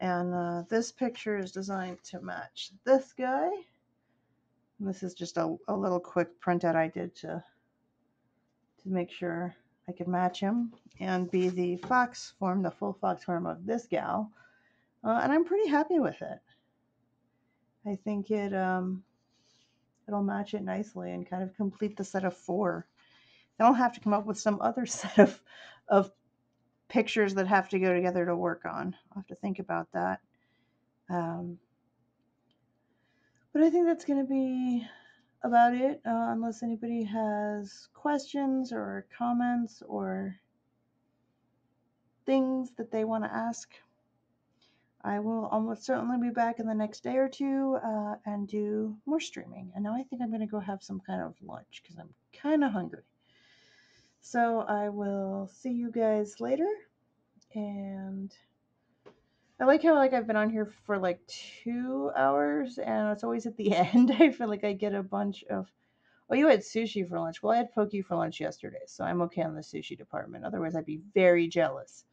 And this picture is designed to match this guy. And this is just a little quick printout I did to make sure I could match him and be the fox form, the full fox form of this gal. And I'm pretty happy with it. I think it'll match it nicely and kind of complete the set of 4. I don't have to come up with some other set of pictures that have to go together to work on. I'll have to think about that. But I think that's going to be about it, unless anybody has questions or comments or things that they want to ask. I will almost certainly be back in the next day or two and do more streaming. And now I think I'm going to go have some kind of lunch because I'm kind of hungry. So I will see you guys later. And I like how I've been on here for like 2 hours and it's always at the end. I feel like I get a bunch of, oh, you had sushi for lunch. Well, I had poke for lunch yesterday, so I'm okay on the sushi department. Otherwise, I'd be very jealous.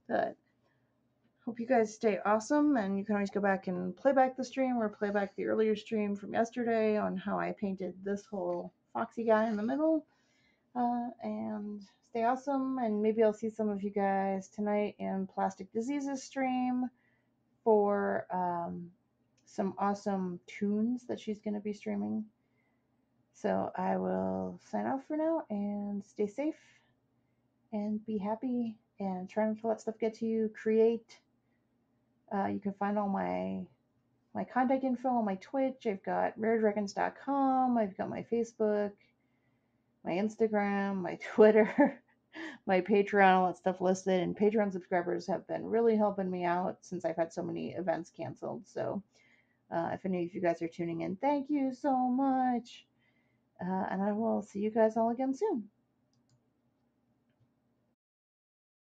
But hope you guys stay awesome, and you can always go back and play back the stream or play back the earlier stream from yesterday on how I painted this whole foxy guy in the middle. And stay awesome, and maybe I'll see some of you guys tonight in Plastic Diseases stream for some awesome tunes that she's going to be streaming. So I will sign off for now and stay safe and be happy and try not to let stuff get to you. Create. You can find all my contact info on my Twitch. I've got raredragons.com. I've got my Facebook, my Instagram, my Twitter, my Patreon, all that stuff listed. And Patreon subscribers have been really helping me out since I've had so many events canceled. So if any of you guys are tuning in, thank you so much. And I will see you guys all again soon.